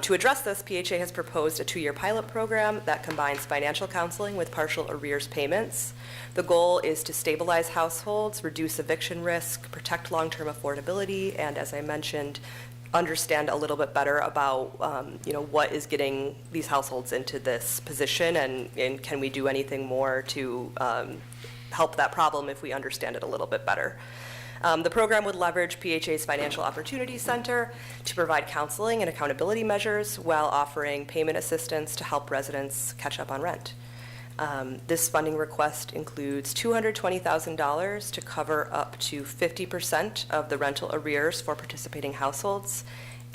To address this, PHA has proposed a 2-year pilot program that combines financial counseling with partial arrears payments. The goal is to stabilize households, reduce eviction risk, protect long-term affordability, and as I mentioned, understand a little bit better about what is getting these households into this position, and can we do anything more to help that problem if we understand it a little bit better. The program would leverage PHA's Financial Opportunity Center to provide counseling and accountability measures while offering payment assistance to help residents catch up on rent. This funding request includes $220,000 to cover up to 50% of the rental arrears for participating households,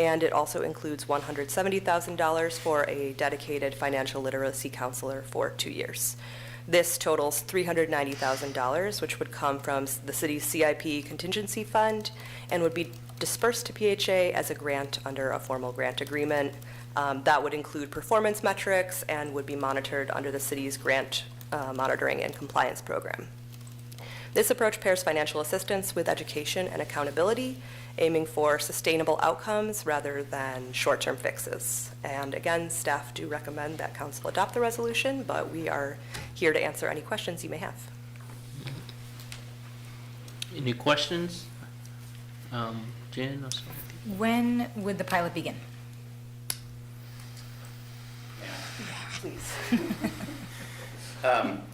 and it also includes $170,000 for a dedicated financial literacy counselor for 2 years. This totals $390,000, which would come from the city's CIP contingency fund and would be dispersed to PHA as a grant under a formal grant agreement. That would include performance metrics and would be monitored under the city's grant monitoring and compliance program. This approach pairs financial assistance with education and accountability, aiming for sustainable outcomes rather than short-term fixes. And again, staff do recommend that council adopt the resolution, but we are here to answer any questions you may have. Any questions? Jen? When would the pilot begin? Please.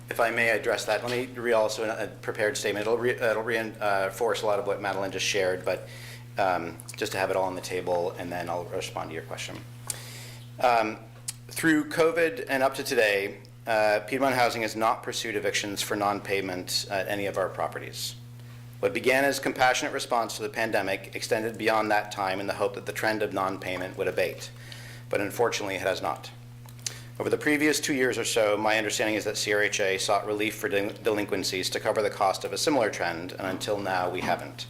If I may address that, let me read also a prepared statement. It'll reinforce a lot of what Madeline just shared, but just to have it all on the table, and then I'll respond to your question. Through COVID and up to today, Piedmont Housing has not pursued evictions for non-payment at any of our properties. What began as compassionate response to the pandemic extended beyond that time in the hope that the trend of non-payment would abate, but unfortunately it has not. Over the previous 2 years or so, my understanding is that CRHA sought relief for delinquencies to cover the cost of a similar trend, and until now we haven't.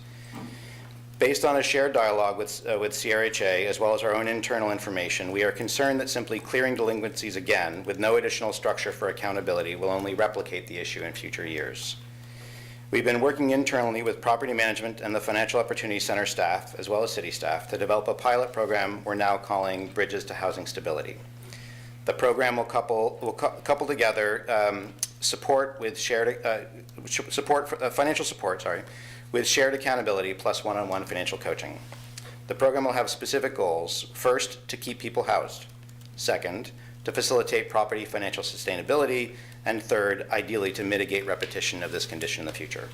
Based on a shared dialogue with CRHA, as well as our own internal information, we are concerned that simply clearing delinquencies again, with no additional structure for accountability, will only replicate the issue in future years. We've been working internally with property management and the Financial Opportunity Center staff, as well as city staff, to develop a pilot program we're now calling Bridges to Housing Stability. The program will couple together financial support, with shared accountability plus one-on-one financial coaching. The program will have specific goals. First, to keep people housed. Second, to facilitate property financial sustainability. And third, ideally to mitigate repetition of this condition in the future.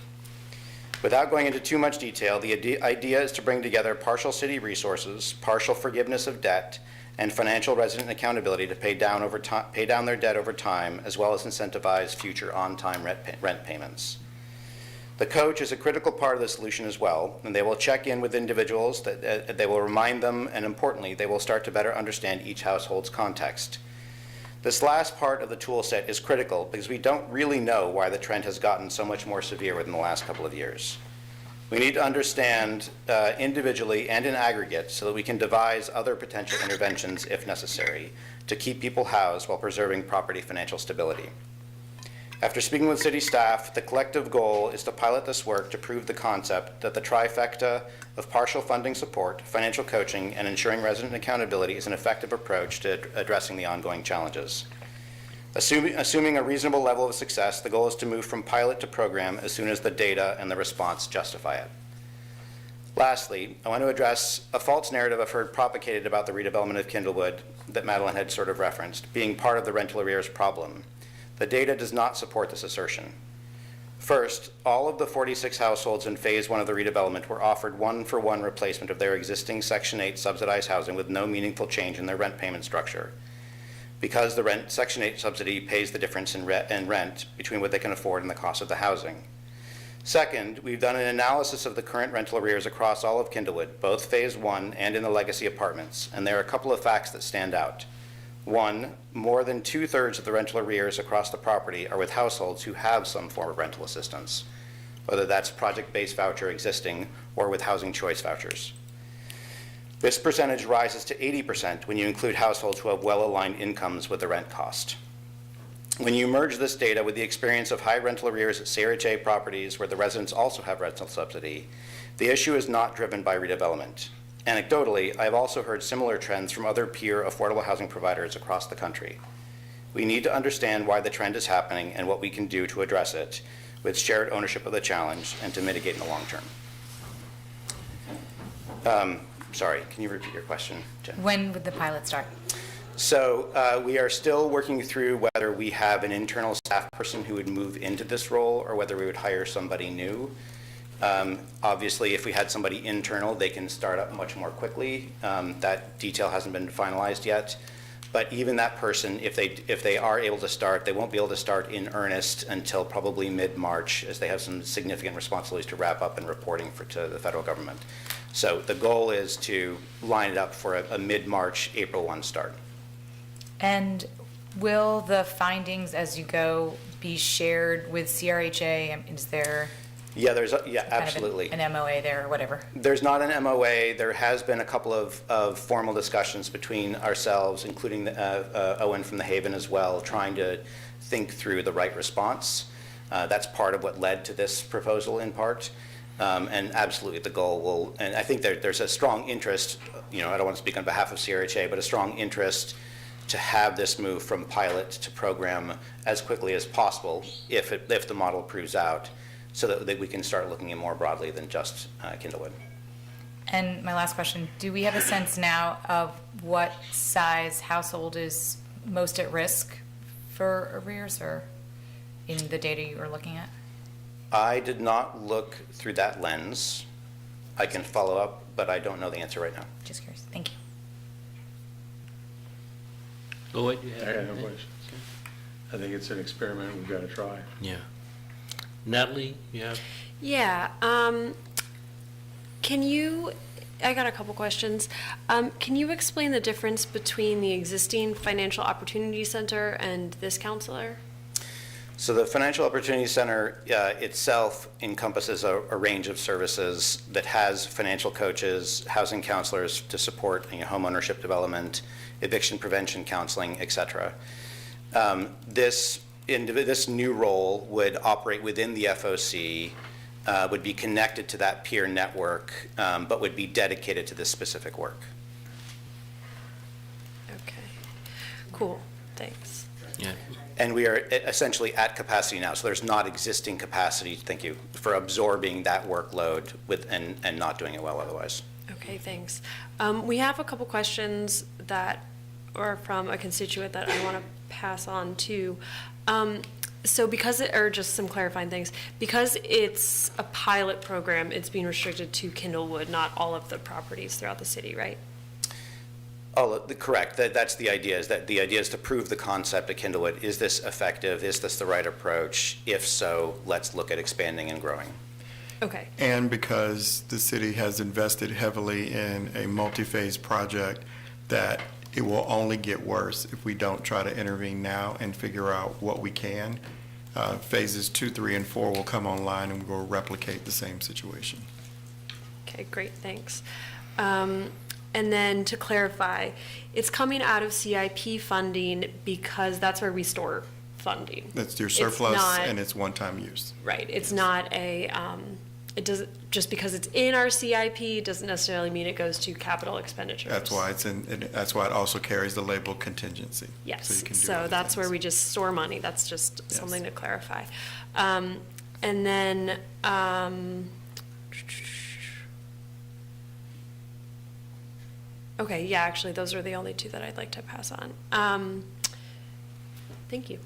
Without going into too much detail, the idea is to bring together partial city resources, partial forgiveness of debt, and financial resident accountability to pay down their debt over time, as well as incentivize future on-time rent payments. The coach is a critical part of the solution as well, and they will check in with individuals, they will remind them, and importantly, they will start to better understand each household's context. This last part of the tool set is critical because we don't really know why the trend has gotten so much more severe within the last couple of years. We need to understand individually and in aggregate so that we can devise other potential interventions if necessary to keep people housed while preserving property financial stability. After speaking with city staff, the collective goal is to pilot this work to prove the concept that the trifecta of partial funding support, financial coaching, and ensuring resident accountability is an effective approach to addressing the ongoing challenges. Assuming a reasonable level of success, the goal is to move from pilot to program as soon as the data and the response justify it. Lastly, I want to address a false narrative I've heard propagated about the redevelopment of Kindlewood that Madeline had sort of referenced, being part of the rental arrears problem. The data does not support this assertion. First, all of the 46 households in Phase 1 of the redevelopment were offered one-for-one replacement of their existing Section 8 subsidized housing with no meaningful change in their rent payment structure, because the Section 8 subsidy pays the difference in rent between what they can afford and the cost of the housing. Second, we've done an analysis of the current rental arrears across all of Kindlewood, both Phase 1 and in the legacy apartments, and there are a couple of facts that stand out. One, more than 2/3 of the rental arrears across the property are with households who have some form of rental assistance, whether that's project-based voucher existing or with housing choice vouchers. This percentage rises to 80% when you include households who have well-aligned incomes with the rent cost. When you merge this data with the experience of high rental arrears at CRHA properties where the residents also have rental subsidy, the issue is not driven by redevelopment. Anecdotally, I have also heard similar trends from other peer affordable housing providers across the country. We need to understand why the trend is happening and what we can do to address it with shared ownership of the challenge and to mitigate in the long term. Sorry, can you repeat your question, Jen? When would the pilot start? So we are still working through whether we have an internal staff person who would move into this role or whether we would hire somebody new. Obviously, if we had somebody internal, they can start up much more quickly. That detail hasn't been finalized yet. But even that person, if they are able to start, they won't be able to start in earnest until probably mid-March, as they have some significant responsibilities to wrap up in reporting to the federal government. So the goal is to line it up for a mid-March, April 1 start. And will the findings as you go be shared with CRHA? Is there Yeah, kind absolutely. of an MOA there or whatever? There's not an MOA. There has been a couple of formal discussions between ourselves, including Owen from the Haven as well, trying to think through the right response. That's part of what led to this proposal in part. And absolutely the goal will, and I think there's a strong interest, I don't want to speak on behalf of CRHA, but a strong interest to have this move from pilot to program as quickly as possible if the model proves out, so that we can start looking at more broadly than just Kindlewood. And my last question, do we have a sense now of what size household is most at risk for arrears, or in the data you were looking at? I did not look through that lens. I can follow up, but I don't know the answer right now. Just curious. Thank you. Lloyd, you I have have no anything? questions. I think it's an experiment we've got to try. Yeah. Natalie, yeah. Yeah, I got a couple questions. Can you explain the difference between the existing Financial Opportunity Center and this counselor? So the Financial Opportunity Center itself encompasses a range of services that has financial coaches, housing counselors to support home ownership development, eviction prevention counseling, et cetera. This new role would operate within the FOC, would be connected to that peer network, but would be dedicated to this specific work. Okay, cool, thanks. Yeah. And we are essentially at capacity now, so there's not existing capacity, thank you, for absorbing that workload and not doing it well otherwise. Okay, thanks. We have a couple questions that are from a constituent that I want to pass on to. So just some clarifying things, because it's a pilot program, it's being restricted to Kindlewood, not all of the properties throughout the city, right? Oh, correct. That's the idea, is that the idea is to prove the concept at Kindlewood. Is this effective? Is this the right approach? If so, let's look at expanding and growing. Okay. And because the city has invested heavily in a multi-phase project, that it will only get worse if we don't try to intervene now and figure out what we can. Phases 2, 3, and 4 will come online and we'll replicate the same situation. Okay, great, thanks. And then to clarify, it's coming out of CIP funding because that's where we store funding. That's your It's surplus not- and it's one-time use. Right, it's not a, it doesn't, just because it's in our CIP doesn't necessarily mean it goes to capital expenditures. That's why that's why it also carries the label contingency. Yes, So you can do so other that's where things. we just store money, that's just Yes. something to clarify. And then, okay, yeah, actually, those are the only two that I'd like to pass on. Thank you.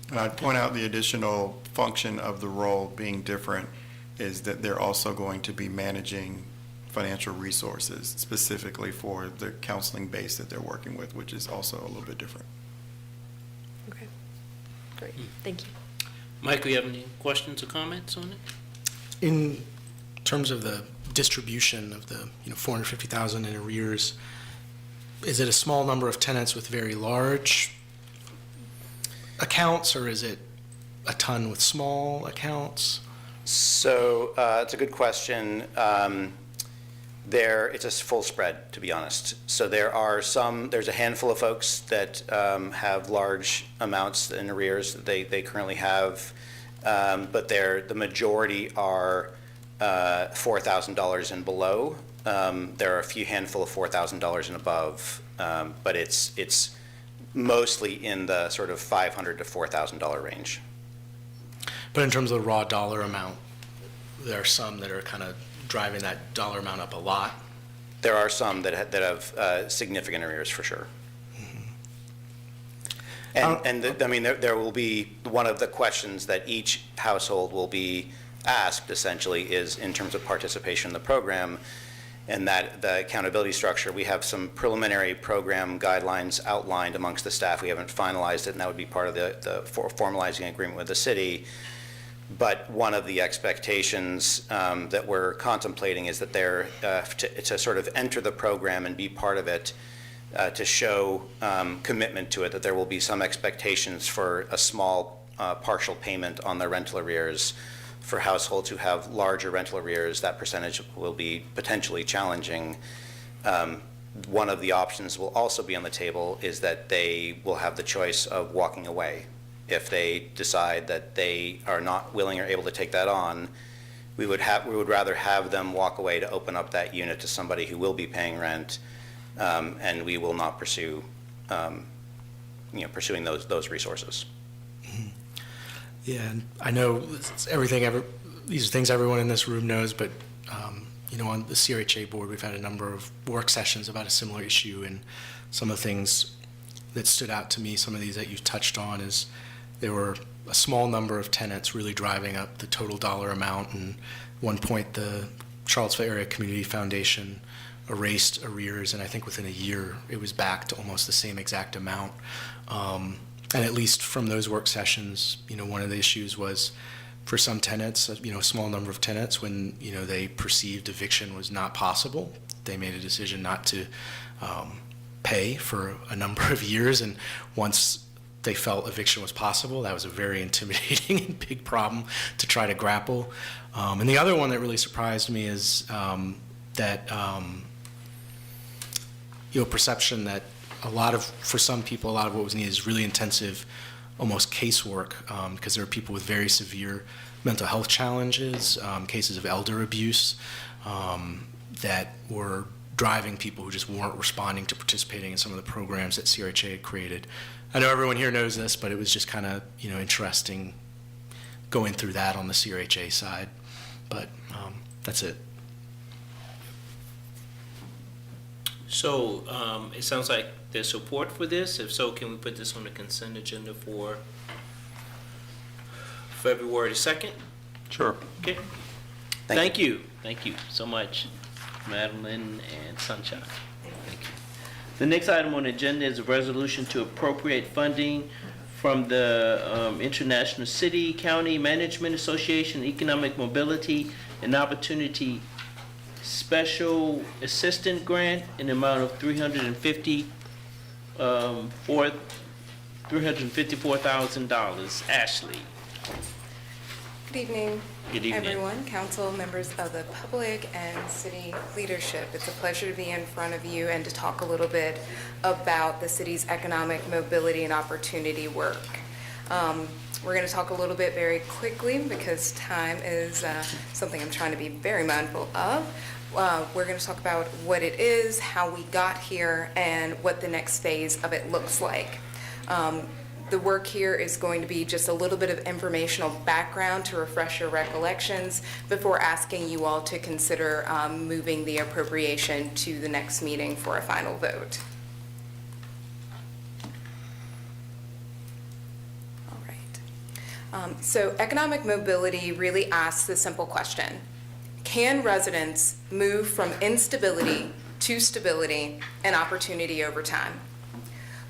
And I'd point out the additional function of the role being different is that they're also going to be managing financial resources specifically for the counseling base that they're working with, which is also a little bit different. Okay, great, thank you. Michael, you have any questions or comments on it? In terms of the distribution of the, 450,000 in arrears, is it a small number of tenants with very large accounts, or is it a ton with small accounts? So it's a good question. It's a full spread, to be honest. So there's a handful of folks that have large amounts in arrears that they currently have, but the majority are $4,000 and below. There are a few handful of $4,000 and above, but it's mostly in the sort of $500 to $4,000 range. But in terms of the raw dollar amount, there are some that are kind of driving that dollar amount up a lot. There are some that have significant arrears, for sure. There will be, one of the questions that each household will be asked, essentially, is in terms of participation in the program, and that the accountability structure. We have some preliminary program guidelines outlined amongst the staff. We haven't finalized it, and that would be part of the formalizing agreement with the city. But one of the expectations that we're contemplating is that to sort of enter the program and be part of it, to show commitment to it, that there will be some expectations for a small partial payment on their rental arrears. For households who have larger rental arrears, that percentage will be potentially challenging. One of the options will also be on the table is that they will have the choice of walking away. If they decide that they are not willing or able to take that on, we would rather have them walk away to open up that unit to somebody who will be paying rent, and we will not pursue, pursuing those resources. Yeah, and I know these are things everyone in this room knows, but, on the CRHA board, we've had a number of work sessions about a similar issue, and some of the things that stood out to me, some of these that you touched on, is there were a small number of tenants really driving up the total dollar amount, and at one point the Charlottesville Area Community Foundation erased arrears, and I think within a year it was back to almost the same exact amount. And at least from those work sessions, one of the issues was for some tenants, a small number of tenants, when, they perceived eviction was not possible, they made a decision not to pay for a number of years. And once they felt eviction was possible, that was a very intimidating and big problem to try to grapple. And the other one that really surprised me is perception that for some people, a lot of what was needed is really intensive, almost casework, because there are people with very severe mental health challenges, cases of elder abuse, that were driving people who just weren't responding to participating in some of the programs that CRHA had created. I know everyone here knows this, but it was just kind of, interesting going through that on the CRHA side. But that's it. So it sounds like there's support for this. If so, can we put this on the consent agenda for February 2nd? Sure. Okay. Thank you. Thank you so much, Madeline and Sunshine. Thank you. The next item on the agenda is a resolution to appropriate funding from the International City County Management Association Economic Mobility and Opportunity Special Assistant Grant in the amount of $354,000. Ashley. Good evening, Good evening. everyone, council, members of the public, and city leadership. It's a pleasure to be in front of you and to talk a little bit about the city's economic mobility and opportunity work. We're going to talk a little bit very quickly because time is something I'm trying to be very mindful of. We're going to talk about what it is, how we got here, and what the next phase of it looks like. The work here is going to be just a little bit of informational background to refresh your recollections before asking you all to consider moving the appropriation to the next meeting for a final vote. All right. So economic mobility really asks the simple question: can residents move from instability to stability and opportunity over time?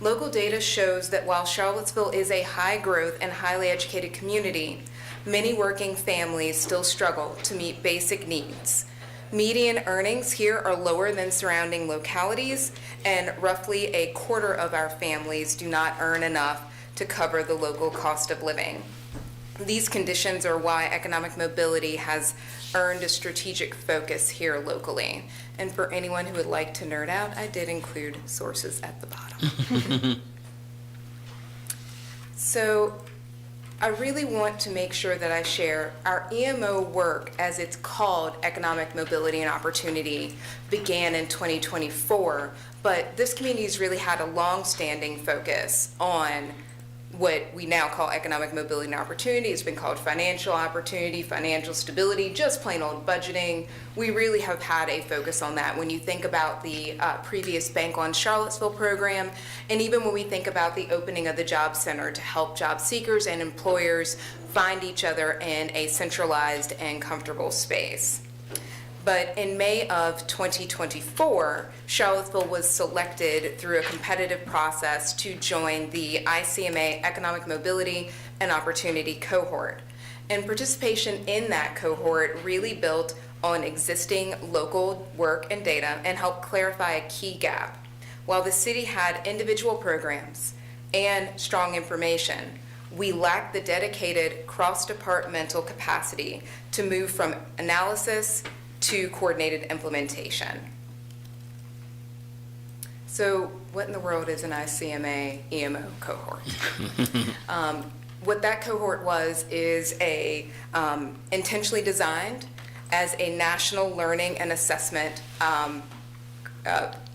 Local data shows that while Charlottesville is a high-growth and highly educated community, many working families still struggle to meet basic needs. Median earnings here are lower than surrounding localities, and roughly a quarter of our families do not earn enough to cover the local cost of living. These conditions are why economic mobility has earned a strategic focus here locally. And for anyone who would like to nerd out, I did include sources at the bottom. So I really want to make sure that I share our EMO work, as it's called, Economic Mobility and Opportunity, began in 2024, but this community has really had a long-standing focus on what we now call economic mobility and opportunity. It's been called financial opportunity, financial stability, just plain old budgeting. We really have had a focus on that when you think about the previous Bank on Charlottesville program, and even when we think about the opening of the Job Center to help job seekers and employers find each other in a centralized and comfortable space. But in May of 2024, Charlottesville was selected through a competitive process to join the ICMA Economic Mobility and Opportunity cohort. And participation in that cohort really built on existing local work and data and helped clarify a key gap. While the city had individual programs and strong information, we lacked the dedicated cross-departmental capacity to move from analysis to coordinated implementation. So what in the world is an ICMA EMO cohort? What that cohort was is a intentionally designed as a national learning and assessment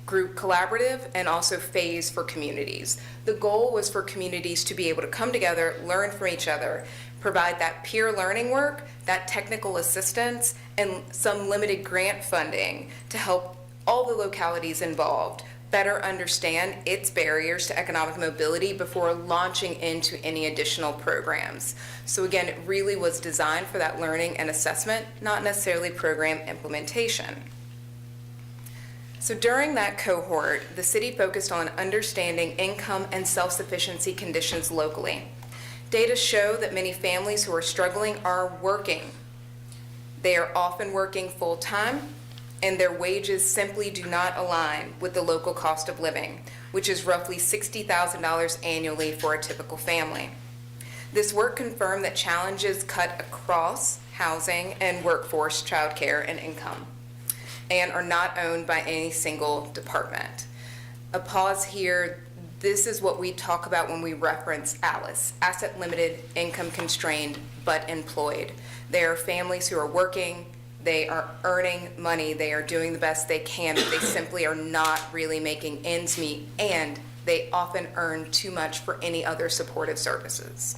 group collaborative and also phase for communities. The goal was for communities to be able to come together, learn from each other, provide that peer learning work, that technical assistance, and some limited grant funding to help all the localities involved better understand its barriers to economic mobility before launching into any additional programs. So again, it really was designed for that learning and assessment, not necessarily program implementation. So during that cohort, the city focused on understanding income and self-sufficiency conditions locally. Data show that many families who are struggling are working. They are often working full-time, and their wages simply do not align with the local cost of living, which is roughly $60,000 annually for a typical family. This work confirmed that challenges cut across housing and workforce, childcare, and income, and are not owned by any single department. A pause here. This is what we talk about when we reference ALICE, asset limited, income constrained, but employed. They are families who are working, they are earning money, they are doing the best they can, but they simply are not really making ends meet, and they often earn too much for any other supportive services.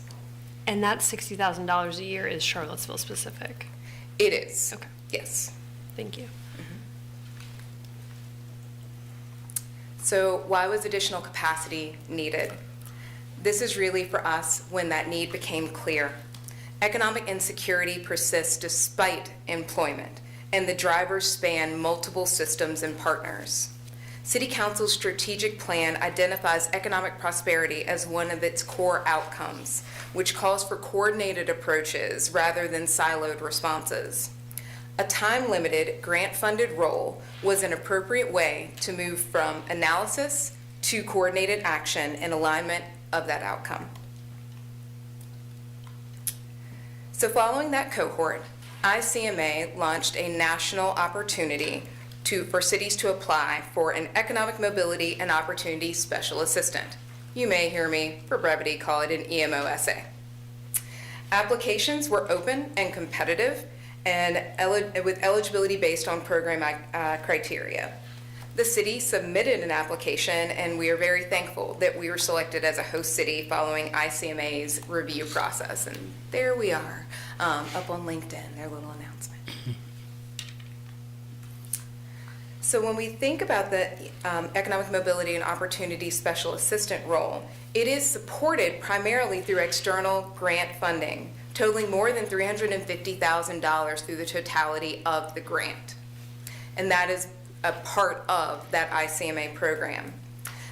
And that $60,000 a year is Charlottesville specific? It is. Okay. Yes. Thank you. So why was additional capacity needed? This is really for us when that need became clear. Economic insecurity persists despite employment, and the drivers span multiple systems and partners. City Council's strategic plan identifies economic prosperity as one of its core outcomes, which calls for coordinated approaches rather than siloed responses. A time-limited, grant-funded role was an appropriate way to move from analysis to coordinated action in alignment of that outcome. So following that cohort, ICMA launched a national opportunity for cities to apply for an Economic Mobility and Opportunity Special Assistant. You may hear me, for brevity, call it an EMOSA. Applications were open and competitive and with eligibility based on program criteria. The city submitted an application, and we are very thankful that we were selected as a host city following ICMA's review process. And there we are, up on LinkedIn, their little announcement. So when we think about the Economic Mobility and Opportunity Special Assistant role, it is supported primarily through external grant funding, totaling more than $350,000 through the totality of the grant. And that is a part of that ICMA program.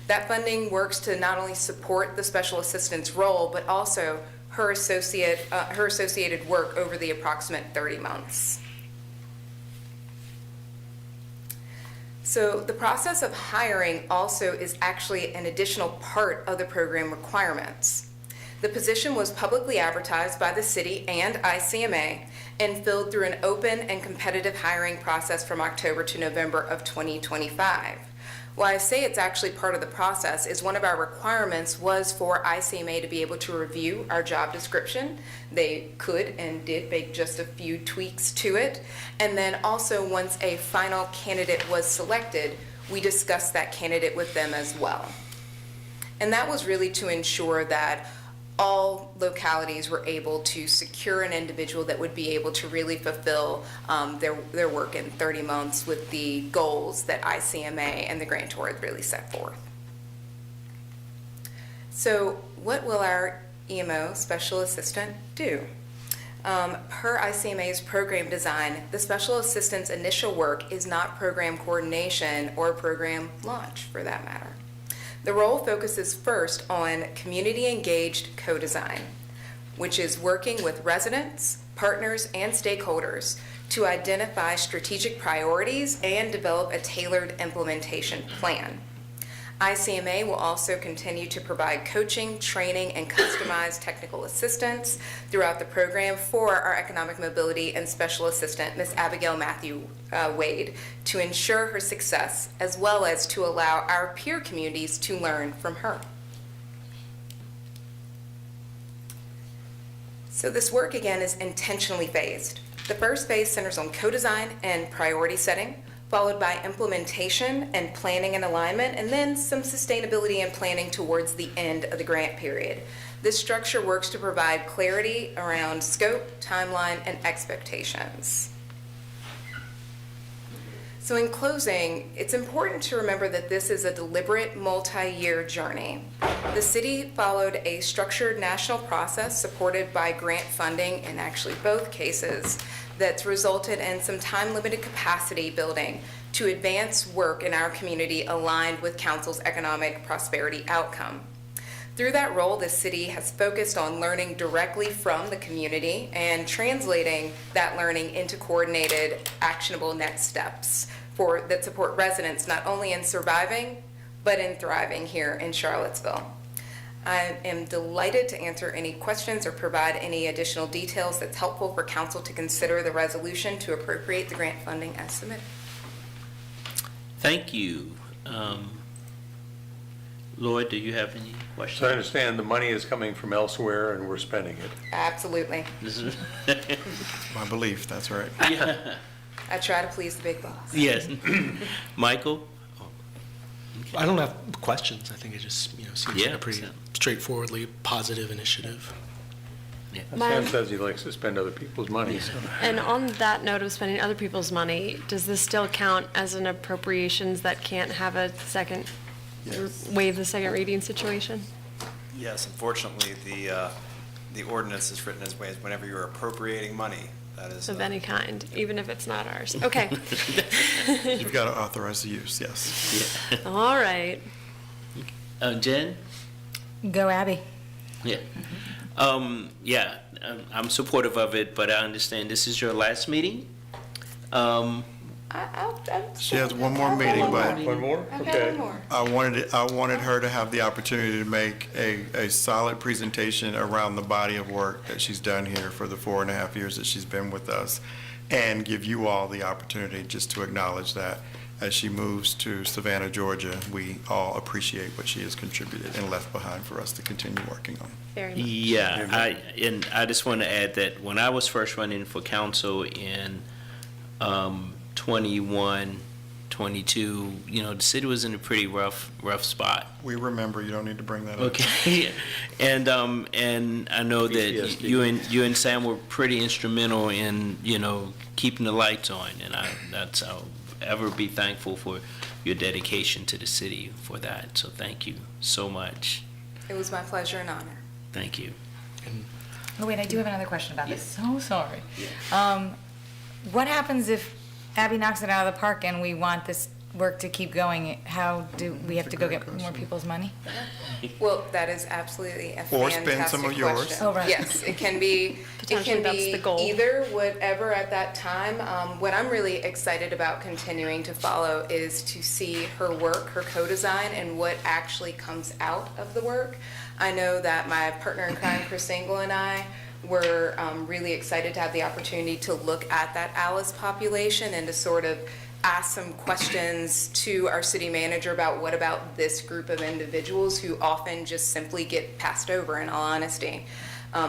That funding works to not only support the special assistant's role, but also her associated work over the approximate 30 months. So the process of hiring also is actually an additional part of the program requirements. The position was publicly advertised by the city and ICMA and filled through an open and competitive hiring process from October to November of 2025. Why I say it's actually part of the process is one of our requirements was for ICMA to be able to review our job description. They could and did make just a few tweaks to it. And then also once a final candidate was selected, we discussed that candidate with them as well. And that was really to ensure that all localities were able to secure an individual that would be able to really fulfill their work in 30 months with the goals that ICMA and the grantor had really set forth. So what will our EMO special assistant do? Per ICMA's program design, the special assistant's initial work is not program coordination or program launch for that matter. The role focuses first on community-engaged co-design, which is working with residents, partners, and stakeholders to identify strategic priorities and develop a tailored implementation plan. ICMA will also continue to provide coaching, training, and customized technical assistance throughout the program for our Economic Mobility and Special Assistant, Ms. Abigail Wade, to ensure her success, as well as to allow our peer communities to learn from her. So this work, again, is intentionally phased. The first phase centers on co-design and priority setting, followed by implementation and planning and alignment, and then some sustainability and planning towards the end of the grant period. This structure works to provide clarity around scope, timeline, and expectations. So in closing, it's important to remember that this is a deliberate multi-year journey. The city followed a structured national process supported by grant funding in actually both cases that's resulted in some time-limited capacity building to advance work in our community aligned with Council's economic prosperity outcome. Through that role, the city has focused on learning directly from the community and translating that learning into coordinated, actionable next steps that support residents not only in surviving, but in thriving here in Charlottesville. I am delighted to answer any questions or provide any additional details that's helpful for council to consider the resolution to appropriate the grant funding as submitted. Thank you. Lloyd, do you have any questions? So I understand the money is coming from elsewhere and we're spending it. Absolutely. My belief, that's right. Yeah. I try to please the big boss. Yes. Michael? I don't have questions. I think it just, seems like Yeah, a pretty straightforwardly positive initiative. Sam says he likes to spend other people's money, so. And on that note of spending other people's money, does this still count as an appropriations that can't have a second, waive the second reading situation? Yes, unfortunately, the ordinance is written as ways whenever you're appropriating money, that is. Of any kind, even if it's not ours. Okay. You've got to authorize the use, yes. Yeah. All right. Jen? Go Abby. Yeah. I'm supportive of it, but I understand this is your last meeting. She has one more meeting, but One more? I've got Okay. one more. I wanted her to have the opportunity to make a solid presentation around the body of work that she's done here for the 4.5 years that she's been with us, and give you all the opportunity just to acknowledge that as she moves to Savannah, Georgia, we all appreciate what she has contributed and left behind for us to continue working on. Very much. Yeah, I just want to add that when I was first running for council in 21, 22, the city was in a pretty rough spot. We remember, you don't need to bring that up. Okay, and I know that PTSD. you and Sam were pretty instrumental in keeping the lights on, and I'll ever be thankful for your dedication to the city for that. So thank you so much. It was my pleasure and honor. Thank you. Oh, wait, I do have another question about this. So sorry. What happens if Abby knocks it out of the park and we want this work to keep going? How do we have to go get more people's money? Well, that is absolutely a Or fantastic spend some of yours. question. Oh, right. Yes, it can be, Potentially that's the goal. either, whatever at that time. What I'm really excited about continuing to follow is to see her work, her co-design, and what actually comes out of the work. I know that my partner in crime, Chris Engel, and I were really excited to have the opportunity to look at that Alice population and to sort of ask some questions to our city manager about what about this group of individuals who often just simply get passed over, in all honesty.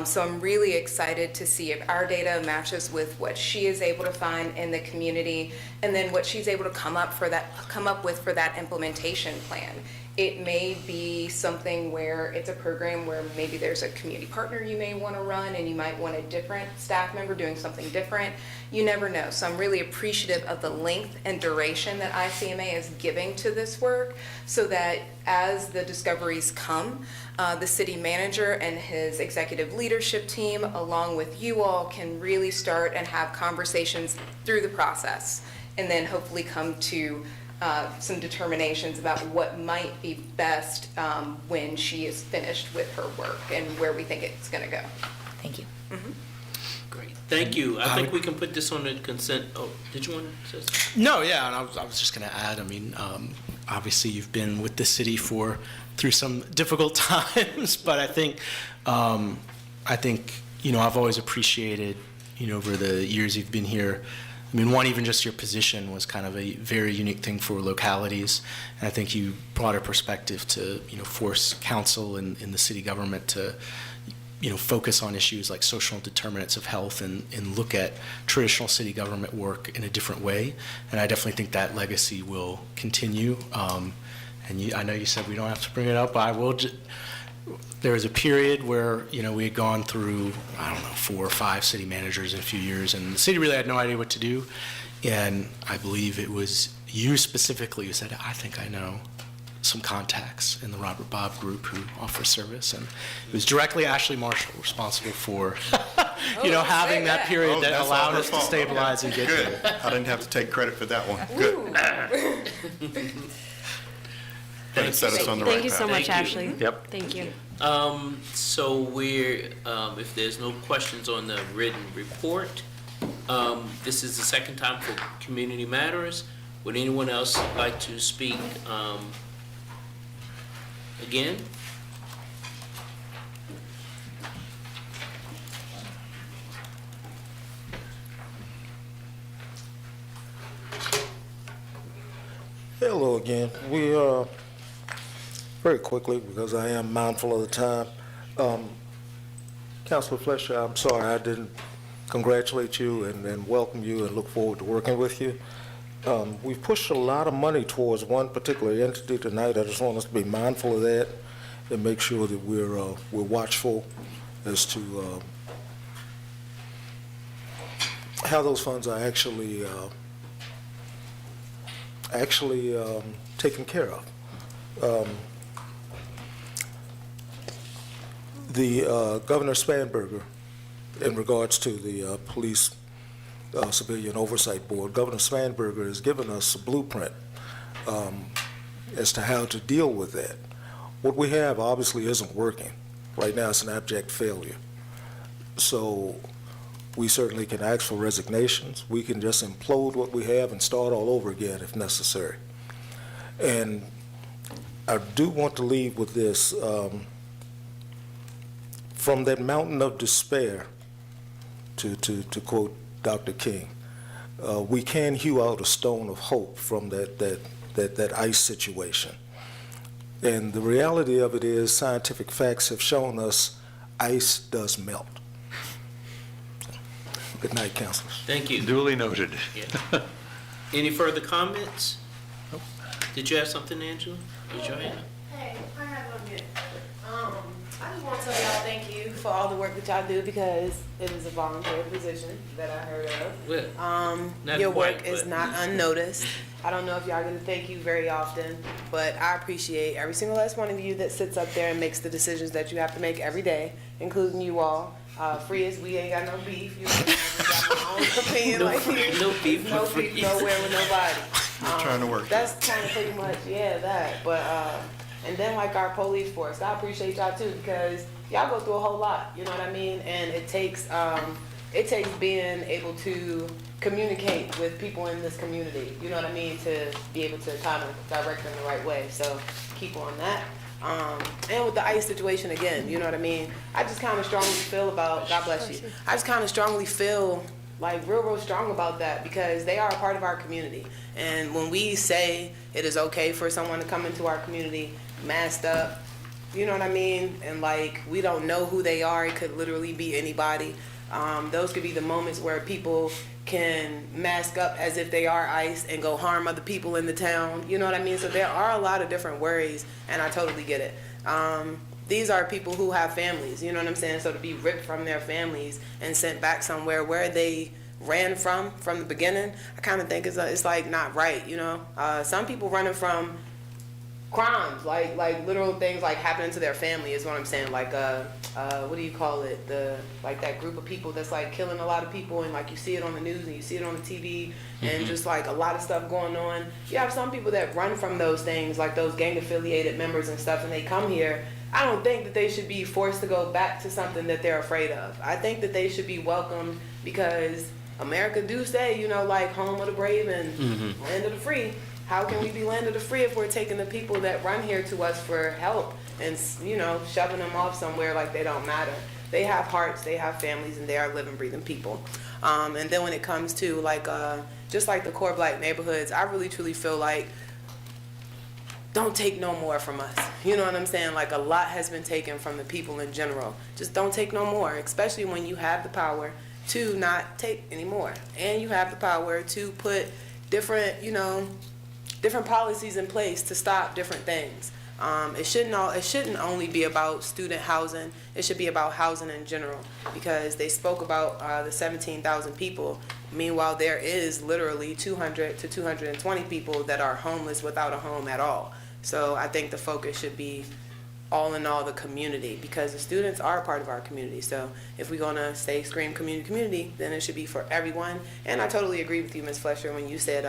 So I'm really excited to see if our data matches with what she is able to find in the community, and then what she's able to come up with for that implementation plan. It may be something where it's a program where maybe there's a community partner you may want to run, and you might want a different staff member doing something different. You never know. So I'm really appreciative of the length and duration that ICMA is giving to this work, so that as the discoveries come, the city manager and his executive leadership team, along with you all, can really start and have conversations through the process, and then hopefully come to some determinations about what might be best when she is finished with her work and where we think it's going to go. Thank you. Great. Thank you. I think we can put this on the consent. Oh, did you want to say something? No, yeah, and I was just going to add, obviously you've been with the city through some difficult times, but I think, I've always appreciated, over the years you've been here, one, even just your position was kind of a very unique thing for localities, and I think you brought a perspective to, force council and the city government to, focus on issues like social determinants of health and look at traditional city government work in a different way, and I definitely think that legacy will continue. I know you said we don't have to bring it up, but I will there was a period where, we had gone through, 4 or 5 city managers in a few years, and the city really had no idea what to do. And I believe it was you specifically who said, I think I know some contacts in the Robert Bob group who offer service. And it was directly Ashley Marshall responsible for, having that period that that's all allowed her us to fault. stabilize and get Good. there. I didn't have to take credit for that one. Good. But it set us on the right path. Thank you so much, Thank you. Ashley. Yep. Thank you. So we're, if there's no questions on the written report, this is the second time for Community Matters. Would anyone else like to speak again? Hello again. We, very quickly, because I am mindful of the time, Councilor Fletcher, I'm sorry I didn't congratulate you and welcome you and look forward to working with you. We've pushed a lot of money towards one particular entity tonight. I just want us to be mindful of that and make sure that we're watchful as to how those funds are actually taken care of. The Governor Spanberger, in regards to the Police Civilian Oversight Board, Governor Spanberger has given us a blueprint as to how to deal with that. What we have obviously isn't working. Right now it's an abject failure. So We certainly can ask for resignations. We can just implode what we have and start all over again if necessary. And I do want to leave with this. From that mountain of despair, to quote Dr. King, we can hew out a stone of hope from that ice situation. And the reality of it is scientific facts have shown us ice does melt. Good night, councilors. Thank you. Duly noted. Yeah. Any further comments? Did you have something, Angela? Raise your hand. Hey, I have a minute. I just want to tell y'all thank you for all the work that y'all do because it is a volunteer position that I heard of. Not Your quite, work is but- not unnoticed. I don't know if y'all get to thank you very often, but I appreciate every single last one of you that sits up there and makes the decisions that you have to make every day, including you all. Free as we ain't got no beef. You know, I got my own opinion No- like you. no beef No with beef Freeze. nowhere with nobody. Trying to work. That's kind of pretty much, yeah, that. But, and then like our police force, I appreciate y'all too because y'all go through a whole lot, you know what I mean? And it takes being able to communicate with people in this community, you know what I mean, to be able to kind of direct them the right way. So keep on that. And with the ICE situation again, you know what I mean? I just kind of strongly feel about, God bless you, I just kind of strongly feel like real strong about that because they are a part of our community. And when we say it is okay for someone to come into our community masked up, you know what I mean? And like, we don't know who they are. It could literally be anybody. Those could be the moments where people can mask up as if they are ICE and go harm other people in the town. You know what I mean? So there are a lot of different worries, and I totally get it. These are people who have families, you know what I'm saying? So to be ripped from their families and sent back somewhere where they ran from the beginning, I kind of think it's like not right, you know? Some people running from crimes, like literal things like happening to their family is what I'm saying. Like what do you call it? Like that group of people that's like killing a lot of people and like you see it on the news and you see it on the TV and just like a lot of stuff going on. You have some people that run from those things, like those gang affiliated members and stuff, and they come here. I don't think that they should be forced to go back to something that they're afraid of. I think that they should be welcomed because America do say, you know, like home of the brave and land of the free. How can we be land of the free if we're taking the people that run here to us for help and, you know, shoving them off somewhere like they don't matter? They have hearts, they have families, and they are living, breathing people. And then when it comes to like, just like the core black neighborhoods, I really truly feel like don't take no more from us. You know what I'm saying? Like a lot has been taken from the people in general. Just don't take no more, especially when you have the power to not take any more. And you have the power to put different, you know, different policies in place to stop different things. It shouldn't only be about student housing. It should be about housing in general because they spoke about the 17,000 people. Meanwhile, there is literally 200 to 220 people that are homeless without a home at all. So I think the focus should be all in all the community because the students are a part of our community. So if we're gonna say scream community, then it should be for everyone. And I totally agree with you, Ms. Flesher, when you said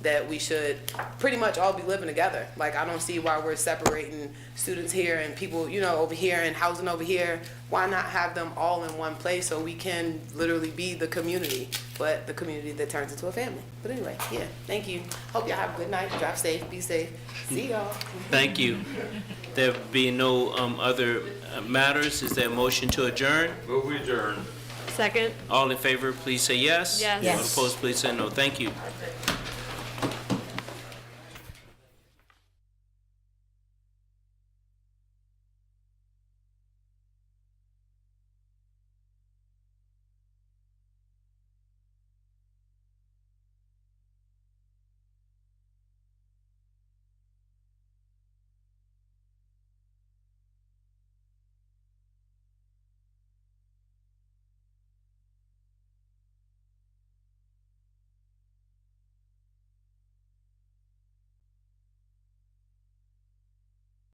that we should pretty much all be living together. Like I don't see why we're separating students here and people, you know, over here and housing over here. Why not have them all in one place so we can literally be the community, but the community that turns into a family. But anyway, yeah, thank you. Hope y'all have a good night. Drive safe, be safe. See y'all. Thank you. There being no other matters, is there a motion to adjourn? Move we adjourn. Second. All in favor, please say yes. Yes. All opposed, please say no. Thank you.